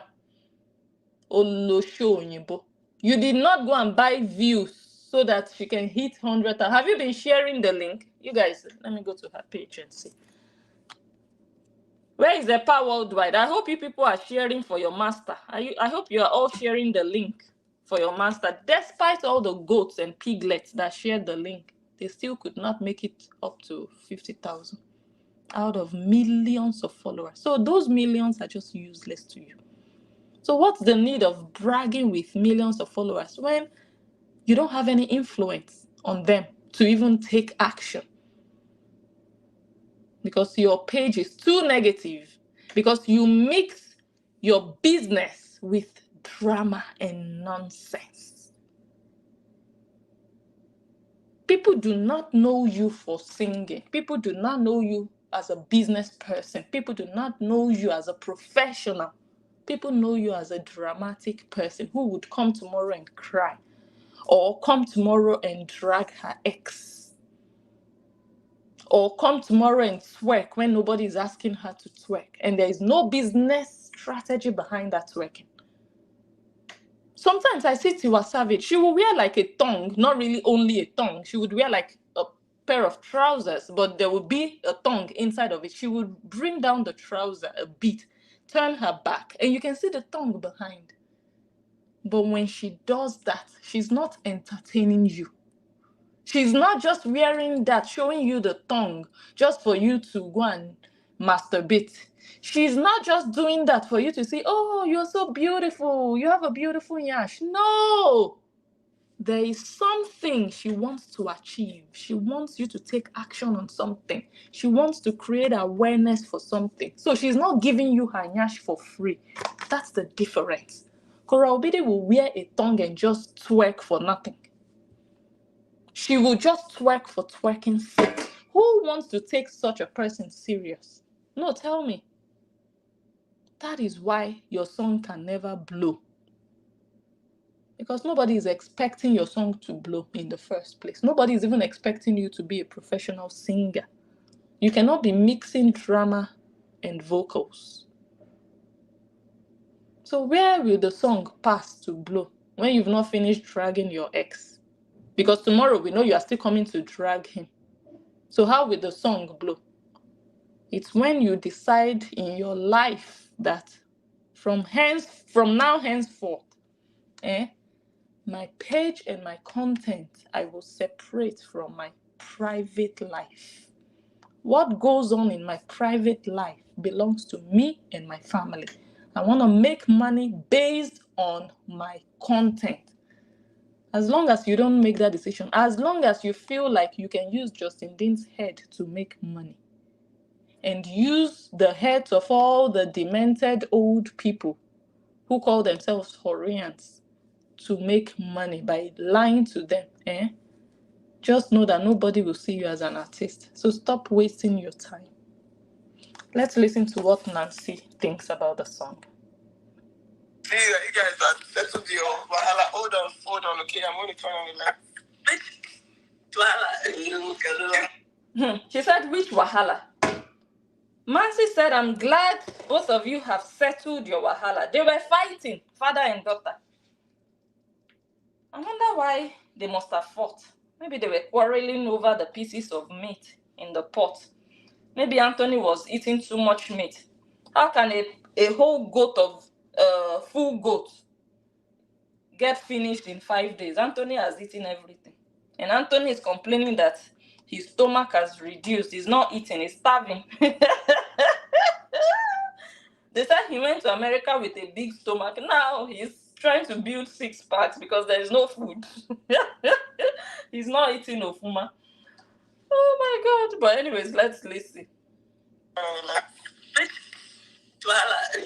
Olosho Onyibo. You did not go and buy views so that she can hit 100. Have you been sharing the link? You guys, let me go to her page and see. Where Where is the power worldwide? I hope you people are sharing for your master. I hope you are all sharing the link for your master. Despite all the goats and piglets that shared the link, they still could not make it up to 50,000 out of millions of followers. So those millions are just useless to you. So what's the need of bragging with millions of followers when you don't have any influence on them to even take action? Because your page is too negative, because you mix your business with drama and nonsense. People do not know you for singing. People do not know you as a business person. People do not know you as a professional. People know you as a dramatic person who would come tomorrow and cry, or come tomorrow and drag her ex, or come tomorrow and twerk when nobody is asking her to twerk, and there is no business strategy behind that twerking. Sometimes I see Tiwa Savage, she will wear like a thong, not really only a thong. She would wear like a pair of trousers, but there would be a thong inside of it. She would bring down the trouser a bit, turn her back, and you can see the thong behind. But when she does that, she's not entertaining you. She's not just wearing that, showing you the tongue, just for you to go and masturbate. She's not just doing that for you to say, oh, you're so beautiful, you have a beautiful yash. No! There is something she wants to achieve. She wants you to take action on something. She wants to create awareness for something. So she's not giving you her yash for free. That's the difference. Kora Obide will wear a tongue and just twerk for nothing. She will just twerk for twerking's sake. Who wants to take such a person serious? No, tell me. That is why your song can never blow. Because nobody is expecting your song to blow in the first place. Nobody is even expecting you to be a professional singer. You cannot be mixing drama and vocals. So where will the song pass to blow when you've not finished dragging your ex? Because tomorrow we know you are still coming to drag him. So how will the song blow? It's when you decide in your life that from now henceforth, my page and my content, I will separate from my private life. What goes on in my private life belongs to me and my family. I want to make money based on my content. As long as you don't make that decision, as long as you feel like you can use Justin Dean's head to make money, and use the heads of all the demented old people who call themselves Whorrians to make money by lying to them, just know that nobody will see you as an artist. So stop wasting your time. Let's listen to what Nancy thinks about the song. See, you guys are settled your wahala. Hold on, okay? I'm going to turn on the light. She said, which wahala? Nancy said, I'm glad both of you have settled your wahala. They were fighting, father and daughter. I wonder why they must have fought. Maybe they were quarreling over the pieces of meat in the pot. Maybe Anthony was eating too much meat. How can a whole goat of full goat get finished in 5 days? Anthony has eaten everything. And Anthony is complaining that his stomach has reduced. He's not eating, he's starving. They said he went to America with a big stomach. Now he's trying to build 6 packs because there is no food. He's not eating ofuma. Oh my God. But anyways, let's listen.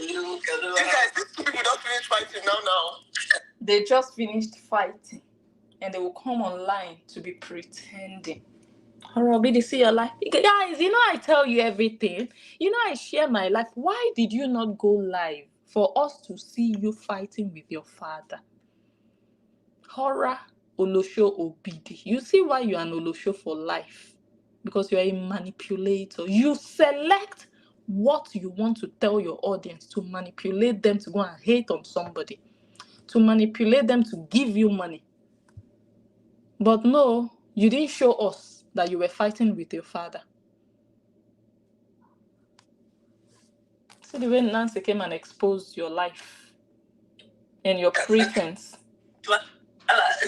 You guys, these two people don't finish fighting now. They just finished fighting. And they will come online to be pretending. Robbie, they see your life. Guys, I tell you everything. I share my life. Why did you not go live for us to see you fighting with your father? Whorra, Olosho, Obidi. You see why you are an Olosho for life? Because you are a manipulator. You select what you want to tell your audience to manipulate them to go and hate on somebody. To manipulate them to give you money. But no, you didn't show us that you were fighting with your father. So the way Nancy came and exposed your life and your pretense. You guys,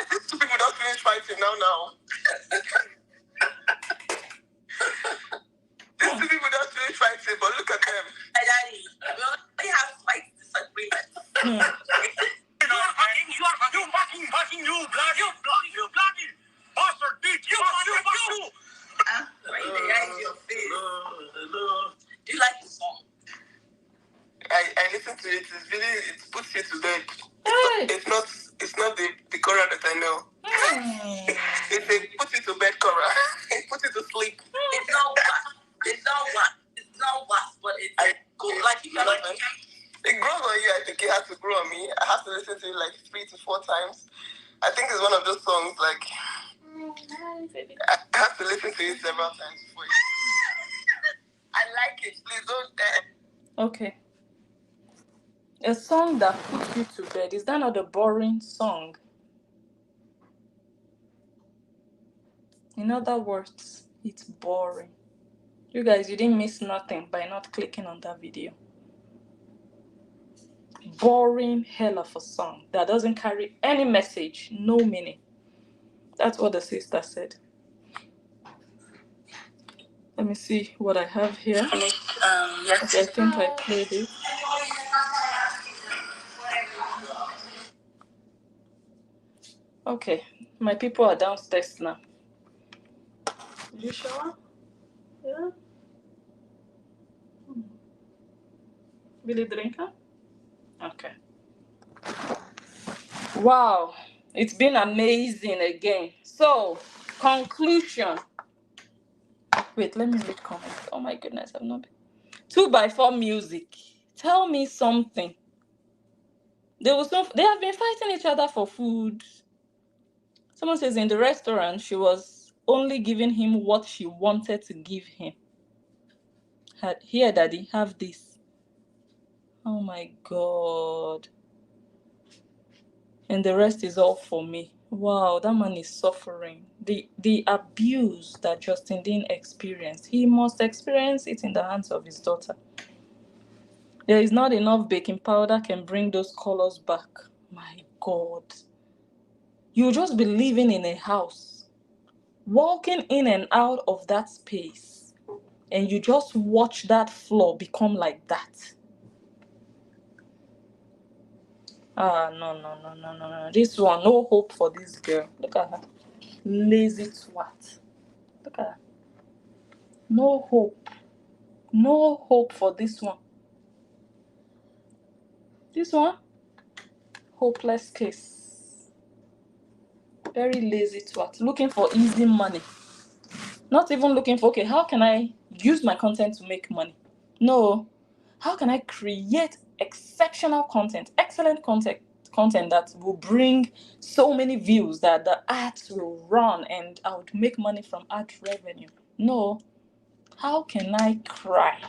these two people don't finish fighting now. These two people don't finish fighting, but look at them. Hey, Daddy, we have fight disagreements. You bloody bastard bitch! You! Right in the eyes of your face. Do you like the song? I listen to it. It's really, it puts you to bed. It's not the chorus that I know. It's a put you to bed chorus. It puts you to sleep. It's not what, but it's good. Like you like it. It grows on you. I think it has to grow on me. I have to listen to it like 3 to 4 times. I think it's one of those songs like I have to listen to it several times before it. I like it. Please don't. Okay. A song that puts you to bed, is that not a boring song? In other words, it's boring. You guys, you didn't miss nothing by not clicking on that video. Boring hell of a song that doesn't carry any message, no meaning. That's what the sister said. Let me see what I have here. Yes. Okay, I think I played it. Okay, my people are downstairs now. Did you shower? Yeah. Billy drinker? Okay. Wow, it's been amazing again. So, conclusion. Wait, let me read comments. Oh my goodness, I've not been. 2x4 music. Tell me something. They have been fighting each other for food. Someone says in the restaurant, she was only giving him what she wanted to give him. Here, Daddy, have this. Oh my God. And the rest is all for me. Wow, that man is suffering. The abuse that Justin Dean experienced, he must experience it in the hands of his daughter. There is not enough baking powder can bring those colors back. My God. You'll just be living in a house, walking in and out of that space, and you just watch that floor become like that. No. This one, no hope for this girl. Look at her. Lazy twat. Look at her. No hope. No hope for this one. This one, hopeless case. Very lazy twat. Looking for easy money. Not even looking for, okay, how can I use my content to make money? No. How can I create exceptional content, excellent content that will bring so many views that the ads will run and I would make money from ad revenue? No. How can I cry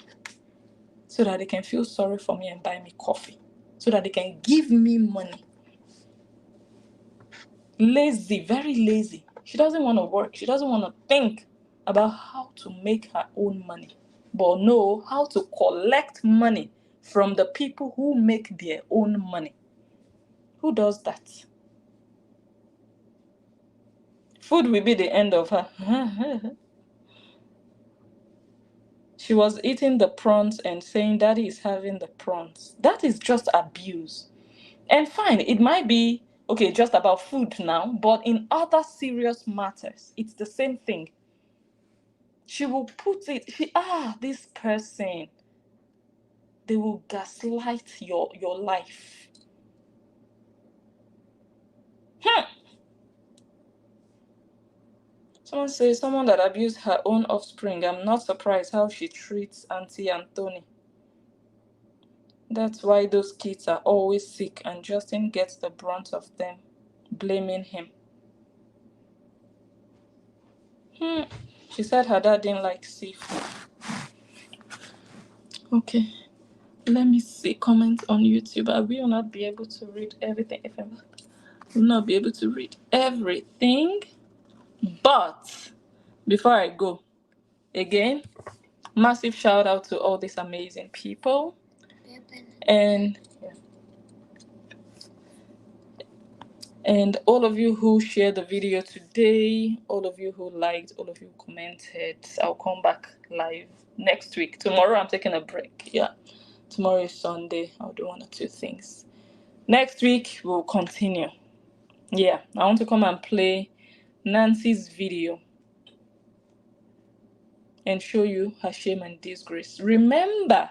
so that they can feel sorry for me and buy me coffee? So that they can give me money? Lazy, very lazy. She doesn't want to work. She doesn't want to think about how to make her own money, but know how to collect money from the people who make their own money. Who does that? Food will be the end of her. She was eating the prawns and saying Daddy is having the prawns. That is just abuse. And fine, it might be, okay, just about food now, but in other serious matters, it's the same thing. She will put it, this person, they will gaslight your life. Someone says, someone that abused her own offspring. I'm not surprised how she treats Auntie Anthony. That's why those kids are always sick and Justin gets the brunt of them, blaming him. She said her dad didn't like seafood. Okay, let me see comments on YouTube. I will not be able to read everything. I will not be able to read everything. But before I go, again, Massive shout out to all these amazing people. And all of you who shared the video today, all of you who liked, all of you who commented. I'll come back live next week. Tomorrow I'm taking a break. Yeah. Tomorrow is Sunday. I'll do 1 or 2 things. Next week we'll continue. Yeah. I want to come and play Nancy's video and show you her shame and disgrace. Remember,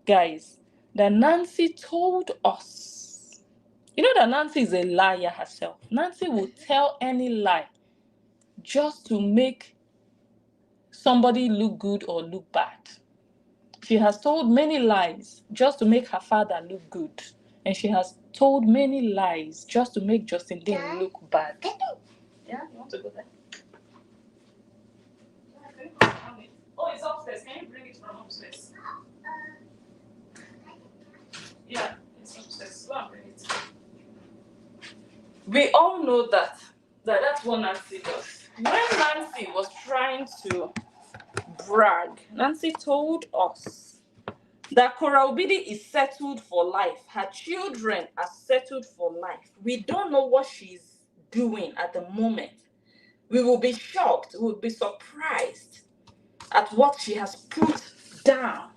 guys, that Nancy told us. You know that Nancy is a liar herself. Nancy will tell any lie just to make somebody look good or look bad. She has told many lies just to make her father look good. And she has told many lies just to make Justin Dean look bad. Yeah, you want to go there? Oh, it's upstairs. Can you bring it from upstairs? Yeah, it's upstairs. Go and bring it. We all know that's what Nancy does. When Nancy was trying to brag, Nancy told us that Cora Obidi is settled for life. Her children are settled for life. We don't know what she's doing at the moment. We will be shocked. We will be surprised at what she has put down.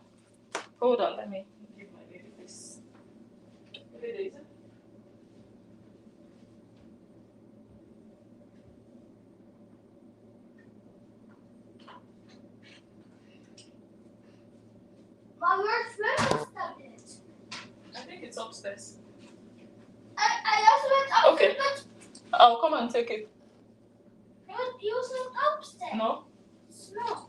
Hold on, let me give my baby this. Mom, where's Grandma's tablet? I think it's upstairs. I also went upstairs. Okay. I'll come and take it. You also went upstairs. No? No.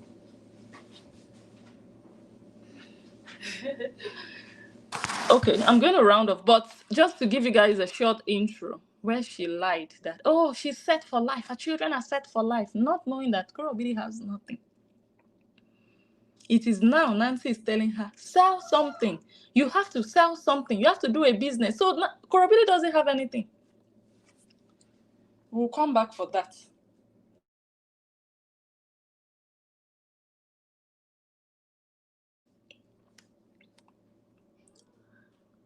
Okay, I'm going to round off, but just to give you guys a short intro where she lied that, oh, she's set for life. Her children are set for life, not knowing that Korobidi has nothing. It is now Nancy is telling her, sell something. You have to sell something. You have to do a business. So Korobidi doesn't have anything. We'll come back for that.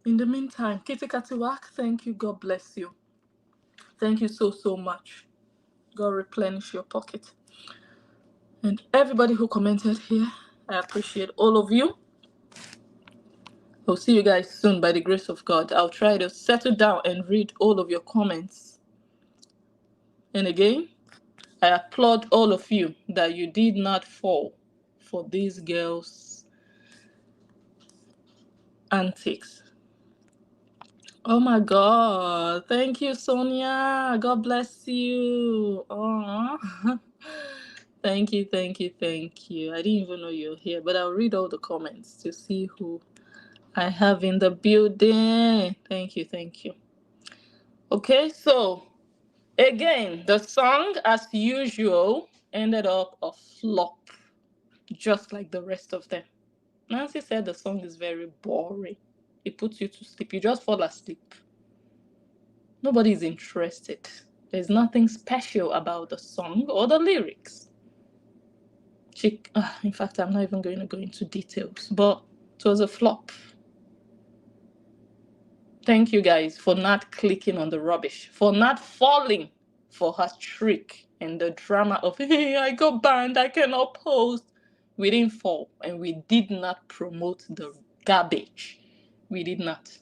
In the meantime, Kitty Katiwak, thank you. God bless you. Thank you so, so much. God replenish your pocket. And everybody who commented here, I appreciate all of you. I'll see you guys soon by the grace of God. I'll try to settle down and read all of your comments. And again, I applaud all of you that you did not fall for these girls' antics. Oh my God. Thank you, Sonia. God bless you. Aww. Thank you, thank you, thank you. I didn't even know you're here, but I'll read all the comments to see who I have in the building. Thank you, thank you. Okay, so again, the song, as usual, ended up a flop, just like the rest of them. Nancy said the song is very boring. It puts you to sleep. You just fall asleep. Nobody's interested. There's nothing special about the song or the lyrics. In fact, I'm not even going to go into details, but it was a flop. Thank you guys for not clicking on the rubbish, for not falling for her trick and the drama of, hey, I got banned, I cannot post. We didn't fall, and we did not promote the garbage. We did not.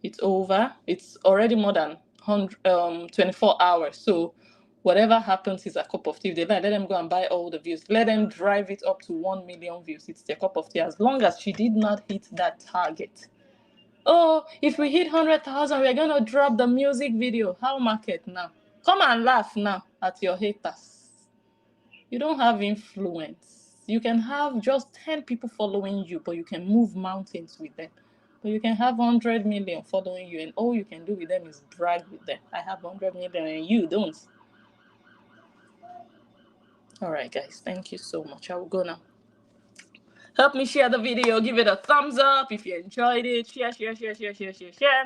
It's over. It's already more than 24 hours. So whatever happens is a cup of tea. If they like, let them go and buy all the views. Let them drive it up to 1 million views. It's their cup of tea. As long as she did not hit that target. Oh, if we hit 100,000, we're going to drop the music video. How market now? Come and laugh now at your haters. You don't have influence. You can have just 10 people following you, but you can move mountains with them. But you can have 100 million following you, and all you can do with them is brag with them. I have 100 million and you don't. All right, guys. Thank you so much. I will go now. Help me share the video. Give it a thumbs up if you enjoyed it. Share.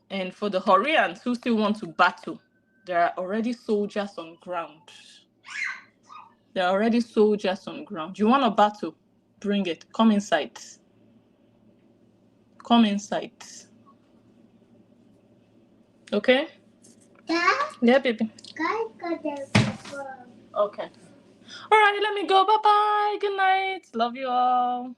And for the Horians who still want to battle, there are already soldiers on ground. There are already soldiers on ground. You want a battle? Bring it. Come inside. Come inside. Okay? Yeah, baby. Okay. All right, let me go. Bye-bye. Good night. Love you all.